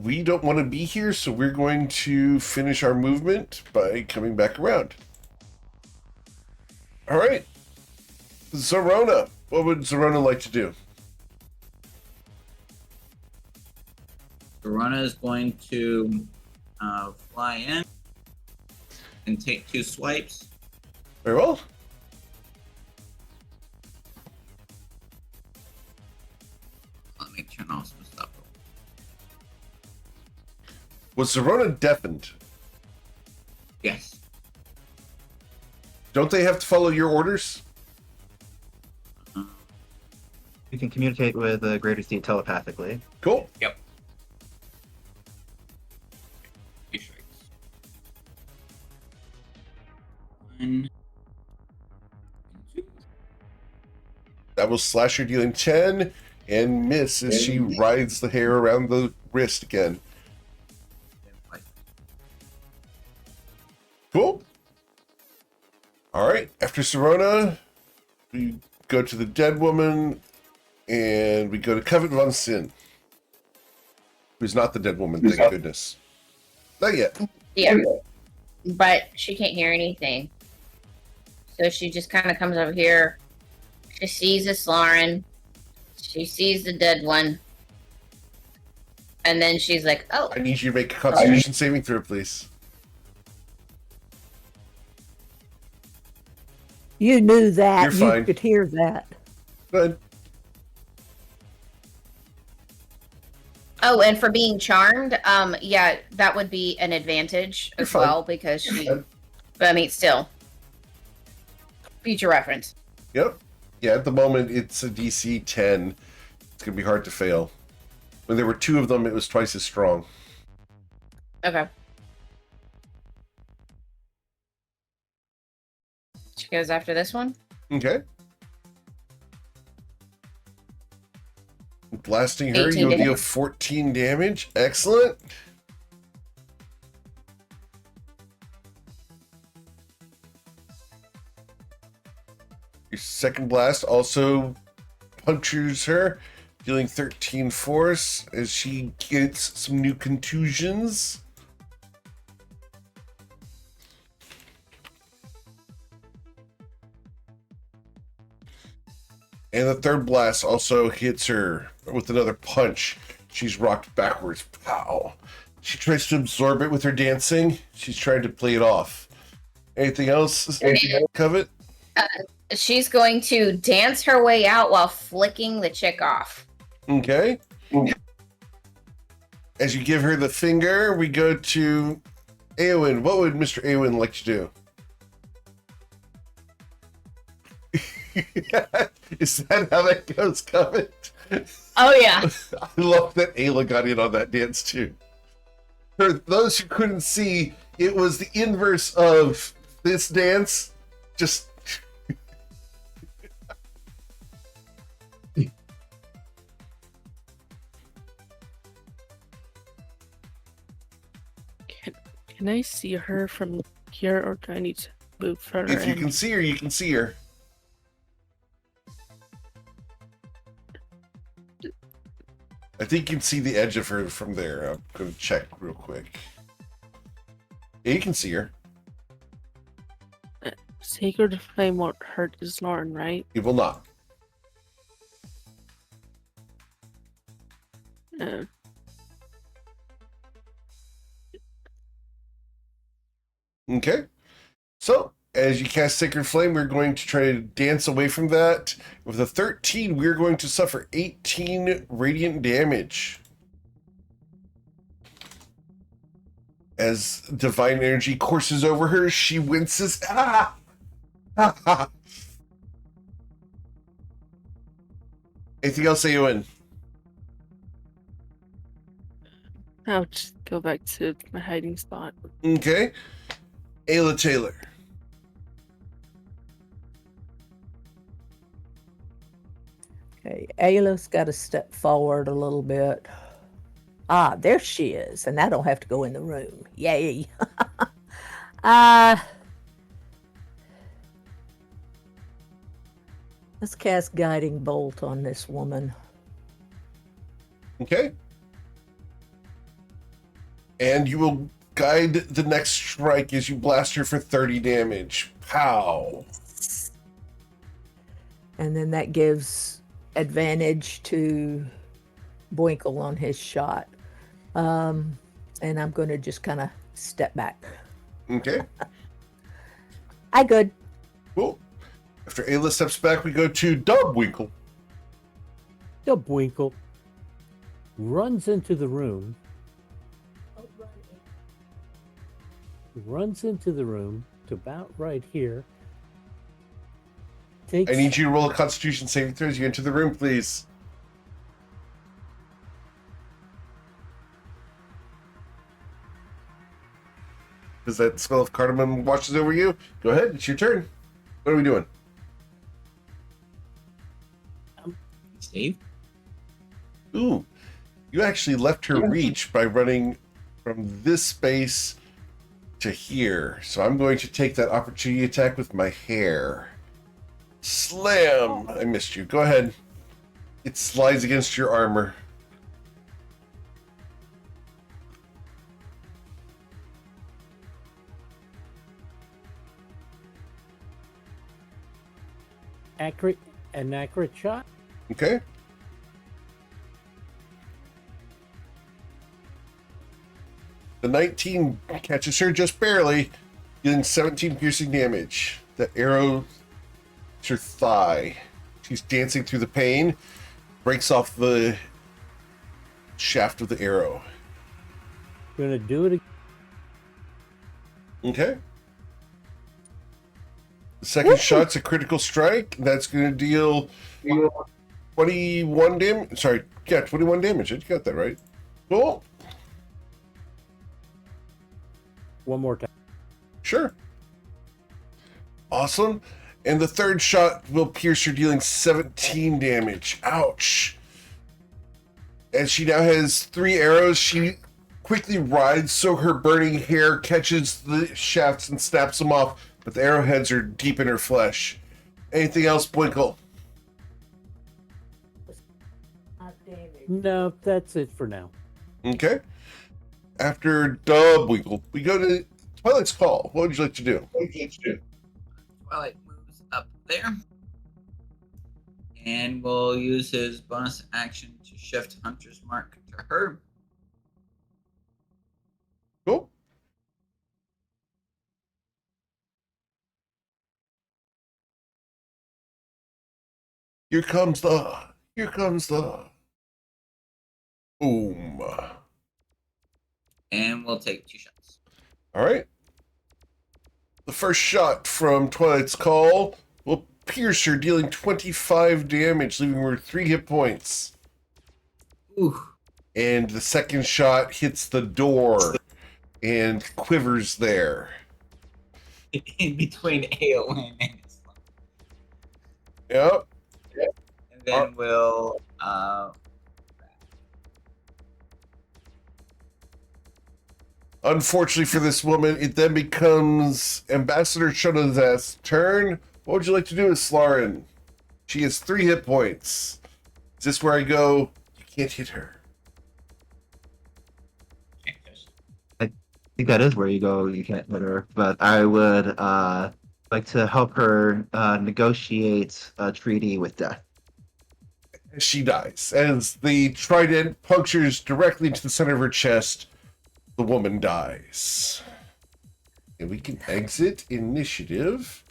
We don't want to be here, so we're going to finish our movement by coming back around. All right. Zorona. What would Zorona like to do?
Serona is going to fly in and take 2 swipes.
Very well.
Let me turn off some stuff.
Was Zorona deafened?
Yes.
Don't they have to follow your orders?
You can communicate with the Greater Seed telepathically.
Cool.
Yep. 3 strikes. 1. 2.
That will slash her, dealing 10, and miss as she rides the hair around the wrist again. Cool. All right. After Serona, we go to the dead woman, and we go to Covet von Sin, who's not the dead woman. Thank goodness. Not yet.
Yeah. But she can't hear anything. So she just kind of comes over here. She sees this Lauren. She sees the dead one. And then she's like, oh.
I need you to make a Constitution saving throw, please.
You knew that.
You're fine.
You could hear that.
Good.
Oh, and for being charmed, yeah, that would be an advantage
You're
as
fine.
well because she.
fine.
But I mean, still, future reference.
Yep. Yeah, at the moment, it's a DC 10. It's going to be hard to fail. When there were 2 of them, it was twice as strong.
Okay. She goes after this one.
Okay. Blasting her,
18
you'll deal
damage.
14 damage. Excellent. Your second blast also punctures her, dealing 13 force as she gets some new contusions. And the third blast also hits her with another punch. She's rocked backwards. Pow. She tries to absorb it with her dancing. She's trying to play it off. Anything else, Covet?
She's going to dance her way out while flicking the chick off.
Okay. As you give her the finger, we go to Eowyn. What would Mr. Eowyn like to do? Is that how that goes, Covet?
Oh yeah.
I love that Ayla got in on that dance too. For those who couldn't see, it was the inverse of this dance. Just
Can I see her from here, or do I need to move further
if you
in?
can see her, you can see her. I think you can see the edge of her from there. I'm going to check real quick. Yeah, you can see her.
Sacred flame won't hurt his Lauren, right?
It will not.
Uh,
Okay. So, as you cast Sacred Flame, we're going to try to dance away from that. With a 13, we're going to suffer 18 radiant damage. As divine energy courses over her, she winces. Ah! Ha ha! Anything else, Aowen?
I'll just go back to my hiding spot.
Okay. Ayla Taylor.
Okay, Ayla's got to step forward a little bit. Ah, there she is, and I don't have to go in the room. Yay! Let's cast Guiding Bolt on this woman.
Okay. And you will guide the next strike as you blast her for 30 damage. Pow.
And then that gives advantage to Boinkle on his shot. And I'm going to just kind of step back.
Okay.
I good.
Cool. After Ayla steps back, we go to Dubwinkle.
Dubwinkle runs into the room. Runs into the room to about right here.
I need you to roll a Constitution saving throw as you enter the room, please. Does that smell of cardamom washes over you? Go ahead, it's your turn. What are we doing?
Steve?
Ooh, you actually left her reach by running from this space to here. So I'm going to take that opportunity attack with my hair. Slam! I missed you. Go ahead. It slides against your armor.
An accurate shot.
Okay. The 19 catches her just barely, dealing 17 piercing damage. The arrow hits her thigh. She's dancing through the pain, breaks off the shaft of the arrow.
Gonna do it again.
Okay. The second shot's a critical strike. That's going to deal 21 damage. Sorry, yeah, 21 damage. You got that right. Cool.
One more time.
Sure. Awesome. And the third shot will pierce her, dealing 17 damage. Ouch. And she now has 3 arrows. She quickly rides so her burning hair catches the shafts and snaps them off, but the arrowheads are deep in her flesh. Anything else, Bwinkle?
No, that's it for now.
Okay. After Dubwinkle, we go to Twilight's Call. What would you like to do?
Twilight moves up there. And will use his bonus action to shift Hunter's Mark to her.
Cool. Here comes the boom.
And we'll take 2 shots.
All right. The first shot from Twilight's Call will pierce her, dealing 25 damage, leaving her 3 hit points.
Ooh.
And the second shot hits the door and quivers there.
In between AON and his line.
Yep.
And then we'll
Unfortunately for this woman, it then becomes Ambassador Shonaz's turn. What would you like to do with Slarin? She has 3 hit points. Is this where I go? You can't hit her.
think that is where you go. You can't hit her, but I would like to help her negotiate a treaty with death.
She dies. As the trident punctures directly into the center of her chest, the woman dies. And we can exit initiative.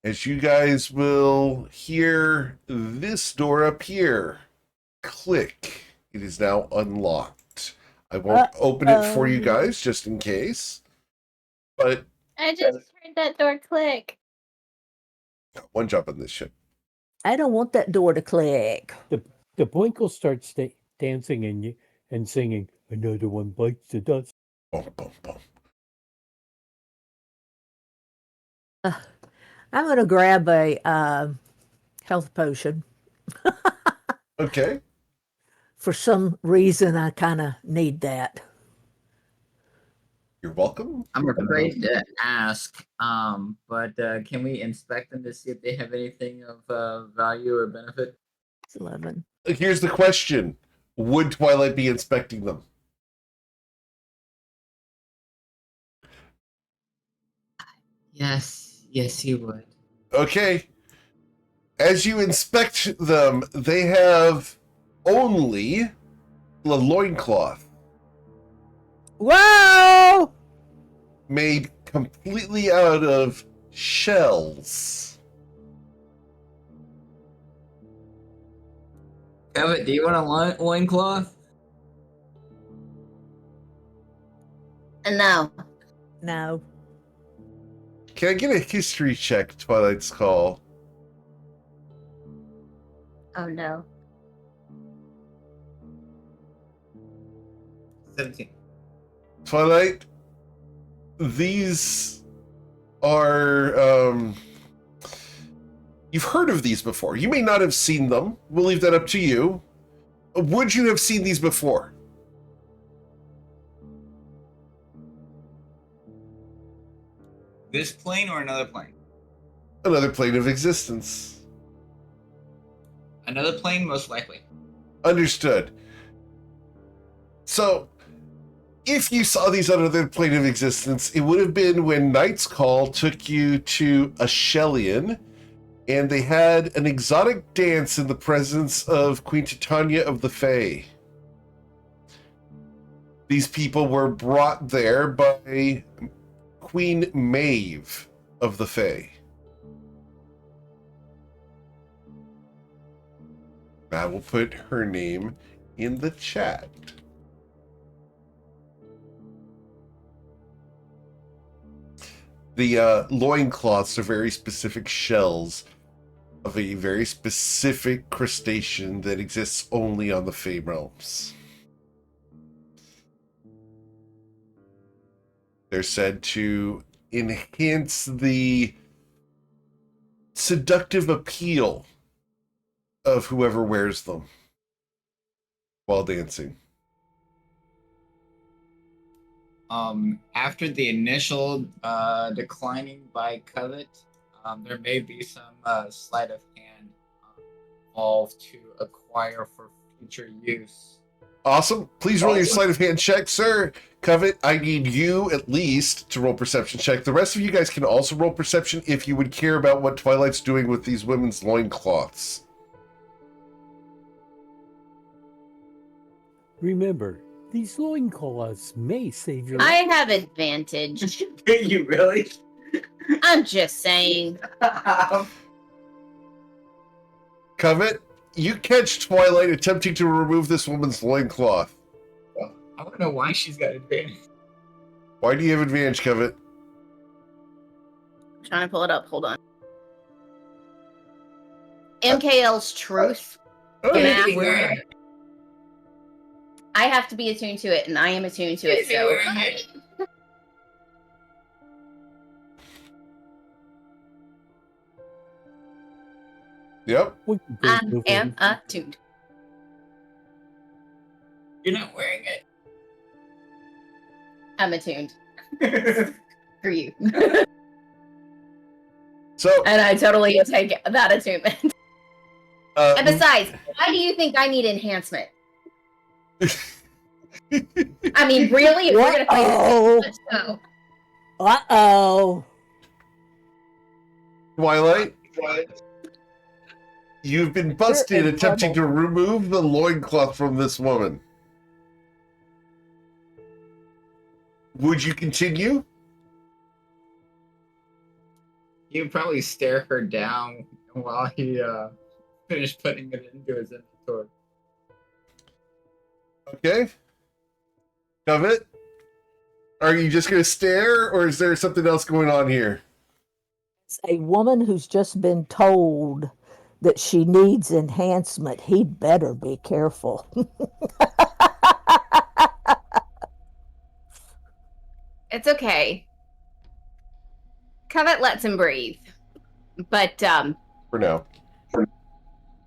As you guys will hear this door up here. Click. It is now unlocked. I won't open it for you guys just in case. But
I just heard that door click.
one job on this ship.
I don't want that door to click.
The Boinkle starts dancing and singing, "Another one bites the dust."
Boom, boom, boom.
I'm going to grab a health potion.
Okay.
For some reason, I kind of need that.
You're welcome.
I'm afraid to ask, but can we inspect them to see if they have anything of value or benefit?
It's 11.
Here's the question. Would Twilight be inspecting them?
Yes, you would.
Okay. As you inspect them, they have only the loincloth
Whoa!
made completely out of shells.
Kevin, do you want a loincloth?
No.
No.
Can I get a history check, Twilight's Call?
Oh no.
17.
Twilight, these are, you've heard of these before. You may not have seen them. We'll leave that up to you. Would you have seen these before?
This plane or another plane?
Another plane of existence.
Another plane, most likely.
Understood. So, if you saw these on another plane of existence, it would have been when Knight's Call took you to Ashelion, and they had an exotic dance in the presence of Queen Titania of the Fae. These people were brought there by Queen Maeve of the Fae. I will put her name in the chat. The loincloths are very specific shells of a very specific crustacean that exists only on the Fae realms. They're said to enhance the seductive appeal of whoever wears them while dancing.
After the initial declining by Covet, there may be some sleight of hand involved to acquire for future use.
Awesome. Please roll your sleight of hand check, sir. Covet, I need you at least to roll perception check. The rest of you guys can also roll perception if you would care about what Twilight's doing with these women's loincloths.
Remember, these loincloths may save your
I
life.
have advantage.
Do you really?
I'm just saying.
Covet, you catch Twilight attempting to remove this woman's loincloth.
I want to know why she's got advantage.
Why do you have advantage, Covet?
I'm trying to pull it up. Hold on. MKL's truth.
Okay.
Yeah. I have to be attuned to it, and I am attuned to it. So
Yep.
We can both
I
move
am
in.
attuned.
You're not wearing it.
I'm attuned for you,
So,
and I totally take that attunement. And besides, why do you think I need enhancement? I mean, really, if we're gonna play
Uh-oh.
this game, let's go.
Uh-oh.
Twilight, you've been busted
in
attempting to
trouble.
remove the loincloth from this woman. Would you continue?
He would probably stare her down while he finished putting it into his inventory.
Okay. Covet, are you just going to stare, or is there something else going on here?
It's a woman who's just been told that she needs enhancement. He'd better be careful.
It's okay. Covet lets him breathe, but
For now.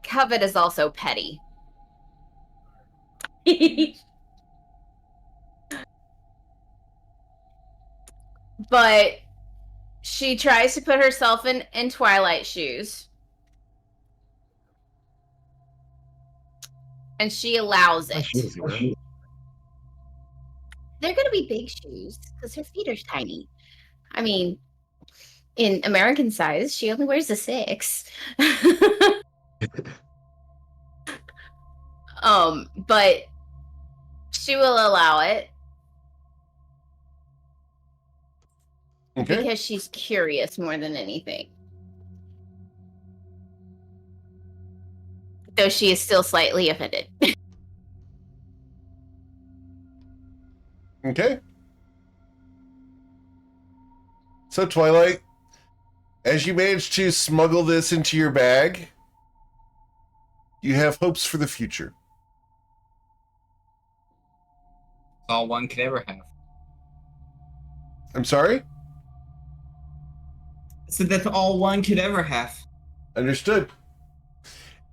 Covet is also petty. But she tries to put herself in Twilight shoes. And she allows it. They're going to be big shoes because her feet are tiny. I mean, in American size, she only wears a 6. But she will allow it.
Okay.
Because she's curious more than anything. Though she is still slightly offended.
Okay. So, Twilight, as you manage to smuggle this into your bag, you have hopes for the future.
All one could ever have.
I'm sorry?
So that's all one could ever have.
Understood.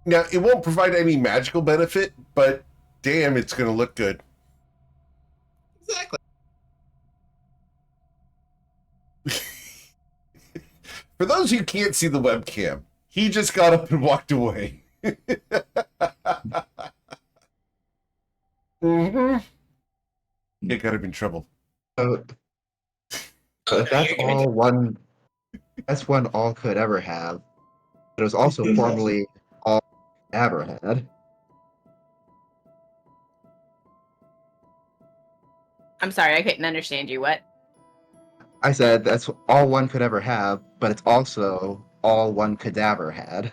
Now, it won't provide any magical benefit, but damn, it's going to look good.
Exactly.
For those who can't see the webcam, he just got up and walked away. Mm-hmm. Yeah, got him in trouble.
So that's all one. That's one all could ever have. But it was also formerly all ever had.
I'm sorry, I couldn't understand you. What?
I said that's all one could ever have, but it's also all one cadaver had.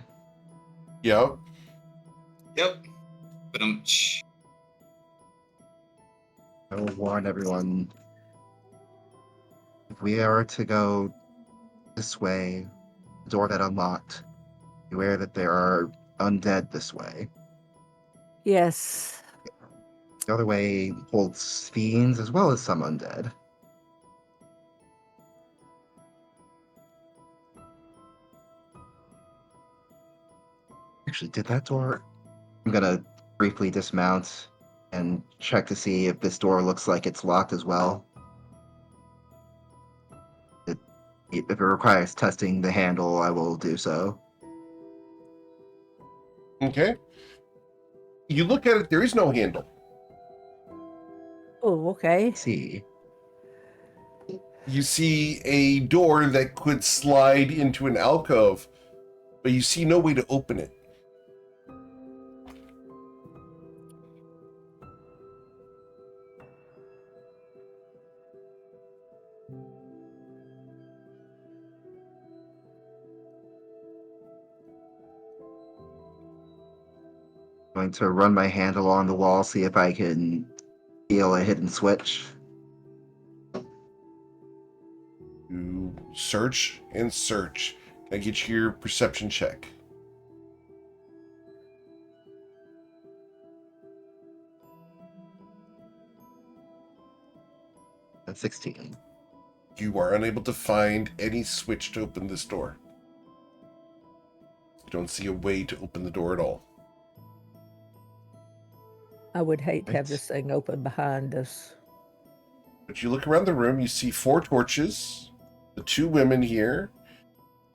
Yep.
Yep. But
I will warn everyone. If we are to go this way, the door that unlocked, beware that there are undead this way.
Yes.
The other way holds fiends as well as some undead. Actually, did that door... I'm gonna briefly dismount and check to see if this door looks like it's locked as well. If it requires testing the handle, I will do so.
Okay. You look at it, there is no handle.
Oh, okay.
Let's see.
You see a door that could slide into an alcove, but you see no way to open it.
Going to run my hand along the wall, see if I can feel a hidden switch.
You search and search. Can I get your perception check?
That's 16.
You are unable to find any switch to open this door. You don't see a way to open the door at all.
I would hate to have
Right.
this thing open behind us.
But you look around the room, you see 4 torches, the 2 women here,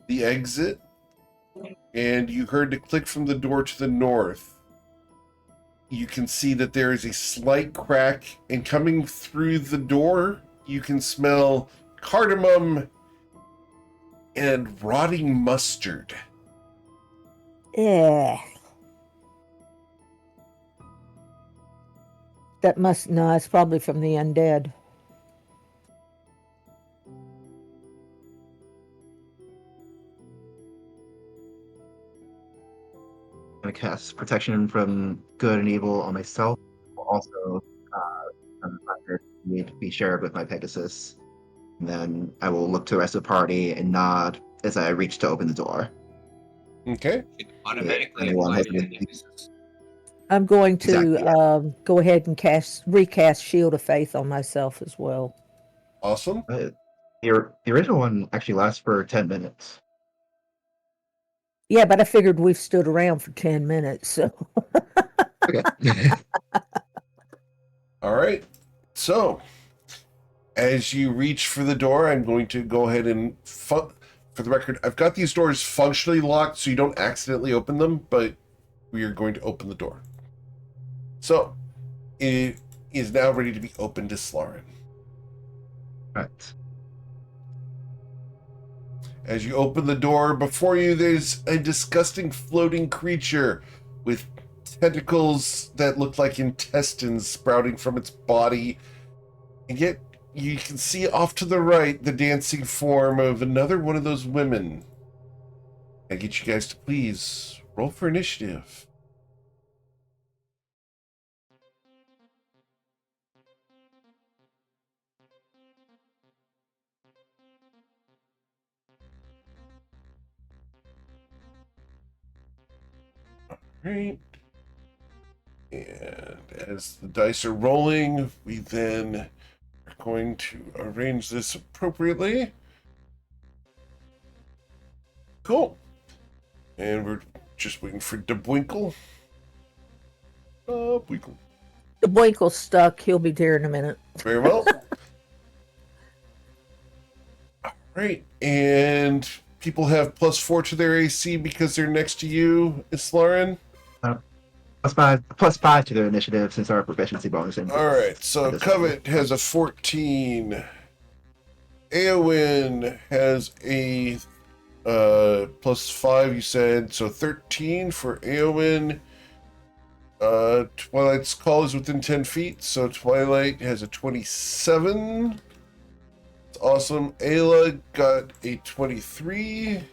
the exit, and you heard a click from the door to the north. you can see that there is a slight crack, and coming through the door, you can smell cardamom and rotting mustard.
Yeah. That must, no, it's probably from the undead.
I'm gonna cast protection from good and evil on myself. Also, from the thunder need to be shared with my Pegasus. And then I will look to the rest of the party and nod as I reach to open the door.
Okay.
Should automatically
anyone
apply
has
to your
any-
nemesis.
I'm going to
Exactly, yeah.
go ahead and recast Shield of Faith on myself as well.
Awesome.
The original one actually lasts for 10 minutes.
Yeah, but I figured we've stood around for 10 minutes, so.
Okay.
All right. So, as you reach for the door, I'm going to go ahead and, for the record, I've got these doors functionally locked so you don't accidentally open them, but we are going to open the door. So, it is now ready to be opened to Slarin.
Right.
As you open the door, before you there's a disgusting floating creature with tentacles that look like intestines sprouting from its body. And yet you can see off to the right the dancing form of another one of those women. I get you guys to please roll for initiative. Right. And as the dice are rolling, we then are going to arrange this appropriately. Cool. And we're just waiting for DeBwinkle. Bwinkle.
The Boinkle's stuck. He'll be there in a minute.
Very well. All right. And people have +4 to their AC because they're next to you, Islarin.
+5 to their initiative since our proficiency bonus.
All right. So Covet has a 14. Eowyn has a +5, you said. So 13 for Eowyn. Twilight's Call is within 10 feet, so Twilight has a 27. It's awesome. Ayla got a 23.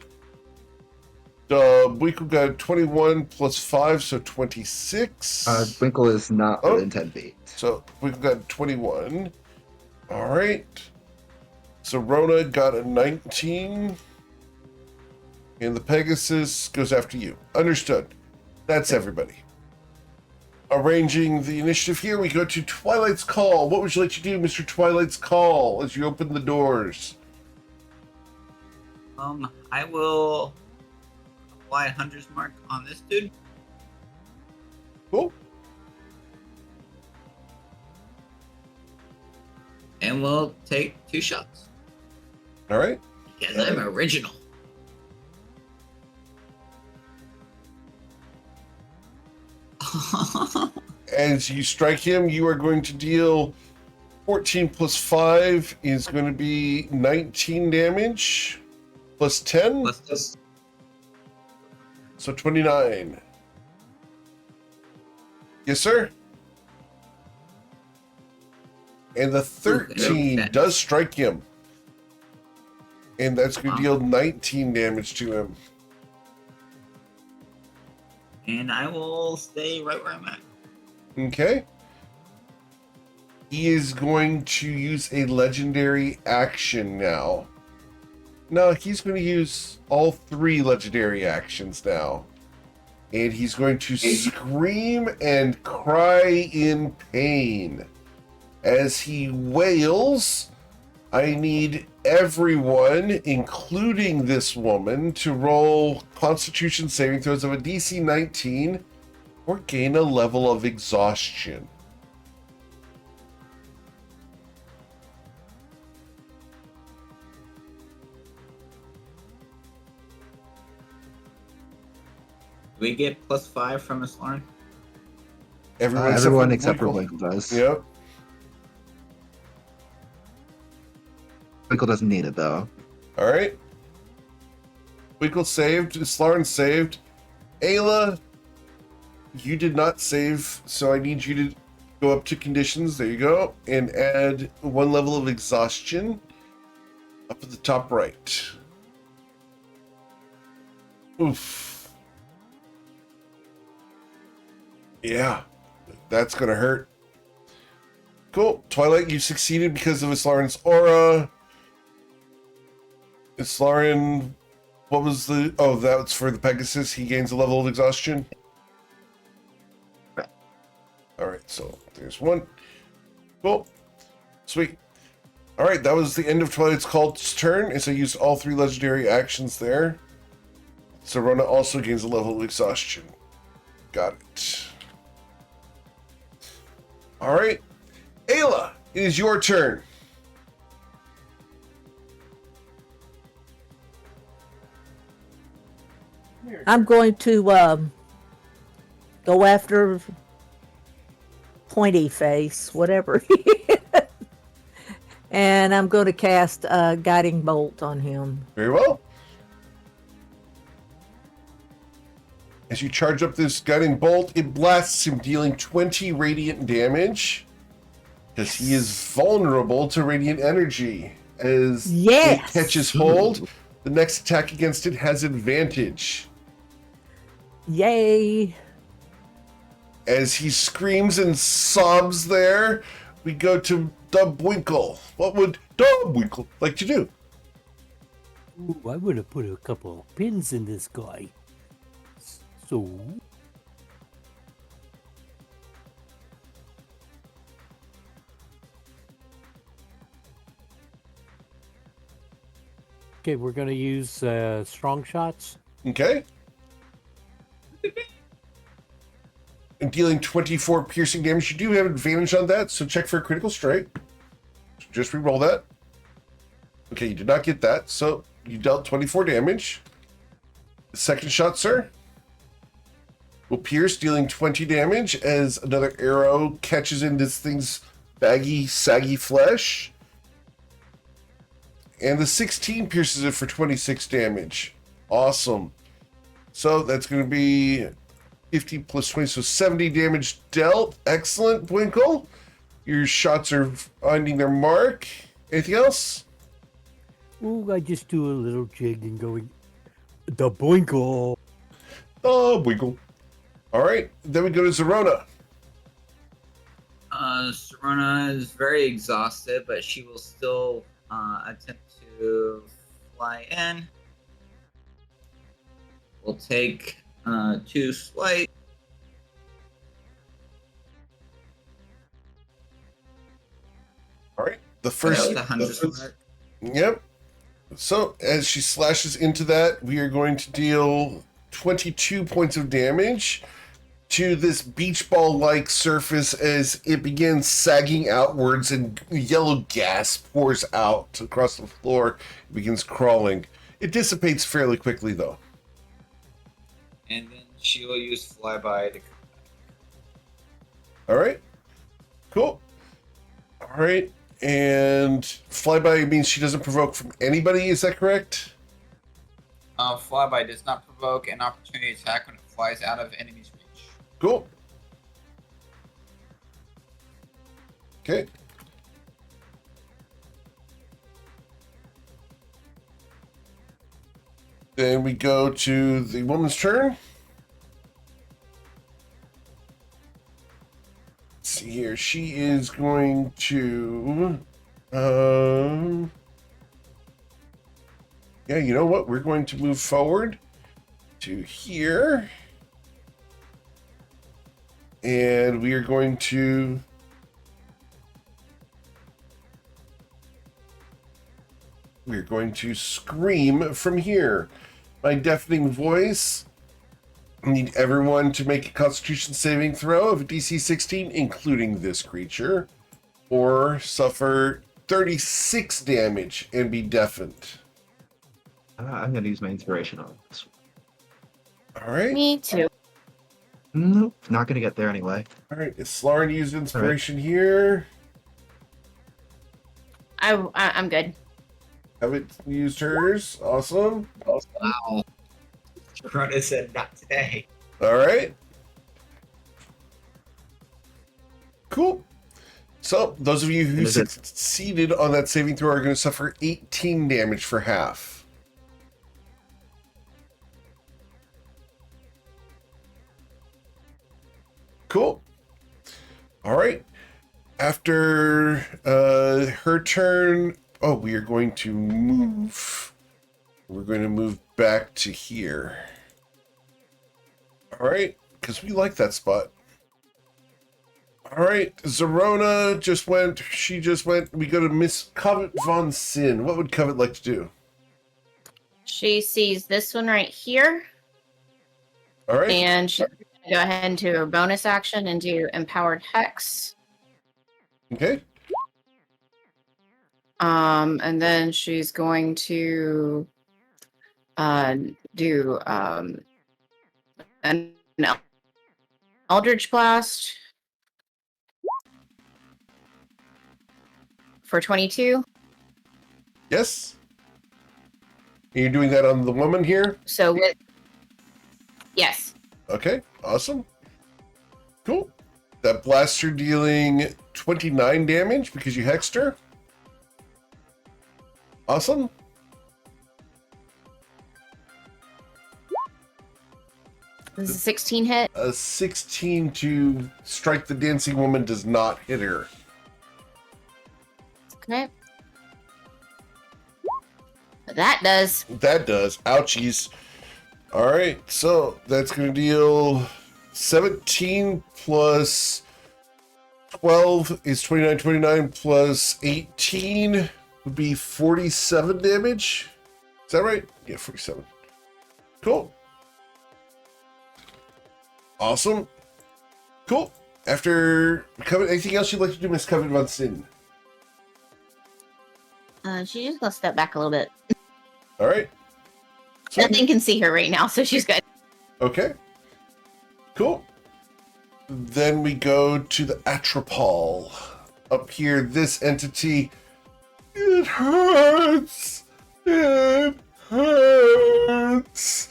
Buickle got a 21 +5, so 26.
Winkle is not within 10 feet.
So Buickle got a 21. All right. So Rona got a 19. And the Pegasus goes after you. Understood. That's everybody. Arranging the initiative here, we go to Twilight's Call. What would you like to do, Mr. Twilight's Call, as you open the doors?
I will apply a Hunter's Mark on this dude.
Cool.
And we'll take 2 shots.
All right.
Because I'm original.
As you strike him, you are going to deal 14 +5 is going to be 19 damage. +10,
Let's just
so 29. Yes, sir. And the 13
Okay.
does strike him. And that's going to deal 19 damage to him.
and I will stay right where I'm at.
Okay. He is going to use a legendary action now. No, he's going to use all 3 legendary actions now. And he's going to scream and cry in pain. As he wails, I need everyone, including this woman, to roll Constitution saving throws of a DC 19 or gain a level of exhaustion.
Do we get +5 from Miss Lauren?
Everyone,
except for
Winkle.
Winkle does.
Yep.
Winkle doesn't need it though.
All right. Winkle saved. Slaren saved. Ayla, you did not save, so I need you to go up to conditions. There you go. And add 1 level of exhaustion up at the top right. Oof. Yeah, that's going to hurt. Cool. Twilight, you succeeded because of Islarin's aura. Islarin, what was the... Oh, that's for the Pegasus. He gains a level of exhaustion. All right, so there's 1. Cool. Sweet. All right, that was the end of Twilight's Cult's turn, and so I used all 3 legendary actions there. So Rona also gains a level of exhaustion. Got it. All right. Ayla, it is your turn.
I'm going to go after Pointy Face, whatever. And I'm going to cast a Guiding Bolt on him.
Very well. As you charge up this guiding bolt, it blasts him, dealing 20 radiant damage. Because he is vulnerable to radiant energy. As it catches hold, the next attack against it has advantage.
Yay!
As he screams and sobs there, we go to Dubwinkle. What would Dubwinkle like to do?
Ooh, I would have put a couple of pins in this guy. So... Okay, we're going to use strong shots.
Okay. And dealing 24 piercing damage. You do have advantage on that, so check for a critical strike. Just re-roll that. Okay, you did not get that, so you dealt 24 damage. The second shot, sir, will pierce, dealing 20 damage as another arrow catches in this thing's baggy, saggy flesh. And the 16 pierces it for 26 damage. Awesome. So that's going to be 50 plus 20, so 70 damage dealt. Excellent, Winkle. Your shots are finding their mark. Anything else?
Ooh, I just do a little jig and going, the boinkle.
Oh, Winkle. All right, then we go to Zerona.
Serena is very exhausted, but she will still attempt to fly in. We'll take 2 slight.
All right, the first.
The 100 mark.
Yep. So as she slashes into that, we are going to deal 22 points of damage to this beach ball-like surface as it begins sagging outwards and yellow gas pours out across the floor. It begins crawling. It dissipates fairly quickly, though.
And then she will use flyby to come
All right. Cool. All right. And flyby means she doesn't provoke from anybody, is that correct?
back. Flyby does not provoke an opportunity attack when it flies out of enemy's reach.
Cool. Okay. Then we go to the woman's turn. Let's see here. She is going to... yeah, you know what? We're going to move forward to here. And we are going to... We're going to scream from here. My deafening voice. I need everyone to make a Constitution saving throw of DC 16, including this creature, or suffer 36 damage and be deafened.
I'm going to use my inspiration on this.
All right.
Me too.
Nope, not gonna get there anyway.
All right, is Slarn used inspiration here?
I'm good.
Haven't used hers. Awesome.
Wow. Corona said not today.
All right. Cool. So, those of you who
Is it-
succeeded on that saving throw are going to suffer 18 damage for half. Cool. All right. After her turn, we are going to move. We're going to move back to here. All right, because we like that spot. All right, Zerona just went. She just went. We go to Miss Covet Von Sin. What would Covet like to do?
She sees this one right here,
All right.
and she's going to go ahead and do her bonus action and do Empowered Hex.
Okay.
And then she's going to do an Eldritch Blast for 22.
Yes. And you're doing that on the woman here?
So with yes.
Okay, awesome. Cool. That blasts her dealing 29 damage because you hexed her. Awesome.
This is a 16 hit.
A 16 to strike the dancing woman does not hit her.
Okay. That does.
That does. Ouchies. All right, so that's going to deal 17 plus 12 is 29. 29 plus 18 would be 47 damage. Is that right? Yeah, 47. Cool. Awesome. Cool. After Covet, anything else you'd like to do, Miss Covet Von Sin?
She's just gonna step back a little bit.
All right. So,
Nothing can see her right now, so she's good.
okay. Cool. Then we go to the Atropol. Up here, this entity. It hurts. It hurts.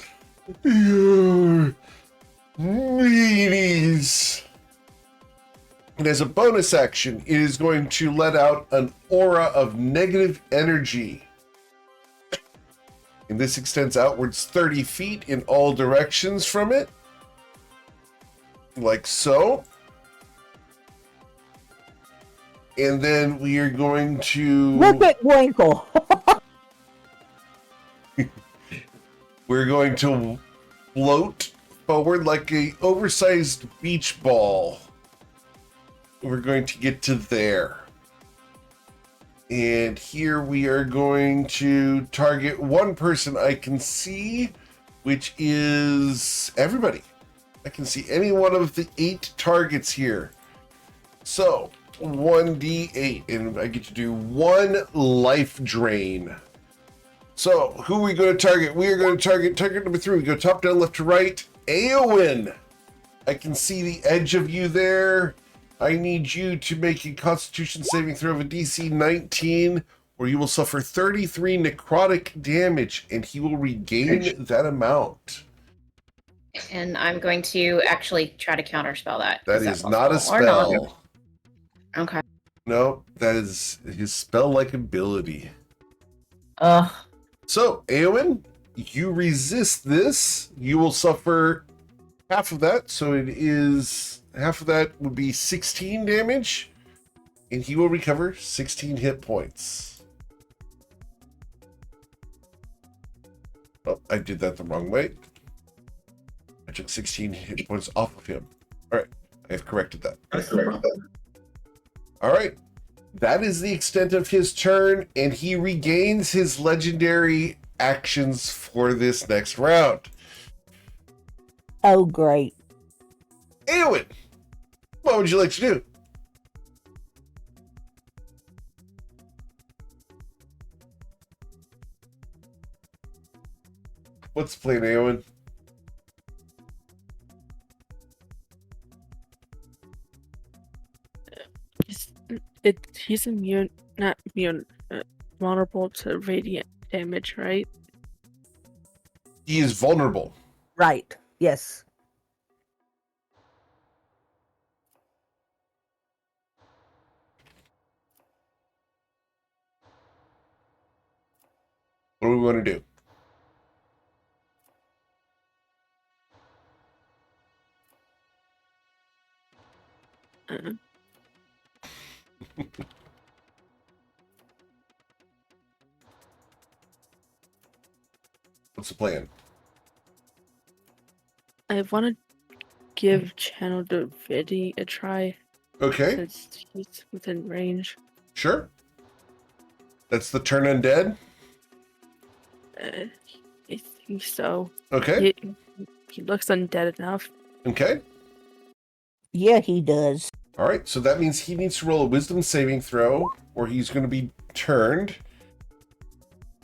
Your meanies. And as a bonus action, it is going to let out an aura of negative energy. And this extends outwards 30 feet in all directions from it. Like so. And then we are going to...
Look at Winkle.
We're going to float forward like a oversized beach ball. We're going to get to there. And here we are going to target one person I can see, which is everybody. I can see any one of the 8 targets here. So, 1d8, and I get to do 1 life drain. So, who are we going to target? We are going to target number 3. We go top down, left to right. Eowyn! I can see the edge of you there. I need you to make a Constitution saving throw of a DC 19, or you will suffer 33 necrotic damage, and he will regain that amount.
And I'm going to actually try to counterspell that.
That is not a
possible? Or not?
spell.
Okay.
No, that is his spell-like ability.
Ugh.
So, Eowyn, you resist this. You will suffer half of that, so it is... Half of that would be 16 damage, and he will recover 16 hit points. Oh, I did that the wrong way. I took 16 hit points off of him. All right, I have corrected that. All right, that is the extent of his turn, and he regains his legendary actions for this next round.
Oh, great.
Eowyn, what would you like to do? What's the plan, Eowyn?
He's immune, not immune, vulnerable to radiant damage, right?
He is vulnerable.
Right. Yes.
What do we want to do?
Uh,
What's the plan?
I want to give Channel Divinity a try
Okay,
since he's within range.
sure. That's the turn undead.
I think so.
Okay,
He looks undead enough.
okay.
Yeah, he does.
All right, so that means he needs to roll a wisdom saving throw, or he's going to be turned.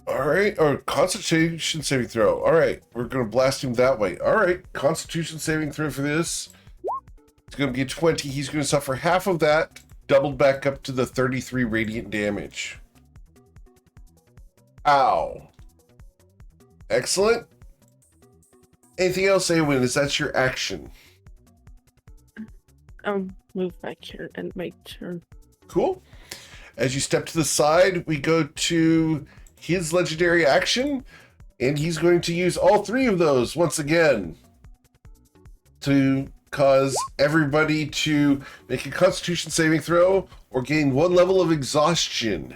All right, or constitution saving throw. All right, we're going to blast him that way. All right, constitution saving throw for this. It's going to be a 20. He's going to suffer half of that, doubled back up to the 33 radiant damage. Ow. Excellent. Anything else, Awen? Is that your action?
I'll move back here and make turn.
Cool. As you step to the side, we go to his legendary action, and he's going to use all three of those once again to cause everybody to make a constitution saving throw or gain 1 level of exhaustion.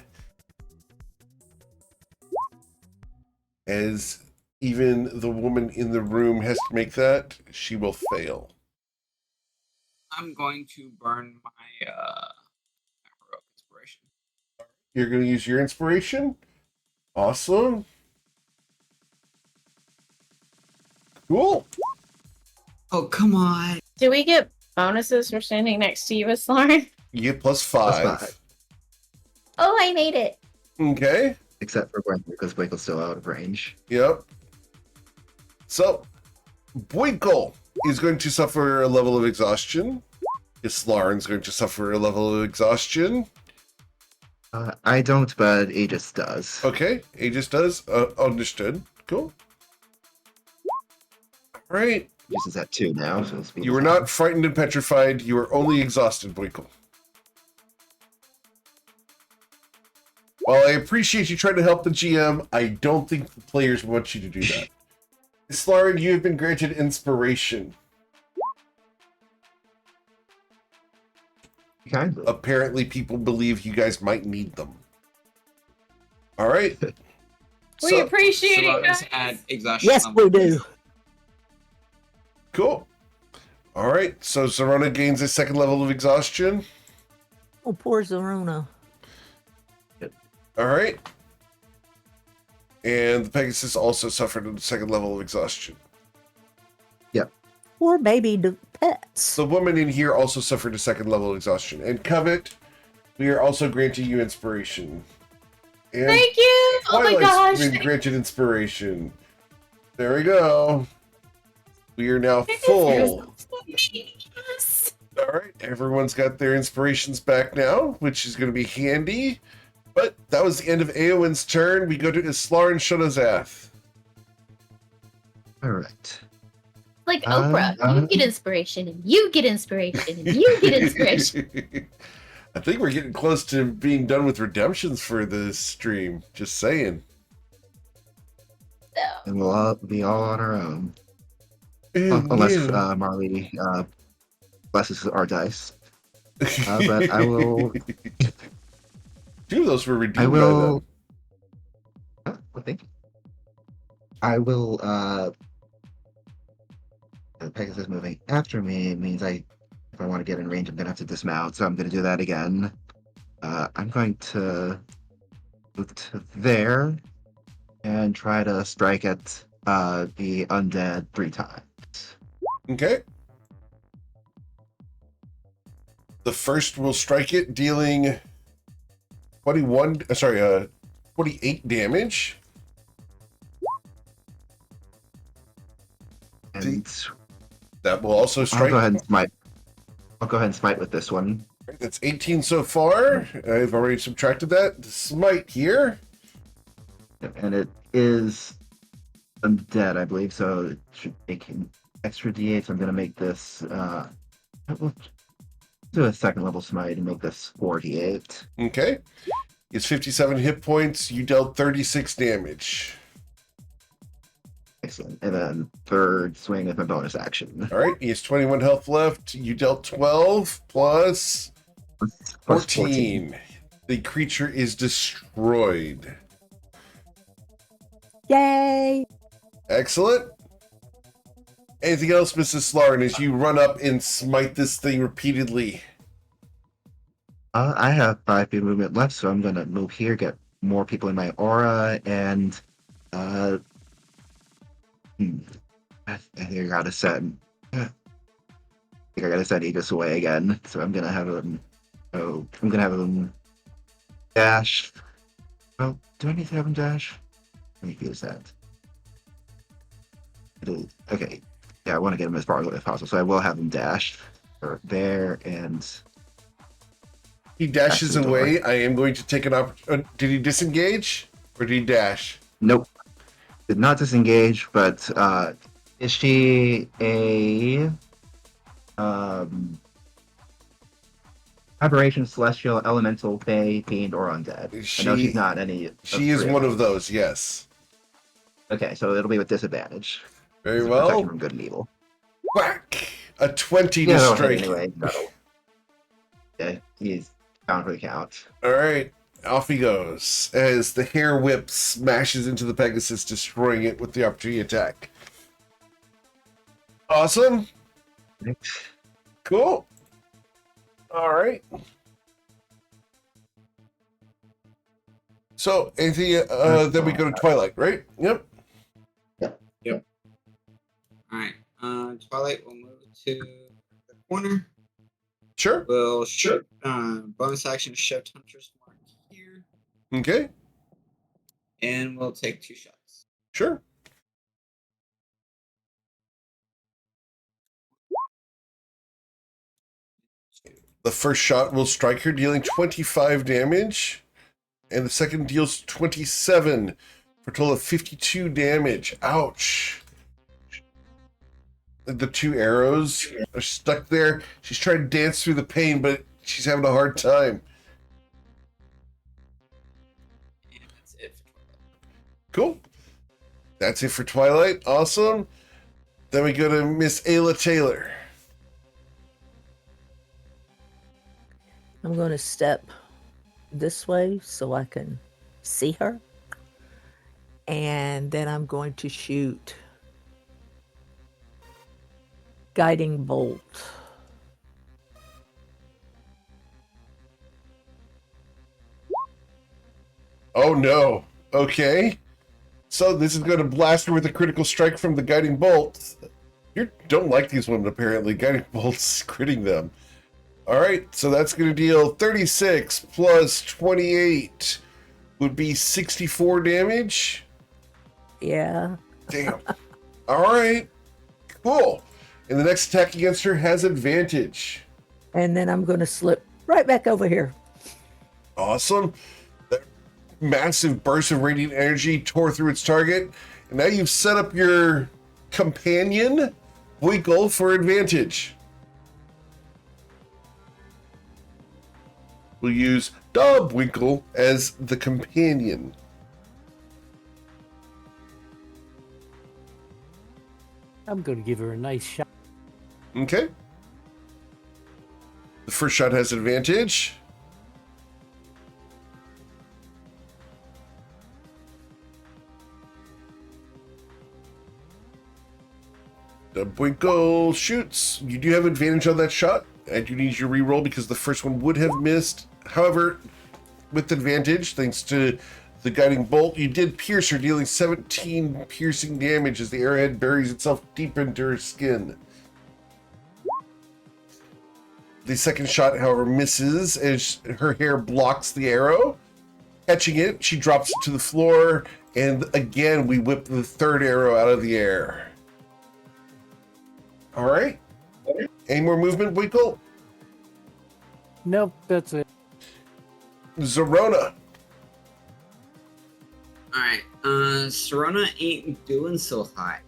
As even the woman in the room has to make that, she will fail.
I'm going to burn my heroic inspiration.
You're going to use your inspiration? Awesome. Cool.
Oh, come on.
Do we get bonuses for standing next to you, Lauren?
You get +5.
+5.
Oh, I made it.
Okay.
Except for Gwen, because Winkle's still out of range.
Yep. So, Boinkle is going to suffer a level of exhaustion. Islarin's going to suffer a level of exhaustion.
I don't, but Aegis does.
Okay, Aegis does. Understood. Cool. All right.
Aegis is at 2 now, so it's
You were not frightened and petrified. You were only exhausted, Boinkle. While I appreciate you trying to help the GM, I don't think the players want you to do that. Islarin, you have been granted inspiration.
Kind of.
Apparently, people believe you guys might need them. All right.
We appreciate it,
Sorority's
guys.
at exhaustion
Yes,
level.
we do.
Cool. All right. So Zorona gains a second level of exhaustion.
Oh, poor Zorona.
All right. And the Pegasus also suffered a second level of exhaustion.
Poor baby pets.
The woman in here also suffered a second level of exhaustion. And Covet, we are also granting you inspiration. And
Thank you. Oh my
Twilight's
gosh.
been granted inspiration. There we go. We are now full.
Yes.
All right, everyone's got their inspirations back now, which is going to be handy. But that was the end of Eowyn's turn. We go to Islarin Shonazath.
All right.
Like Oprah, you get inspiration, and you get inspiration, and you get inspiration.
I think we're getting close to being done with redemptions for this stream. Just saying.
So,
And we'll all be all on our own.
And
Unless
yeah.
Marley blesses our dice. But I will.
2 of those were redeemed
I will.
by them.
What thing? I will. The Pegasus moving after me means if I want to get in range, I'm gonna have to dismount. So I'm gonna do that again. I'm going to move to there and try to strike at the undead 3 times.
Okay. The first will strike it, dealing 28 damage.
And
That will also
I'll
strike.
go ahead and smite. I'll go ahead and smite with this one.
right, that's 18 so far. I've already subtracted that. The smite here.
And it is undead, I believe, so it should make an extra d8. So I'm going to make this. We'll do a second level smite and make this 4d8.
Okay. It's 57 hit points. You dealt 36 damage.
Excellent. And then third swing with my bonus action.
All right, he has 21 health left. You dealt 12 plus
Plus
14. The creature is destroyed.
Yay!
Excellent. Anything else, Mrs. Slarn, as you run up and smite this thing repeatedly?
I have 5 feet of movement left, so I'm going to move here, get more people in my aura, and I think I gotta send. I think I gotta send Aegis away again. So I'm gonna have him. Oh, I'm gonna have him dash. Oh, do I need to have him dash? Let me use that. Okay. Yeah, I want to get him as far as possible, so I will have him dash there and.
He dashes
Back to the door.
away. I am going to take an did he disengage or did he dash?
Nope. Did not disengage, but is she a aberration, celestial, elemental, fey, fiend, or undead? I know she's not any.
She is one of those, yes.
Okay, so it'll be with disadvantage.
Very
It's a
well.
protection from good and evil.
Whack! A 20 to
Yeah, that'll hit
strike.
anyway. No. Yeah, he's down for the count.
All right, off he goes as the hair whip smashes into the Pegasus, destroying it with the opportunity attack. Awesome. Cool. All right. So, anything, then we go to Twilight, right? Yep.
Alright. Twilight will move to the corner.
Sure.
We'll shift bonus action shift Hunter's Mark here.
Okay.
And we'll take 2 shots.
Sure. The first shot will strike her, dealing 25 damage, and the second deals 27 for a total of 52 damage. Ouch. The 2 arrows are stuck there. She's trying to dance through the pain, but she's having a hard time.
And that's it for Twilight.
Cool. That's it for Twilight. Awesome. Then we go to Miss Ayla Taylor.
I'm going to step this way so I can see her. And then I'm going to shoot guiding bolt.
Oh no. Okay. So this is going to blast her with a critical strike from the guiding bolt. You don't like these women, apparently. Guiding bolts critting them. All right, so that's going to deal 36 plus 28 would be 64 damage.
Yeah.
Damn. All right, cool. And the next attack against her has advantage.
And then I'm going to slip right back over here.
Awesome. That massive burst of radiant energy tore through its target. And now you've set up your companion, Winkle, for advantage. We'll use Winkle as the companion.
I'm going to give her a nice shot.
Okay. The first shot has advantage. Winkle shoots. You do have advantage on that shot. I do need you to reroll because the first one would have missed. However, with advantage, thanks to the guiding bolt, you did pierce her, dealing 17 piercing damage as the arrowhead buries itself deep into her skin. The second shot, however, misses as her hair blocks the arrow. Catching it, she drops it to the floor, and again, we whip the third arrow out of the air. All right. Any more movement, Winkle?
Nope, that's it.
Zerona.
Alright, Serona ain't doing so hot.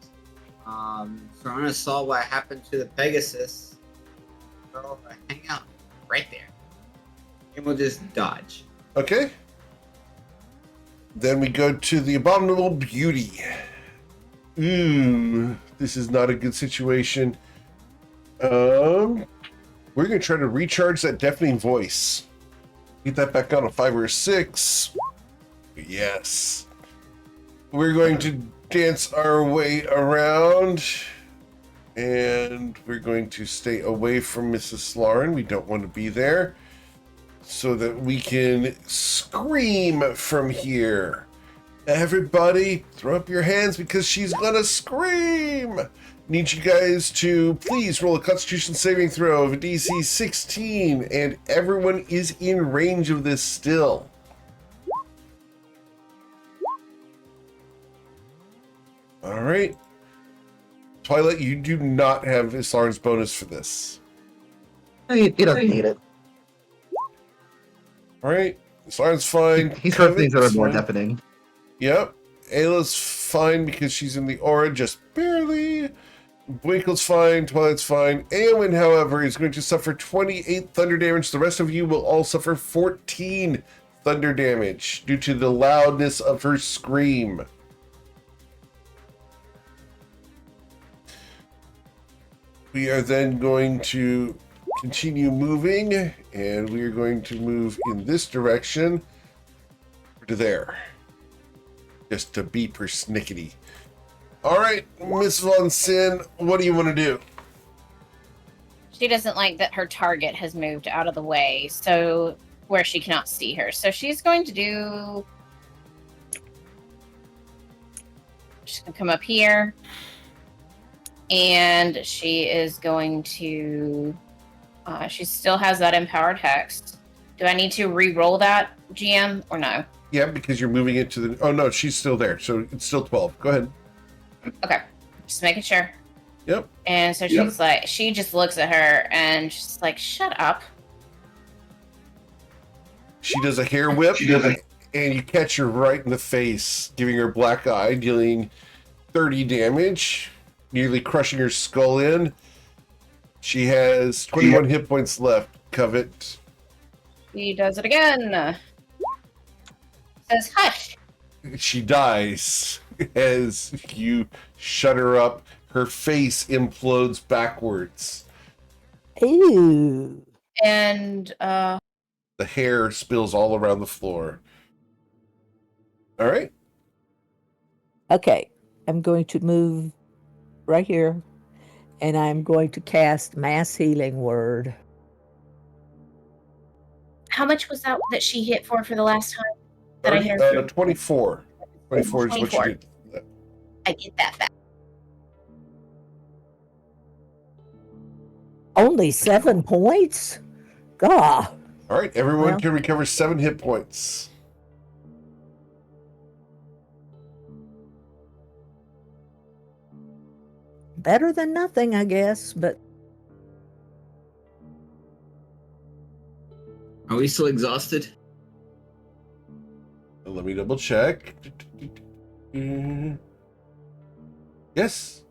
Serona saw what happened to the Pegasus. So hang out right there. And we'll just dodge.
Okay. Then we go to the Abominable Beauty. Ooh, this is not a good situation. We're gonna try to recharge that deafening voice. Get that back on a 5 or a 6. Yes. We're going to dance our way around. And we're going to stay away from Mrs. Lauren. We don't want to be there. So that we can scream from here. Everybody, throw up your hands because she's gonna scream. Need you guys to please roll a Constitution saving throw of a DC 16, and everyone is in range of this still. All right. Twilight, you do not have Islarn's bonus for this.
He doesn't need it.
All right. Islarn's fine.
He's heard things that are
Kevin's
more
fine.
deafening.
Yep. Ayla's fine because she's in the aura, just barely. Winkle's fine. Twilight's fine. Eowyn, however, is going to suffer 28 thunder damage. The rest of you will all suffer 14 thunder damage due to the loudness of her scream. We are then going to continue moving, and we are going to move in this direction to there. Just to be persnickety. All right, Miss Von Sin, what do you want to do?
She doesn't like that her target has moved out of the way, so where she cannot see her. So she's going to do. She's going to come up here, and she is going to. She still has that empowered hex. Do I need to re-roll that, GM, or no?
Yeah, because you're moving it to the. Oh no, she's still there, so it's still 12. Go ahead.
Okay, just making sure.
Yep.
And so she's like, she just looks at her and she's like, "Shut up."
She does a hair whip, and you catch her right in the face, giving her black eye, dealing 30 damage, nearly crushing her skull in. She has 21 hit points left. Covet.
He does it again. Says, "Hush."
She dies as you shut her up. Her face implodes backwards.
Ooh.
And
The hair spills all around the floor. All right.
Okay, I'm going to move right here, and I'm going to cast Mass Healing Word.
how much was that she hit for the last time that I hit her?
24. 24 is what
24.
you did.
I get that back.
Only 7 points? God.
All right, everyone
Well.
can recover 7 hit points.
Better than nothing, I guess, but
Are we still exhausted?
Let me double check. Yes,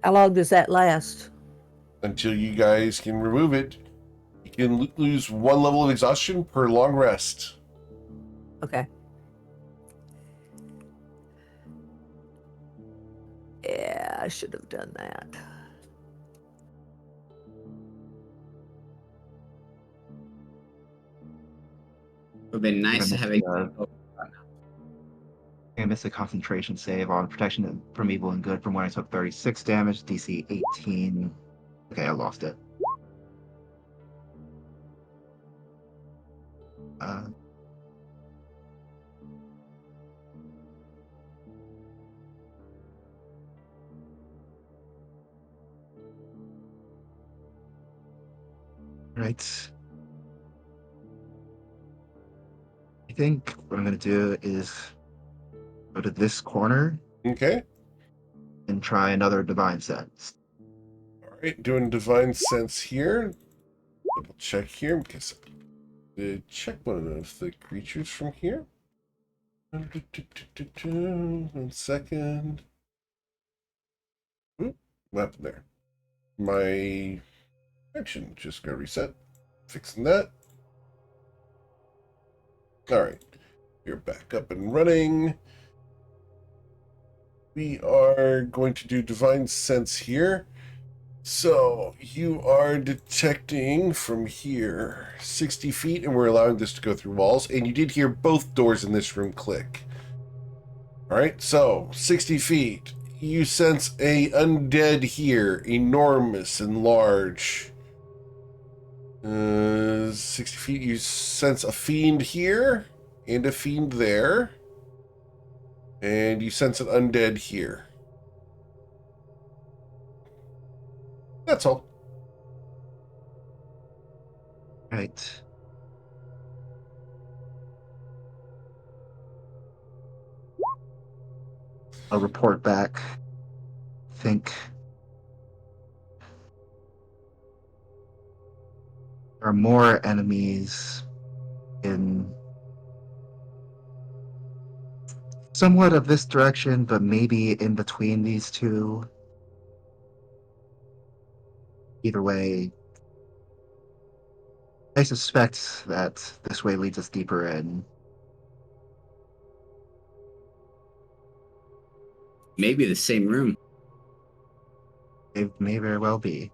how long does that last?
until you guys can remove it. You can lose 1 level of exhaustion per long rest.
Okay. Yeah, I should have done that.
It would have been nice to have a.
I missed a concentration save on protection from evil and good from when I took 36 damage, DC 18. Okay, I lost it. Right. I think what I'm going to do is go to this corner
Okay.
and try another divine sense.
All Alright, doing divine sense here. Double check here because I check one of the creatures from here. 1 second. Oop, what happened there? My action just got reset. Fixing that. Alright, you're back up and running. We are going to do divine sense here. So you are detecting from here 60 feet, and we're allowing this to go through walls. And you did hear both doors in this room click. All right, so 60 feet. You sense a undead here, enormous and large. 60 feet. You sense a fiend here and a fiend there, and you sense an undead here. That's all.
Right. I'll report back. Think there are more enemies in somewhat of this direction, but maybe in between these two. Either way, I suspect that this way leads us deeper in.
Maybe the same room.
It may very well be.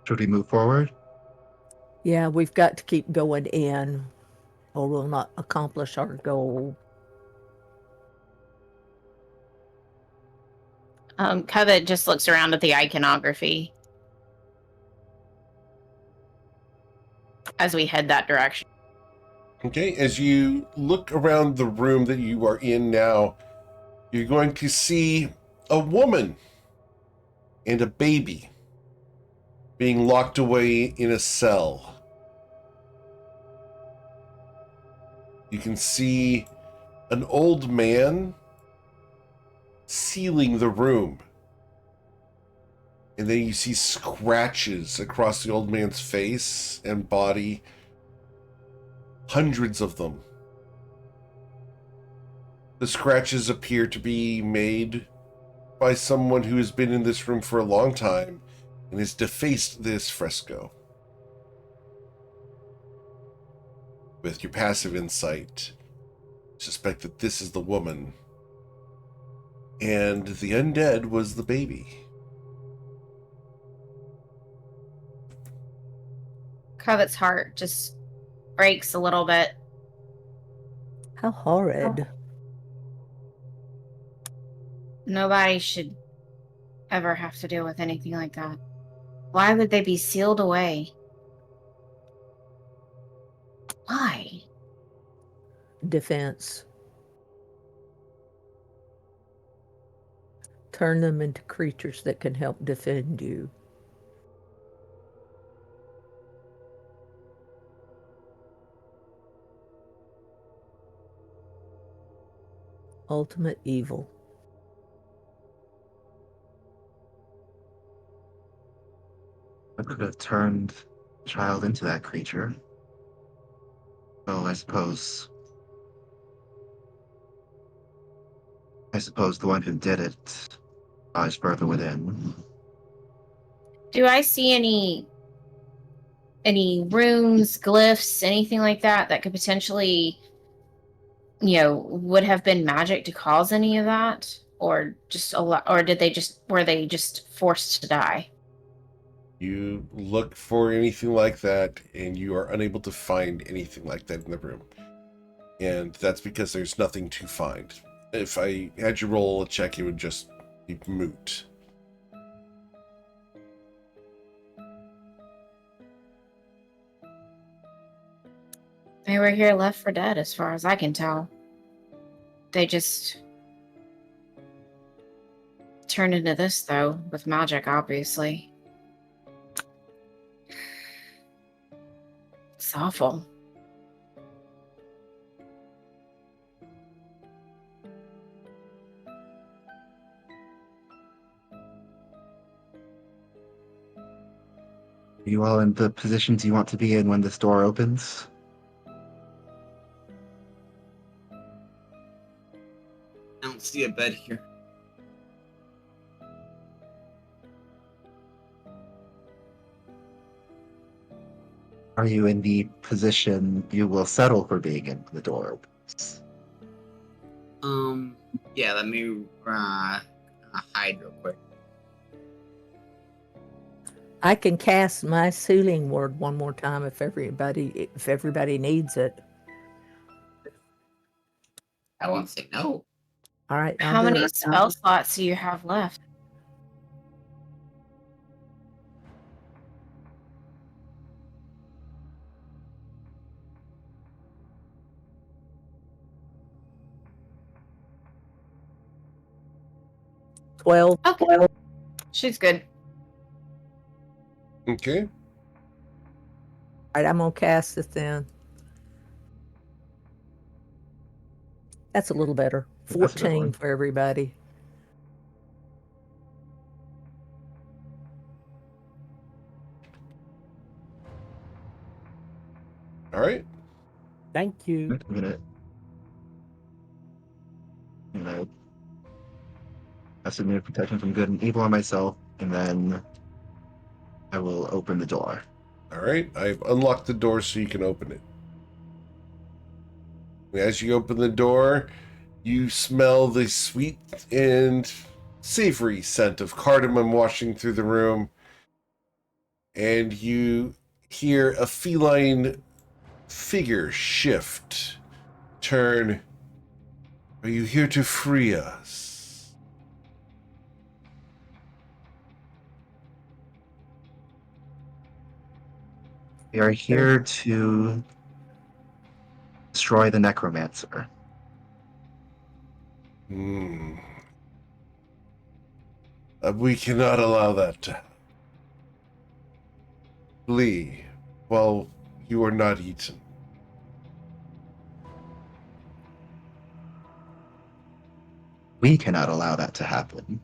Should we move forward?
Yeah, we've got to keep going in, or we'll not accomplish our goal.
Covet just looks around at the iconography as we head that direction.
Okay, as you look around the room that you are in now, you're going to see a woman and a baby being locked away in a cell. You can see an old man sealing the room. And then you see scratches across the old man's face and body. Hundreds of them. The scratches appear to be made by someone who has been in this room for a long time and has defaced this fresco. With your passive insight, suspect that this is the woman, and the undead was the baby.
Covet's heart just breaks a little bit.
How horrid.
Nobody should ever have to deal with anything like that. Why would they be sealed away? Why?
Defense. Turn them into creatures that can help defend you. Ultimate evil.
I could have turned the child into that creature. So I suppose the one who did it lies further within.
Do I see any runes, glyphs, anything like that that could potentially, would have been magic to cause any of that, or just a lot, or were they just forced to die?
You look for anything like that, and you are unable to find anything like that in the room. And that's because there's nothing to find. If I had you roll a check, it would just be moot.
They were here left for dead, as far as I can tell. They just turned into this, though, with magic, obviously. It's awful.
you all in the positions you want to be in when this door opens?
I don't see a bed here.
Are you in the position you will settle for being in when the door opens?
Yeah, let me hide real quick.
I can cast my soothing word one more time if everybody needs it.
I won't say no.
All right. I'll
How
do
many
it.
spell slots do you have left?
$12.
Okay. She's good.
Okay.
All right, I'm gonna cast it then. That's a little better.
That's a good
14
one.
for everybody.
All right.
Thank you.
I'm gonna cast a new protection from good and evil on myself, and then I will open the door.
All right. I've unlocked the door so you can open it. As you open the door, you smell the sweet and savory scent of cardamom washing through the room, and you hear a feline figure shift, turn. Are you here to free us?
We are here to destroy the necromancer.
We cannot allow that to happen. Flee while you are not eaten.
We cannot allow that to happen.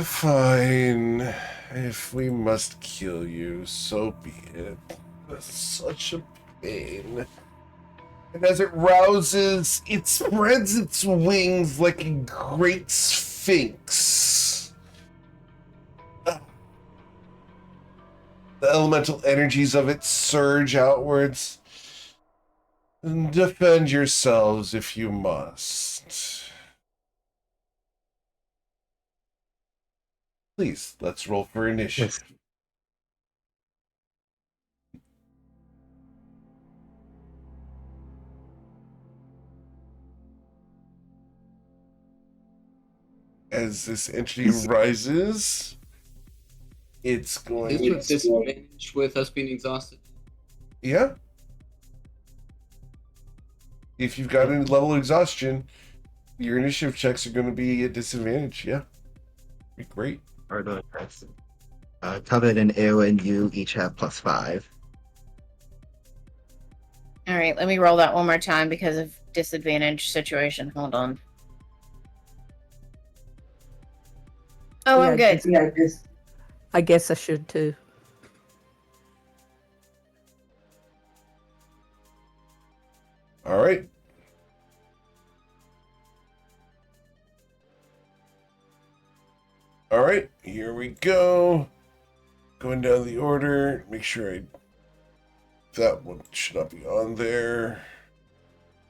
Fine. If we must kill you, so be it. That's such a pain. And as it rouses, it spreads its wings like a great sphinx. The elemental energies of it surge outwards. Defend yourselves if you must. Please, let's roll for initiative.
Yes.
As this entity rises, it's going
Is with disadvantage with us being exhausted?
Yeah. If you've got any level of exhaustion, your initiative checks are going to be at disadvantage. Yeah. Be great.
Covet and Eowyn, you each have +5.
All right, let me roll that one more time because of disadvantage situation. Hold on. Oh, I'm good.
I guess I should too.
All right. All right. Here we go. Going down the order. Make sure that one should not be on there.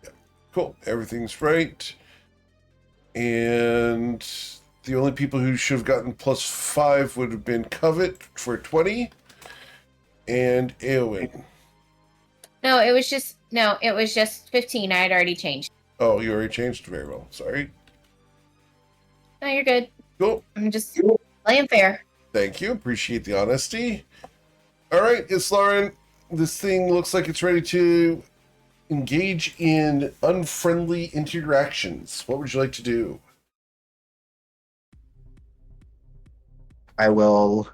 Yeah. Cool. Everything's right. And the only people who should have gotten +5 would have been Covet for 20 and Eowyn.
No, it was just 15. I had already changed.
Oh, you already changed. Very well. Sorry.
No, you're good.
Cool.
I'm just playing fair.
Thank you. Appreciate the honesty. All right, Islaren, this thing looks like it's ready to engage in unfriendly interactions. What would you like to do?
I will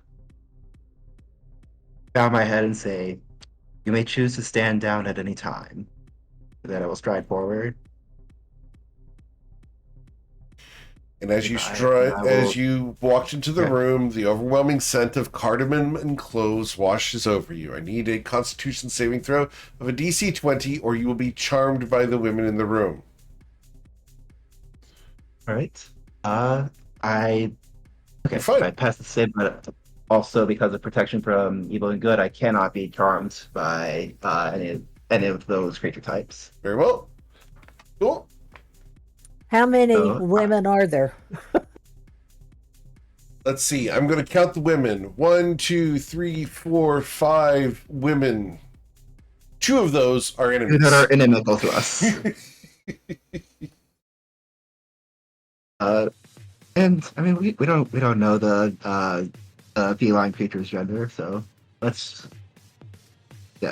bow my head and say, "You may choose to stand down at any time." Then I will stride forward.
And as you
I
as
will-
you walked into the
Okay.
room, the overwhelming scent of cardamom and cloves washes over you. I need a Constitution saving throw of a DC 20, or you will be charmed by the women in the room.
All right. I okay.
You're fine.
I passed the save, but also because of protection from evil and good, I cannot be charmed by any of those creature types.
Very well. Cool.
How many
So,
women are there?
Let's see. I'm going to count the women. 1, 2, 3, 4, 5 women. 2 of those are enemies.
that are inimical to us. And I mean, we don't know the feline creature's gender, so let's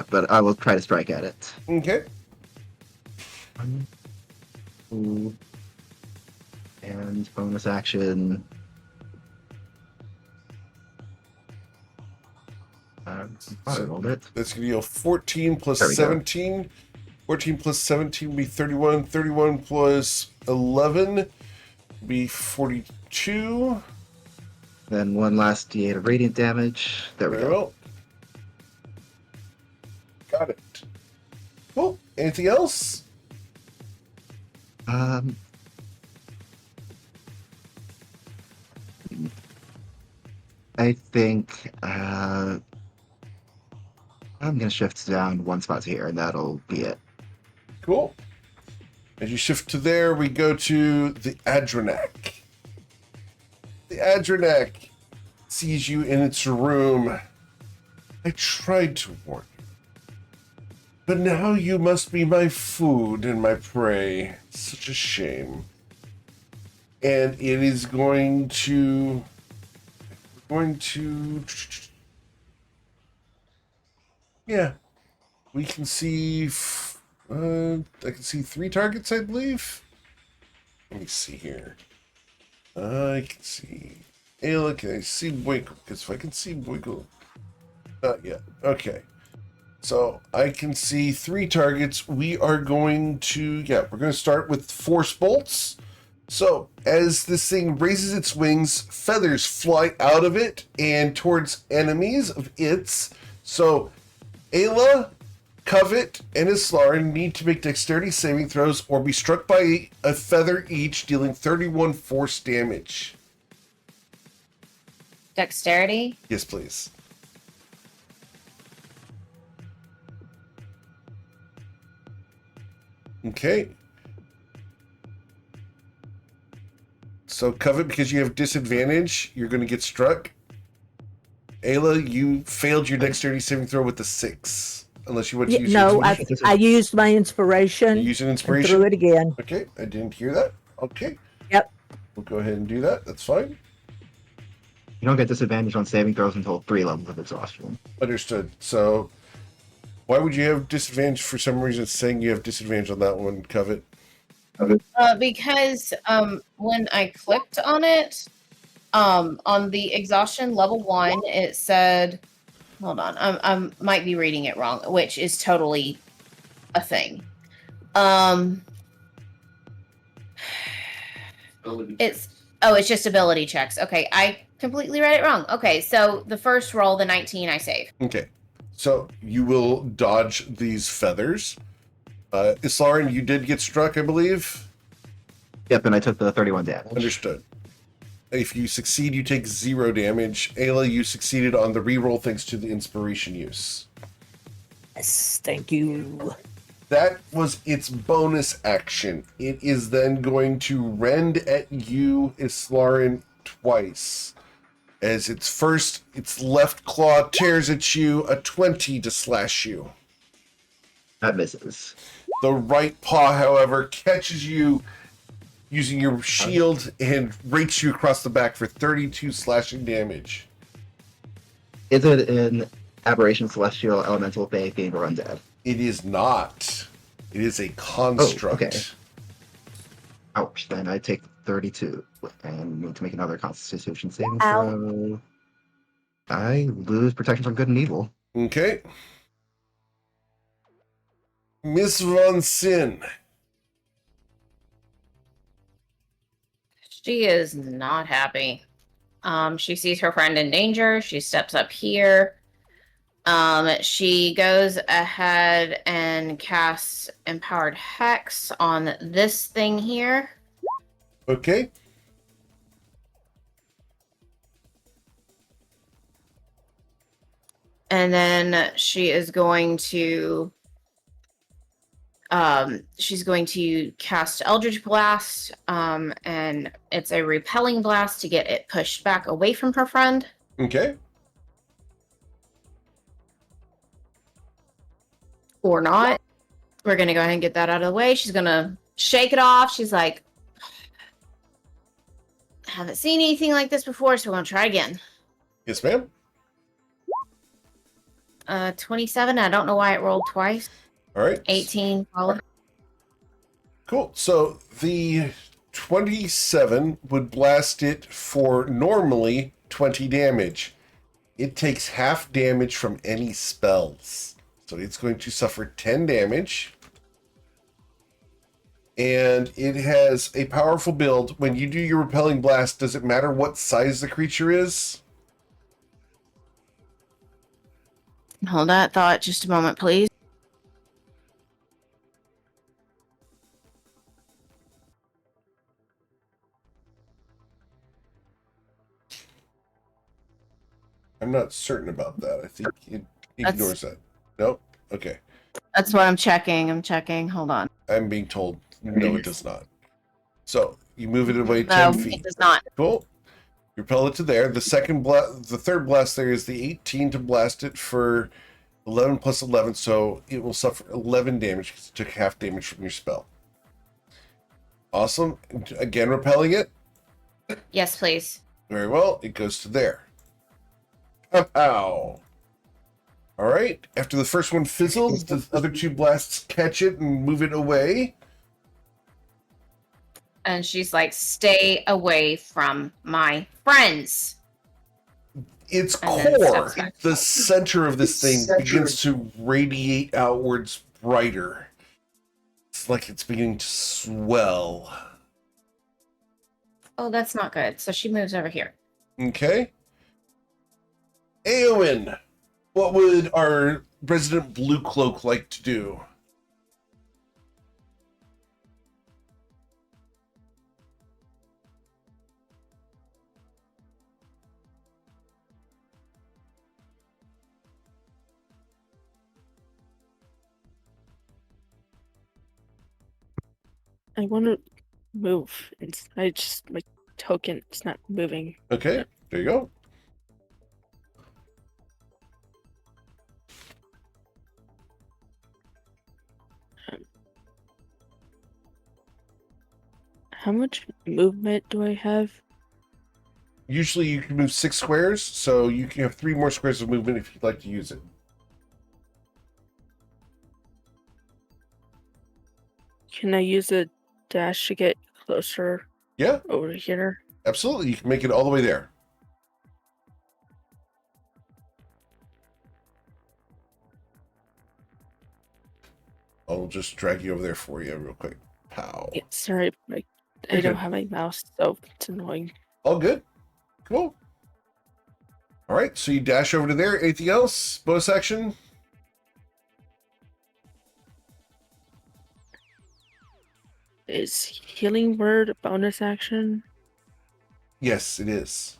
but I will try to strike at it.
Okay.
1, 2, and bonus action. I rolled it.
That's going to be a 14 plus
There we go.
17. 14 plus 17 will be 31. 31 plus 11 will be 42.
Then one last d8 of radiant damage. There we
Very
go.
well. Got it. Cool. Anything else?
I think I'm gonna shift down one spot here, and that'll be it.
Cool. As you shift to there, we go to the Adranak. The Adranak sees you in its room. I tried to warn you. But now you must be my food and my prey. Such a shame. And it is going to... Yeah. We can see... I can see 3 targets, I believe. Let me see here. I can see... Ayla, can I see Winkle? Because if I can see Winkle... Not yet. Okay. So I can see 3 targets. We are going to... Yeah, we're going to start with force bolts. So as this thing raises its wings, feathers fly out of it and towards enemies of its. So Ayla, Covet, and Islarin need to make dexterity saving throws or be struck by a feather each, dealing 31 force damage.
Dexterity?
Yes, please. Okay. So, Covet, because you have disadvantage, you're going to get struck. Ayla, you failed your dexterity saving throw with the 6. Unless you want to use
No,
your
I used my inspiration.
You use an
and
inspiration?
threw it again.
Okay, I didn't hear that. Okay.
Yep.
We'll go ahead and do that. That's fine.
You don't get disadvantage on saving throws until 3 levels of exhaustion.
Understood. So, why would you have disadvantage? For some reason, it's saying you have disadvantage on that one, Covet.
Because when I clicked on it, on the exhaustion level 1, it said, hold on, I might be reading it wrong, which is totally a thing. It's just ability checks. Okay, I completely read it wrong. Okay, so the first roll, the 19, I save.
Okay. So, you will dodge these feathers. Islarin, you did get struck, I believe.
Yep, and I took the 31 damage.
Understood. If you succeed, you take 0 damage. Ayla, you succeeded on the reroll thanks to the inspiration use.
Yes, thank you.
That was its bonus action. It is then going to rend at you, Islarin, twice. As its left claw tears at you, a 20 to slash you.
That misses.
The right paw, however, catches you using your shield and rakes you across the back for 32 slashing damage.
Is it an aberration, celestial, elemental, fey, fiend, or undead?
It is not. It is a construct.
okay. Ouch, then I take 32 and need to make another constitution saving throw. I lose protection from good and evil.
Okay. Miss Von Sin.
She is not happy. She sees her friend in danger. She steps up here. She goes ahead and casts Empowered Hex on this thing here.
Okay.
And then she is going to cast Eldritch Blast, and it's a repelling blast to get it pushed back away from her friend.
Okay.
Or not. We're gonna go ahead and get that out of the way. She's gonna shake it off. She's like, haven't seen anything like this before, so we're gonna try again.
Yes, ma'am.
27. I don't know why it rolled twice.
All right.
18. Follow.
Cool. So the 27 would blast it for normally 20 damage. It takes half damage from any spells. So it's going to suffer 10 damage. And it has a powerful build. When you do your repelling blast, does it matter what size the creature is?
Hold that thought just a moment, please.
I'm not certain about that. I think it ignores that. Nope. Okay.
That's what I'm checking. I'm checking. Hold on.
I'm being told no, it does not. So you move it away
No,
10 feet.
it does not.
Cool. You repel it to there. The third blast there is the 18 to blast it for 11 plus 11, so it will suffer 11 damage because it took half damage from your spell. Awesome. Again, repelling it.
Yes, please.
Very well. It goes to there. Ow. All right. After the first one fizzles, the other two blasts catch it and move it away.
And she's like, stay away from my friends.
Its
And then
core,
steps back.
the center of this thing, begins to radiate outwards brighter. It's like it's beginning to swell.
Oh, that's not good. So she moves over here.
Okay. Eowyn, what would our resident Blue Cloak like to do?
I want to move. I just my token is not moving.
Okay, there you go.
How much movement do I have?
Usually you can move 6 squares, so you can have 3 more squares of movement if you'd like to use it.
Can I use a dash to get closer
Yeah,
over here?
absolutely. You can make it all the way there. I'll just drag you over there for you real quick. Pow.
Yeah, sorry, I
You're
don't
good.
have my mouse, so it's annoying.
All good. Cool. All right, so you dash over to there. Anything else? Bonus action?
Is healing word a bonus action?
Yes, it is.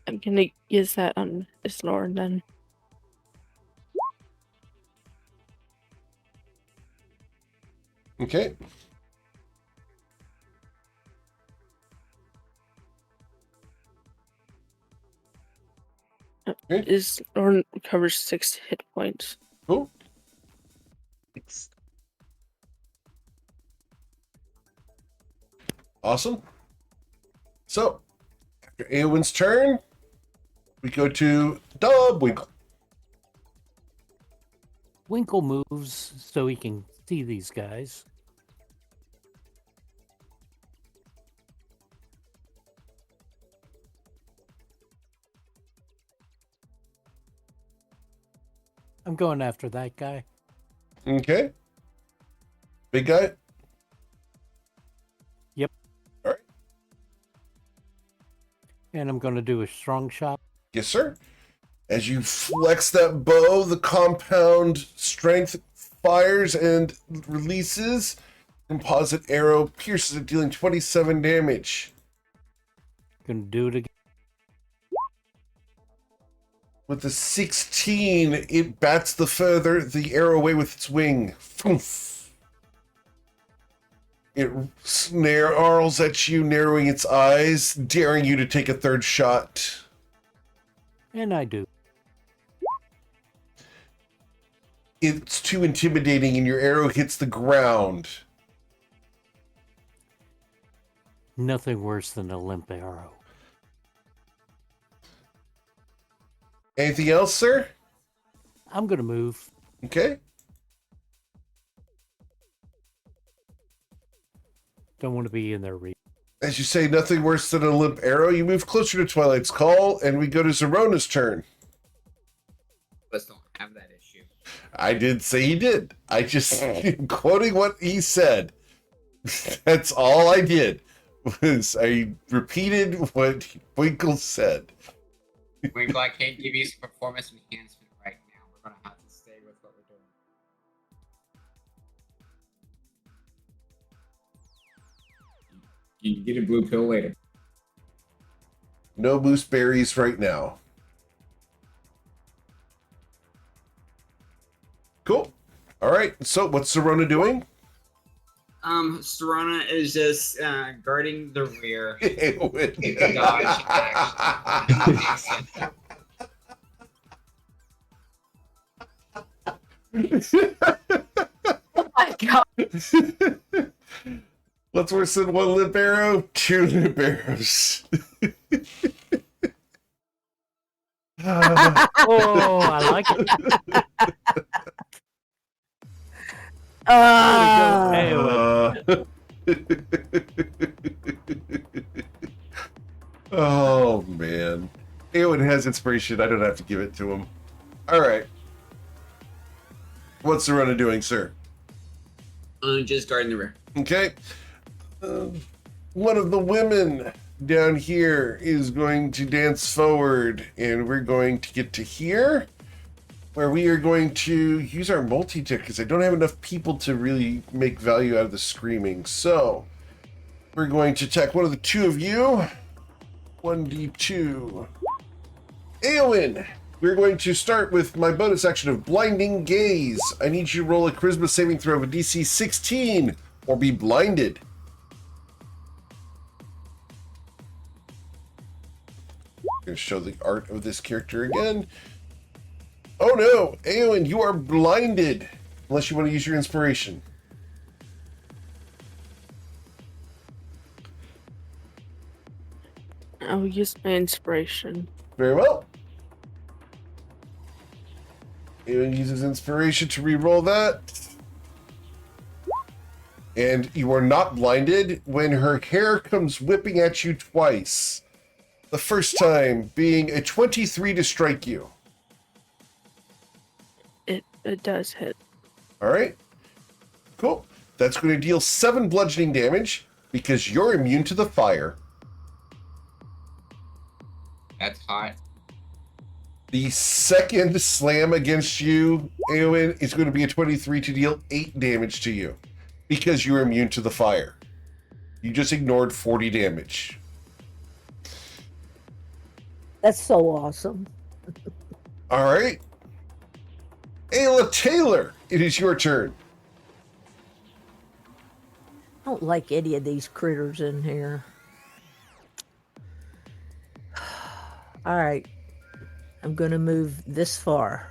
I'm gonna use that on Islorn then.
Okay. Okay.
Islorn recovers 6 hit points.
Cool.
It's
Awesome. So, after Eowyn's turn, we go to Winkle.
Winkle moves so he can see these guys. I'm going after that guy.
Okay. Big guy.
And I'm going to do a strong shot.
Yes, sir. As you flex that bow, the compound strength fires and releases. Composite arrow pierces it, dealing 27 damage.
Going to do it again.
With the 16, it bats the arrow away with its wing. Foof. It snarls at you, narrowing its eyes, daring you to take a third shot.
And I do.
It's too intimidating, and your arrow hits the ground.
Nothing worse than a limp arrow.
Anything else, sir?
I'm going to move.
Okay.
Don't want to be in there.
As you say, nothing worse than a limp arrow, you move closer to Twilight's Call, and we go to Zerona's turn.
Us don't have that issue.
I did say he did. I just quoting what he said. That's all I did. Was I repeated what Winkle said.
Winkle, I can't give you some performance enhancement right now. We're gonna have to stay with what we're doing. You can get a blue pill later.
No moose berries right now. Cool. All right. So what's Serona doing?
Serona is just guarding the rear.
Oh my god.
What's worse than one limp arrow? Two limp arrows.
Oh, I like it.
Oh man. Eowyn has inspiration. I don't have to give it to him. All right. What's Serona doing, sir?
Just guarding the rear.
Okay. One of the women down here is going to dance forward, and we're going to get to here, where we are going to use our multi-tick because I don't have enough people to really make value out of the screaming. So we're going to attack one of the two of you. 1d2. Eowyn, we're going to start with my bonus action of Blinding Gaze. I need you to roll a charisma saving throw of a DC 16 or be blinded. I'm going to show the art of this character again. Oh no, Eowyn, you are blinded. Unless you want to use your inspiration.
I'll use my inspiration.
Very well. Eowyn uses inspiration to re-roll that. And you are not blinded when her hair comes whipping at you twice. The first time being a 23 to strike you.
It does hit.
All right. Cool. That's going to deal 7 bludgeoning damage because you're immune to the fire.
That's hot.
The second slam against you, Eowyn, is going to be a 23 to deal 8 damage to you because you're immune to the fire. You just ignored 40 damage.
That's so awesome.
All right. Ayla Taylor, it is your turn.
I don't like any of these critters in here. All right. I'm going to move this far.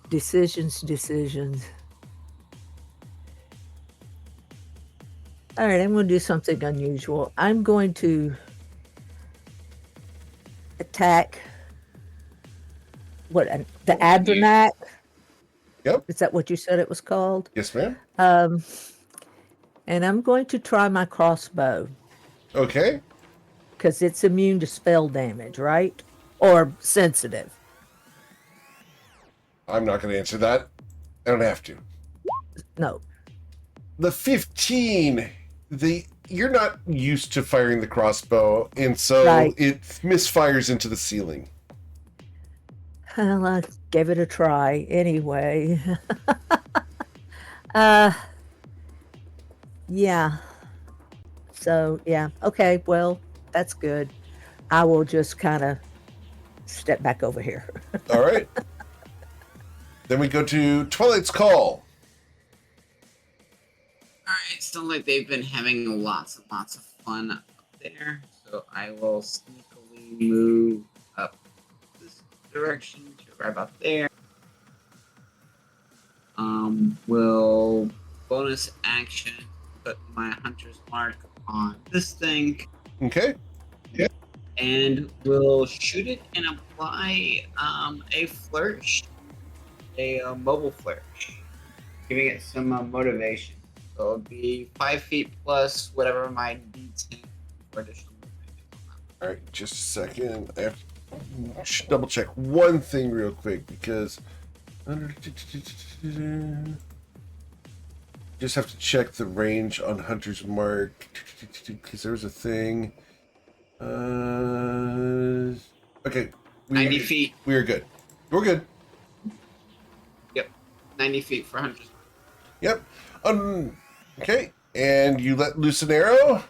Decisions. All right, I'm going to do something unusual. I'm going to attack the Adrenac.
Yep.
Is that what you said it was called?
Yes, ma'am.
And I'm going to try my crossbow
Okay.
because it's immune to spell damage, right? Or sensitive.
I'm not going to answer that. I don't have to.
No.
The 15, you're not used to firing the crossbow, and so
Right.
it misfires into the ceiling.
Well, I gave it a try anyway. uh, yeah. So, yeah. Okay, well, that's good. I will just kind of step back over here.
All right. Then we go to Twilight's Call.
Alright, sounds like they've been having lots and lots of fun up there. So I will sneakily move up this direction to right about there. Will bonus action put my hunter's mark on this thing.
Okay.
And we'll shoot it and apply a flourish. A mobile flourish. Giving it some motivation. So it'll be 5 feet plus whatever my D10 for additional movement is on that.
All right, just a second. I have to double check one thing real quick because just have to check the range on Hunter's Mark because there was a thing. Okay.
90 feet.
We are good. We're good.
Yep. 90 feet for Hunter's Mark.
Yep. Okay. And you let loose an arrow?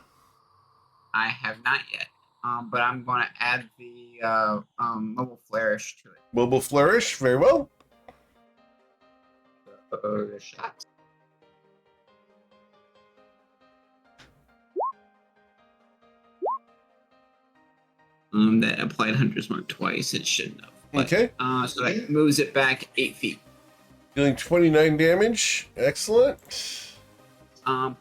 I have not yet. But I'm going to add the mobile flourish to it.
Mobile flourish. Very well.
The shot. That applied Hunter's Mark twice. It shouldn't have. But,
Okay.
So that moves it back 8 feet.
Dealing 29 damage. Excellent.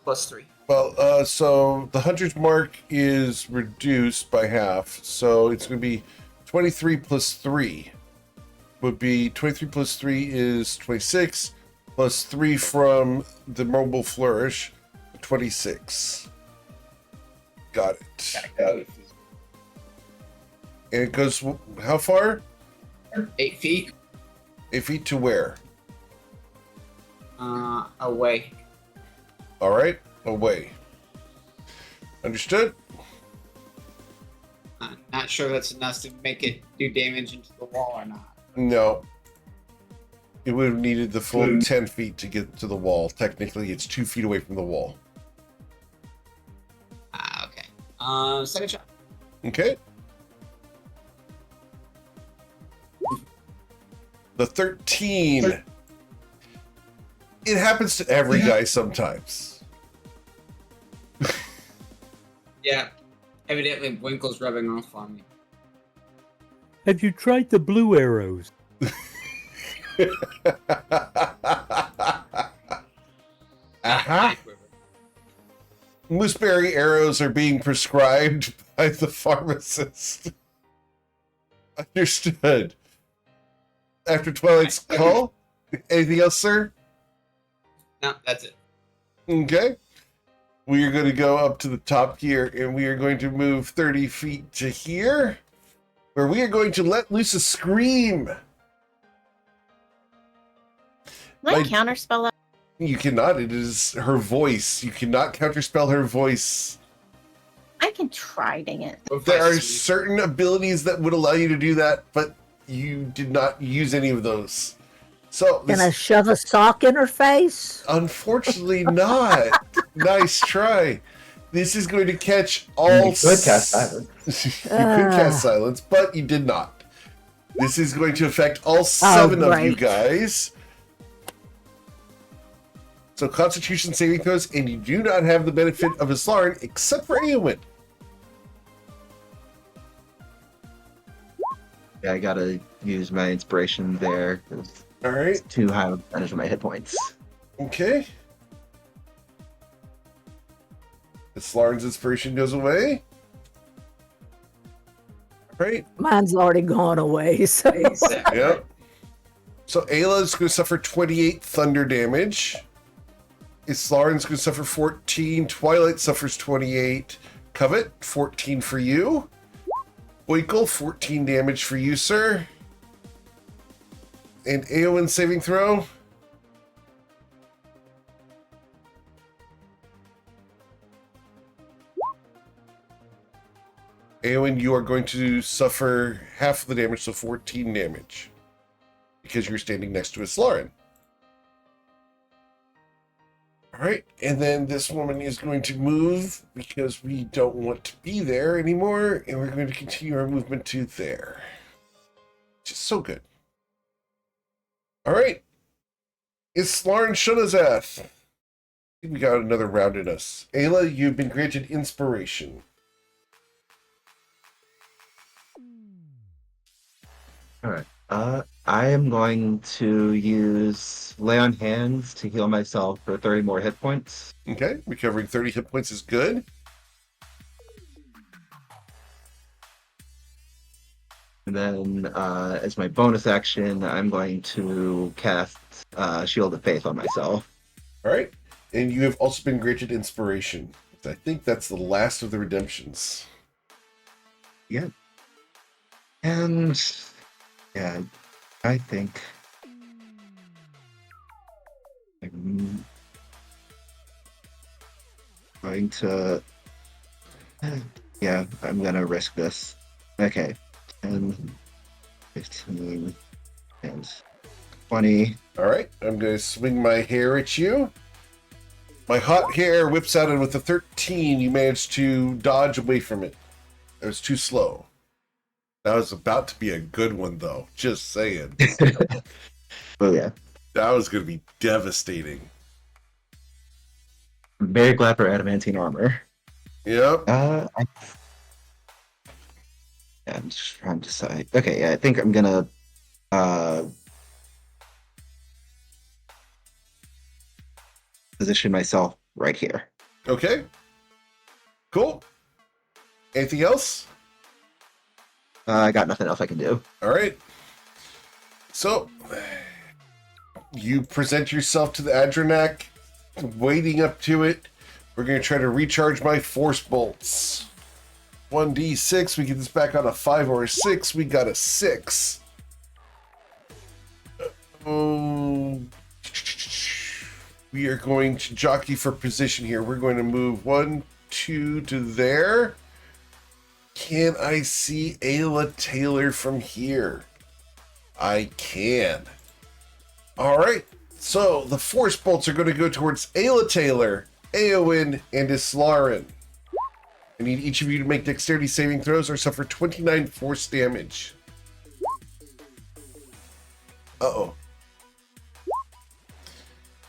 Plus 3.
Well, so the Hunter's Mark is reduced by half. So it's going to be 23 plus 3. Would be 23 plus 3 is 26. Plus 3 from the mobile flourish. 26. Got it. And it goes how far?
8 feet.
8 feet to where?
Away.
All right, away. Understood?
Not sure that's enough to make it do damage into the wall or not.
No. It would have needed the full 10 feet to get to the wall. Technically, it's 2 feet away from the wall.
Okay. Second shot.
Okay. The 13. It happens to every guy sometimes.
Yeah. Evidently, Winkle's rubbing off on me.
Have you tried the blue arrows?
Aha. Mooseberry arrows are being prescribed by the pharmacist. Understood. After Twilight's Call, anything else, sir?
No, that's it.
Okay. We are going to go up to the top here, and we are going to move 30 feet to here, where we are going to let loose a scream.
Can I
Like-
counterspell that?
You cannot. It is her voice. You cannot counterspell her voice.
I can try, dang it.
There are certain abilities that would allow you to do that, but you did not use any of those. So,
Can I shove a sock in her face?
unfortunately not. Nice try. This is going to catch all...
You could cast silence.
You could cast silence, but you did not. This is going to affect all 7 of you
right.
guys. So Constitution saving throws, and you do not have the benefit of Islarin except for Eowyn.
Yeah, I gotta use my inspiration there. 'Cause
All right.
it's too high of a percentage of my hit points.
Okay. Islarin's inspiration goes away. All right.
Mine's already gone away. So
Exactly.
Yep. So Ayla is going to suffer 28 thunder damage. Islarin's going to suffer 14. Twilight suffers 28. Covet, 14 for you. Boykle, 14 damage for you, sir. An Aowen saving throw. Aowen, you are going to suffer half of the damage, so 14 damage. Because you're standing next to a Slarin. Alright, and then this woman is going to move because we don't want to be there anymore, and we're going to continue our movement to there. Just so good. Alright. It's Slarin Shunazath. We got another round in us. Ayla, you've been granted inspiration.
Alright. I am going to use Lay on Hands to heal myself for 30 more hit points.
Okay, recovering 30 hit points is good.
And then, as my bonus action, I'm going to cast Shield of Faith on myself.
Alright, and you have also been granted inspiration. I think that's the last of the redemptions.
Yeah. And, yeah, I think I'm going to, yeah, I'm going to risk this. Okay. 10, 15, and 20.
Alright, I'm going to swing my hair at you. My hot hair whips out, and with a 13, you managed to dodge away from it. It was too slow. That was about to be a good one, though. Just saying.
Oh, yeah.
That was going to be devastating.
I'm very glad for adamantine armor.
Yep.
I'm just trying to decide. Okay, yeah, I think I'm gonna position myself right here.
Okay. Cool. Anything else?
I got nothing else I can do.
Alright. So, you present yourself to the Adronak, wading up to it. We're going to try to recharge my force bolts. 1d6, we get this back on a 5 or a 6. We got a 6. We are going to jockey for position here. We're going to move 1, 2 to there. Can I see Ayla Taylor from here? I can. Alright, so the force bolts are going to go towards Ayla Taylor, Aowen, and Islarin. I need each of you to make dexterity saving throws or suffer 29 force damage. Uh-oh.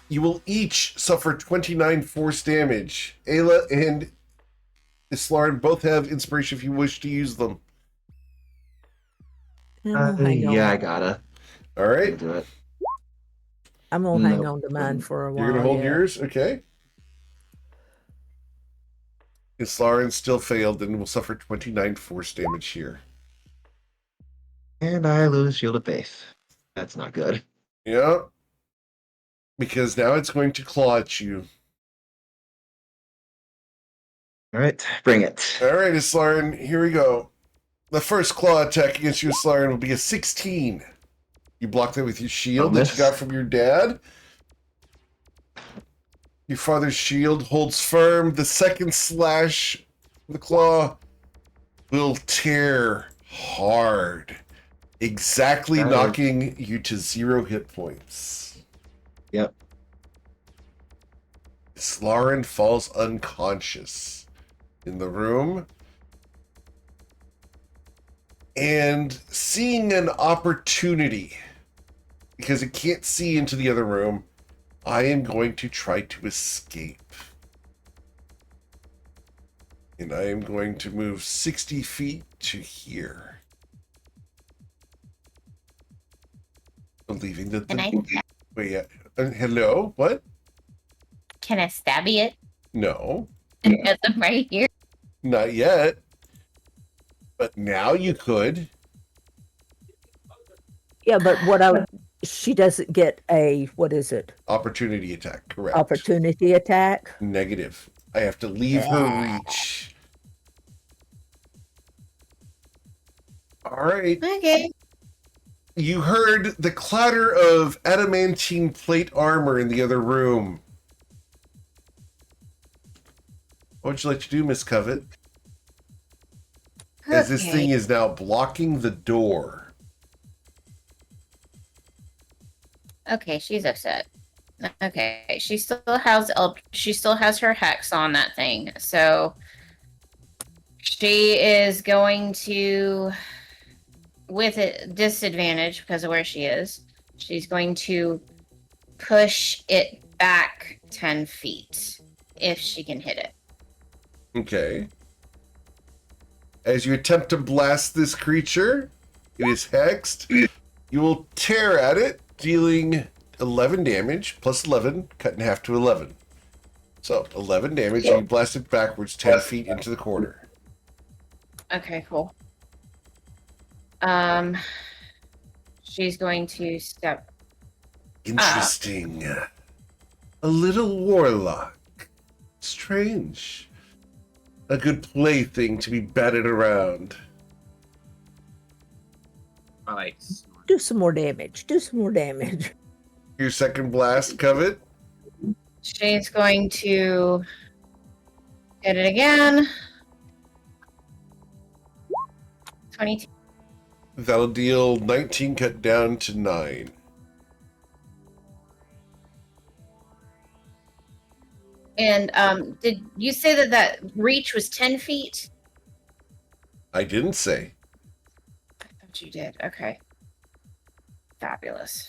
You will each suffer 29 force damage. Ayla and Islarin both have inspiration if you wish to use them.
Yeah, I gotta.
All right.
Do it.
I'm gonna hang on to mine for a while.
You're gonna hold
yet.
yours, okay? Islarin still failed and will suffer 29 force damage here.
And I lose Shield of Faith. That's not good.
Yeah. Because now it's going to claw at you.
All right, bring it.
All right, Islarin, here we go. The first claw attack against you, Islarin, will be a 16. You block that with your shield that you got from your dad. Your father's shield holds firm. The second slash, the claw, will tear hard. Exactly knocking you to 0 hit points.
Yep.
Islarin falls unconscious in the room. And seeing an opportunity, because it can't see into the other room, I am going to try to escape. And I am going to move 60 feet to here. Believing that
Can I
Wait, hello? What?
can I stabby it?
No,
Because I'm right here.
not yet. But now you could.
Yeah, but she doesn't get a, what is it?
Opportunity attack, correct.
Opportunity attack?
Negative. I have to leave her reach. All right.
Okay.
You heard the clatter of adamantine plate armor in the other room. What would you like to do, Miss Covet? As this thing is now blocking the door.
Okay, she's upset. Okay, she still has her hex on that thing, so she is going to, with a disadvantage because of where she is, she's going to push it back 10 feet if she can hit it.
Okay. As you attempt to blast this creature, it is hexed. You will tear at it, dealing 11 damage, plus 11, cut in half to 11. So, 11 damage, and you blast it backwards 10 feet into the corner.
Okay, cool. She's going to step.
Interesting. A little warlock. Strange. A good plaything to be batted around.
I like.
Do some more damage. Do some more damage.
Your second blast, Covet.
She's going to hit it again. 22.
That'll deal 19 cut down to 9.
And did you say that reach was 10 feet?
I didn't say.
I thought you did. Okay. Fabulous.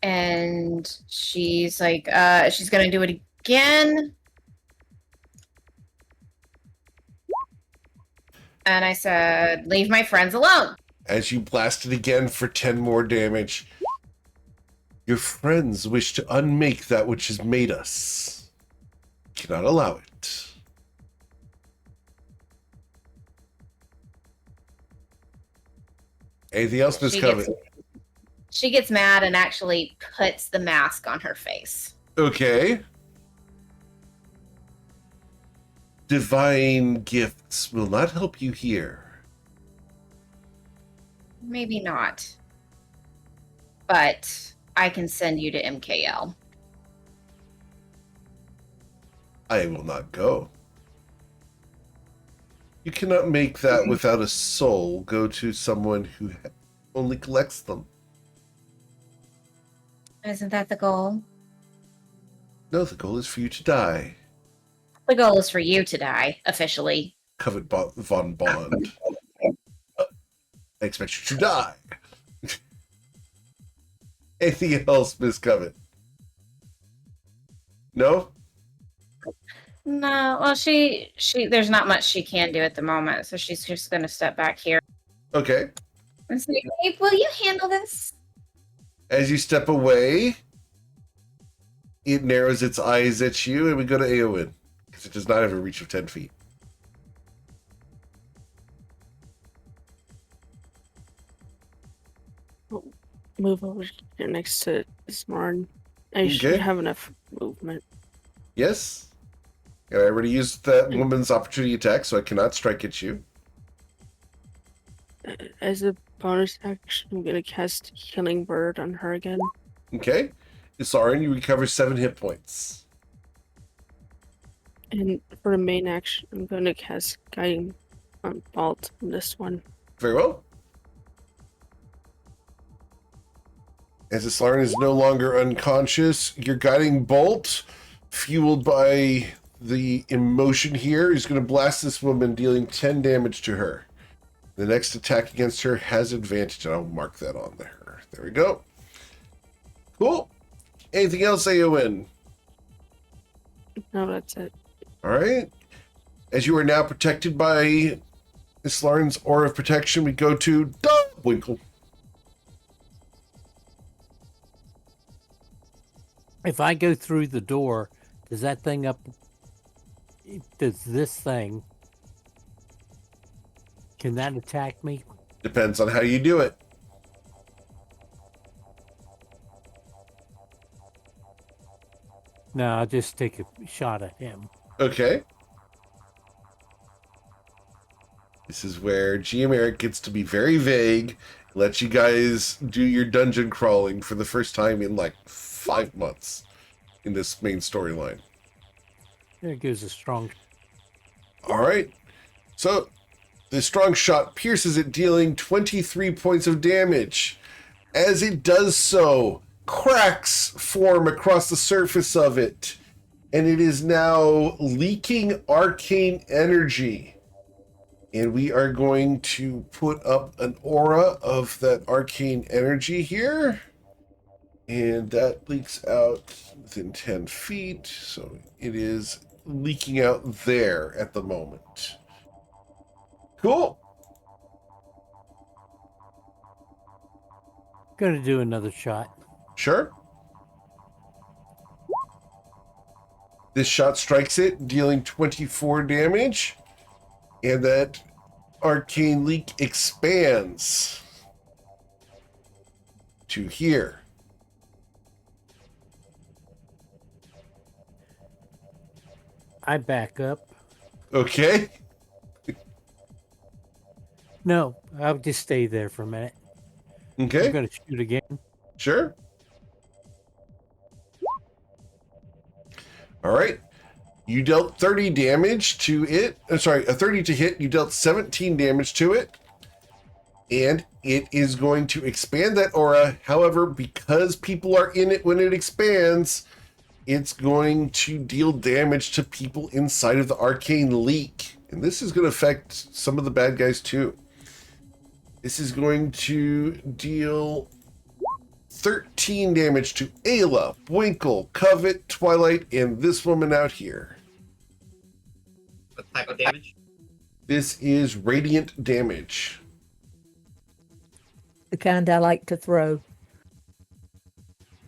And she's like, she's gonna do it again. And I said, leave my friends alone.
As you blast it again for 10 more damage, your friends wish to unmake that which has made us. Cannot allow it. Anything else, Miss Covet?
She gets mad and actually puts the mask on her face.
Okay. Divine gifts will not help you here.
Maybe not. But I can send you to MKL.
I will not go. You cannot make that without a soul go to someone who only collects them.
Isn't that the goal?
No, the goal is for you to die.
The goal is for you to die, officially.
Covet von Bond. I expect you to die. Anything else, Miss Covet? No?
No, well, she there's not much she can do at the moment, so she's just going to step back here
Okay.
and say, "Hey, will you handle this?"
As you step away, it narrows its eyes at you, and we go to Aowen, because it does not have a reach of 10 feet.
Move over here next to Smarn. I should have enough movement.
Yes? And I already used that woman's opportunity attack, so I cannot strike at you.
As a bonus action, I'm gonna cast Healing Bird on her again.
Okay. Isarin, you recover 7 hit points.
And for the main action, I'm going to cast Guiding Bolt on this one.
Very well. As Isarin is no longer unconscious, your guiding bolt, fueled by the emotion here, is going to blast this woman, dealing 10 damage to her. The next attack against her has advantage, and I'll mark that on there. There we go. Cool. Anything else, Aowen?
No, that's it.
All right. As you are now protected by Islarin's aura of protection, we go to Winkle.
If I go through the door, does this thing, can that attack me?
Depends on how you do it.
No, I'll just take a shot at him.
Okay. This is where GM Eric gets to be very vague, let you guys do your dungeon crawling for the first time in like 5 months in this main storyline.
There goes a strong.
All right. So the strong shot pierces it, dealing 23 points of damage. As it does so, cracks form across the surface of it, and it is now leaking arcane energy. And we are going to put up an aura of that arcane energy here. And that leaks out within 10 feet. So it is leaking out there at the moment. Cool.
Gonna do another shot.
Sure. This shot strikes it, dealing 24 damage. And that arcane leak expands to here.
I back up.
Okay.
No, I'll just stay there for a minute.
Okay.
I'm gonna shoot again.
Sure. All right. You dealt 30 damage to it. Sorry, a 30 to hit. You dealt 17 damage to it. And it is going to expand that aura. However, because people are in it when it expands, it's going to deal damage to people inside of the arcane leak. And this is going to affect some of the bad guys too. This is going to deal 13 damage to Ayla, Winkle, Covet, Twilight, and this woman out here.
What type of damage?
This is radiant damage.
The kind I like to throw.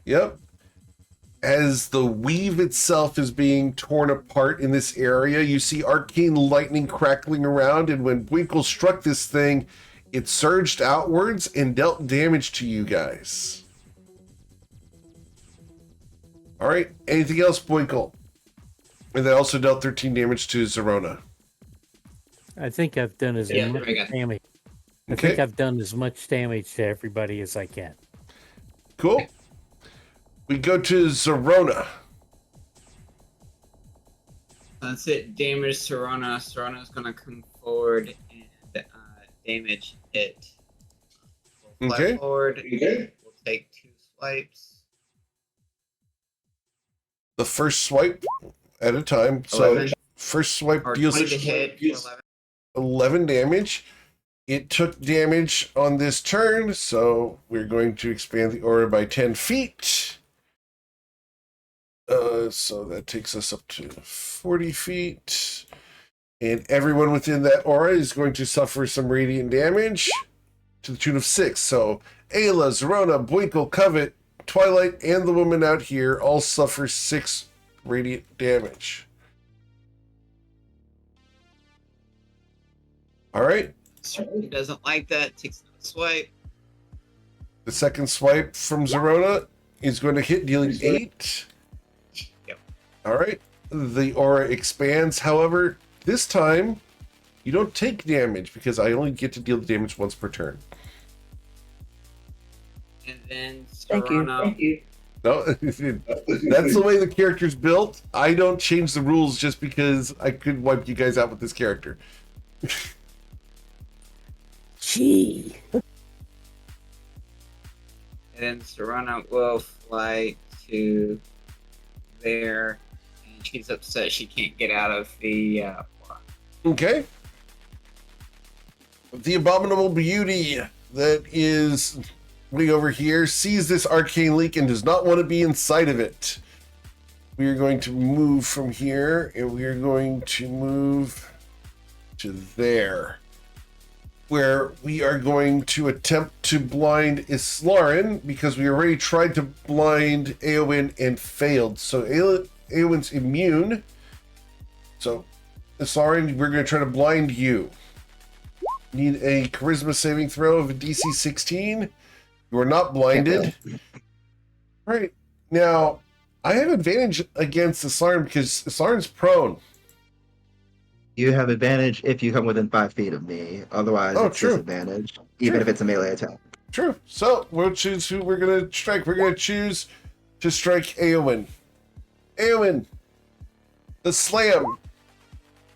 Yep. As the weave itself is being torn apart in this area, you see arcane lightning crackling around, and when Winkle struck this thing, it surged outwards and dealt damage to you guys. All right. Anything else, Winkle? And that also dealt 13 damage to Zerona.
I think I've done as
Yeah,
much
there we go.
damage. I
Okay.
think I've done as much damage to everybody as I can.
Cool. We go to Zerona.
That's it. Damage Serana. Serana's gonna come forward and damage it. We'll fly
Okay.
forward.
Okay.
We'll take 2 swipes.
The first swipe at a time. So
11.
first swipe
Or
deals
20 to hit. 11.
11 damage. It took damage on this turn, so we're going to expand the aura by 10 feet. So that takes us up to 40 feet. And everyone within that aura is going to suffer some radiant damage to the tune of 6. So Ayla, Zerona, Bwinkle, Covet, Twilight, and the woman out here all suffer 6 radiant damage. All right.
He doesn't like that. Takes another swipe.
The second swipe from Zerona is going to hit, dealing 8.
Yep.
All right. The aura expands. However, this time you don't take damage because I only get to deal the damage once per turn.
And then
Thank you.
Serana.
Thank you.
No, that's the way the character's built. I don't change the rules just because I could wipe you guys out with this character.
Gee.
And then Serana will fly to there. And she's upset she can't get out of the aura.
Okay. The abominable beauty that is way over here sees this arcane leak and does not want to be inside of it. We are going to move from here and we are going to move to there, where we are going to attempt to blind Islarin because we already tried to blind Eowyn and failed. So Eowyn's immune. So Islarin, we're going to try to blind you. Need a charisma saving throw of a DC 16. You are not blinded. All right. Now, I have advantage against Islarin because Islarin's prone.
You have advantage if you come within 5 feet of me. Otherwise,
Oh,
it's
true.
disadvantage, even
True.
if it's a melee attack.
True. So we'll choose who we're gonna strike. We're gonna choose to strike Eowyn. Eowyn, the slam.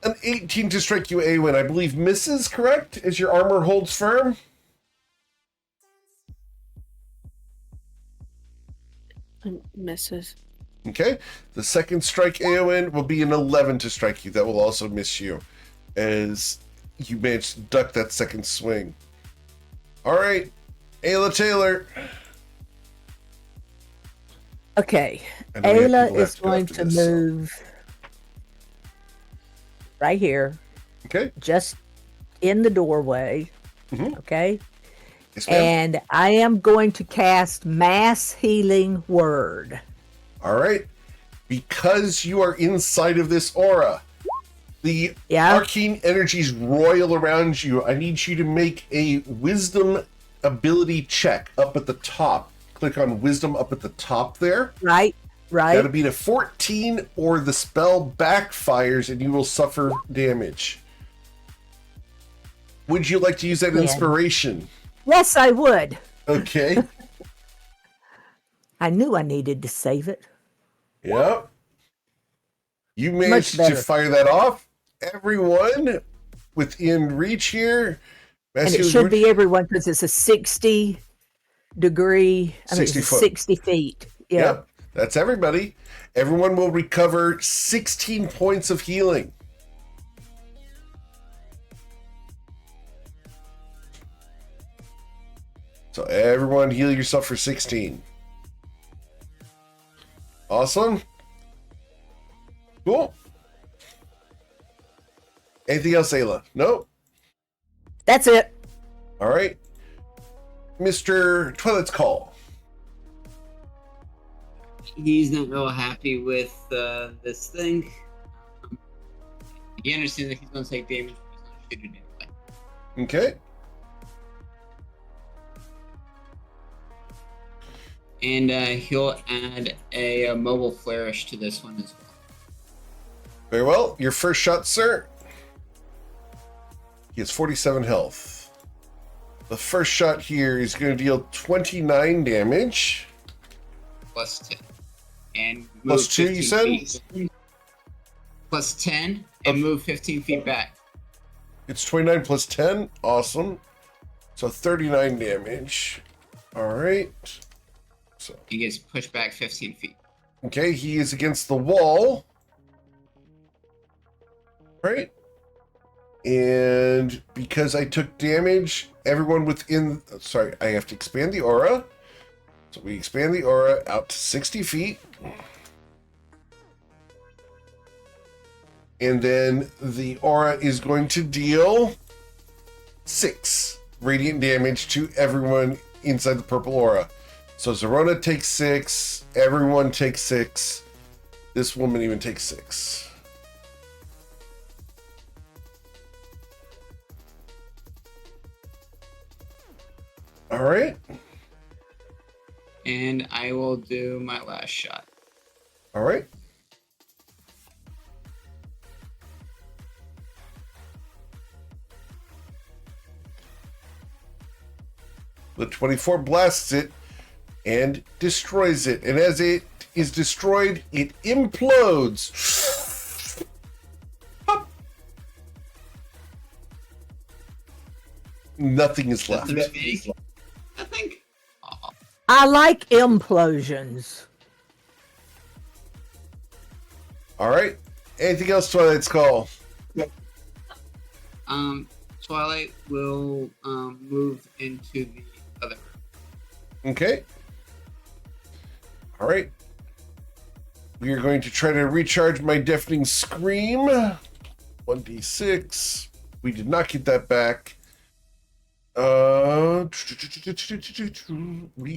An 18 to strike you, Eowyn. I believe misses, correct? As your armor holds firm?
Misses.
Okay. The second strike, Eowyn, will be an 11 to strike you. That will also miss you, as you managed to duck that second swing. All right. Ayla Taylor.
Okay.
I know we have
Ayla
people
is
to go
going
after
to
this, so-
move right here,
Okay.
just in the doorway.
Mhm.
Okay.
Yes, ma'am.
And I am going to cast Mass Healing Word.
All right. Because you are inside of this aura, the
Yeah.
arcane energies roil around you. I need you to make a wisdom ability check up at the top. Click on wisdom up at the top there.
Right.
Gotta
Right.
beat a 14 or the spell backfires and you will suffer damage. Would you like to use that
Yeah.
inspiration?
Yes, I would.
Okay.
I knew I needed to save it.
Yep. You managed to
better.
fire that off. Everyone within reach here.
And it should be everyone because it's a 60 degree,
60
it's
foot.
60 feet. Yeah.
Yep. That's everybody. Everyone will recover 16 points of healing. So everyone heal yourself for 16. Awesome. Cool. Anything else, Ayla? Nope.
That's it.
All right. Mr. Twilight's Call.
He's not real happy with this thing. He understands that he's going to take damage, but he's going to shoot it anyway.
Okay.
And he'll add a mobile flourish to this one as well.
Very well. Your first shot, sir. He has 47 health. The first shot here is going to deal 29 damage.
Plus 10. And move
Plus 2, you
15
said?
feet. Plus 10 and move 15 feet back.
It's 29 plus 10. Awesome. So 39 damage. All right. So,
He gets pushed back 15 feet.
okay, he is against the wall. All right. And because I took damage, everyone within... Sorry, I have to expand the aura. So we expand the aura out to 60 feet. And then the aura is going to deal 6 radiant damage to everyone inside the purple aura. So Zerona takes 6, everyone takes 6. This woman even takes 6. All right.
And I will do my last shot.
All right. The 24 blasts it and destroys it. And as it is destroyed, it implodes. Pop. Nothing is left.
Nothing big. Nothing. Aw.
I like implosions.
All right. Anything else, Twilight's Call?
Twilight will move into the other room.
Okay. All right. We are going to try to recharge my deafening scream. 1d6. We did not get that back. We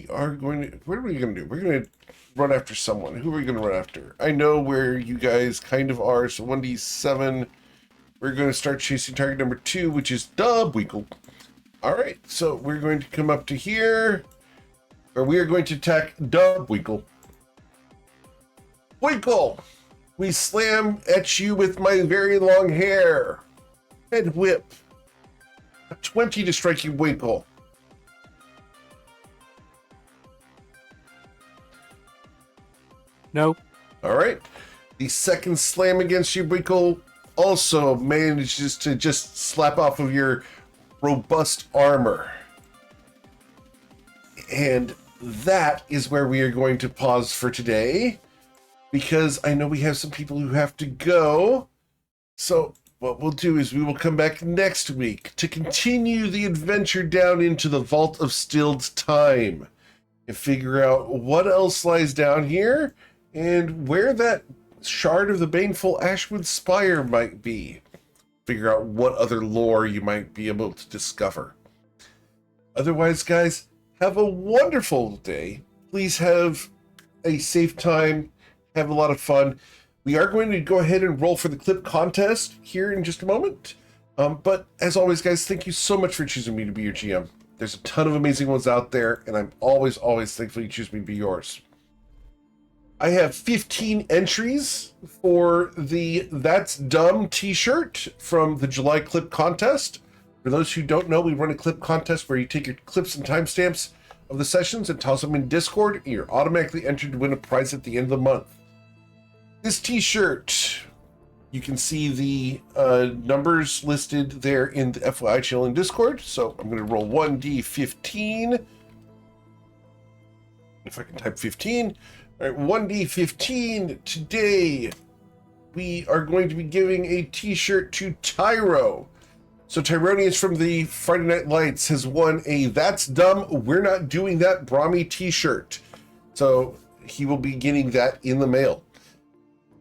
are going to... What are we going to do? We're going to run after someone. Who are we going to run after? I know where you guys kind of are. So 1d7. We're going to start chasing target number 2, which is Dubwinkle. All right. So we're going to come up to here. Or we are going to attack Dubwinkle. Winkle! We slam at you with my very long hair. Head whip. A 20 to strike you, Winkle.
Nope.
All right. The second slam against you, Winkle, also manages to just slap off of your robust armor. And that is where we are going to pause for today, because I know we have some people who have to go. So what we'll do is we will come back next week to continue the adventure down into the Vault of Stilled Time and figure out what else lies down here and where that shard of the baneful Ashwood Spire might be. Figure out what other lore you might be able to discover. Otherwise, guys, have a wonderful day. Please have a safe time. Have a lot of fun. We are going to go ahead and roll for the clip contest here in just a moment. But as always, guys, thank you so much for choosing me to be your GM. There's a ton of amazing ones out there, and I'm always thankful you choose me to be yours. I have 15 entries for the That's Dumb t-shirt from the July clip contest. For those who don't know, we run a clip contest where you take your clips and timestamps of the sessions and toss them in Discord, and you're automatically entered to win a prize at the end of the month. This t-shirt, you can see the numbers listed there in the FYI channel in Discord. So I'm going to roll 1d15. If I can type 15. All right, 1d15. Today, we are going to be giving a t-shirt to Tyro. So Tyronius from the Friday Night Lights has won a That's Dumb, We're Not Doing That Brahmi t-shirt. So he will be getting that in the mail.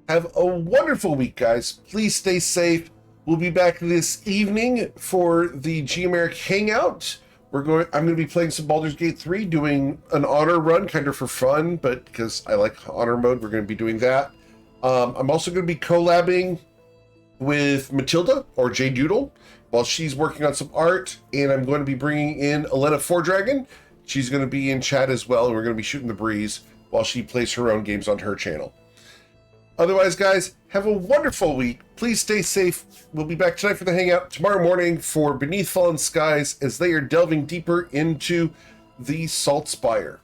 Have a wonderful week, guys. Please stay safe. We'll be back this evening for the G-Americ Hangout. I'm going to be playing some Baldur's Gate 3, doing an honor run, kind of for fun, but because I like honor mode, we're going to be doing that. I'm also going to be collabing with Matilda, or J Doodle, while she's working on some art, and I'm going to be bringing in Aletta Fordragon. She's going to be in chat as well, and we're going to be shooting the breeze while she plays her own games on her channel. Otherwise, guys, have a wonderful week. Please stay safe. We'll be back tonight for the Hangout, tomorrow morning for Beneath Fallen Skies, as they are delving deeper into the Salt Spire.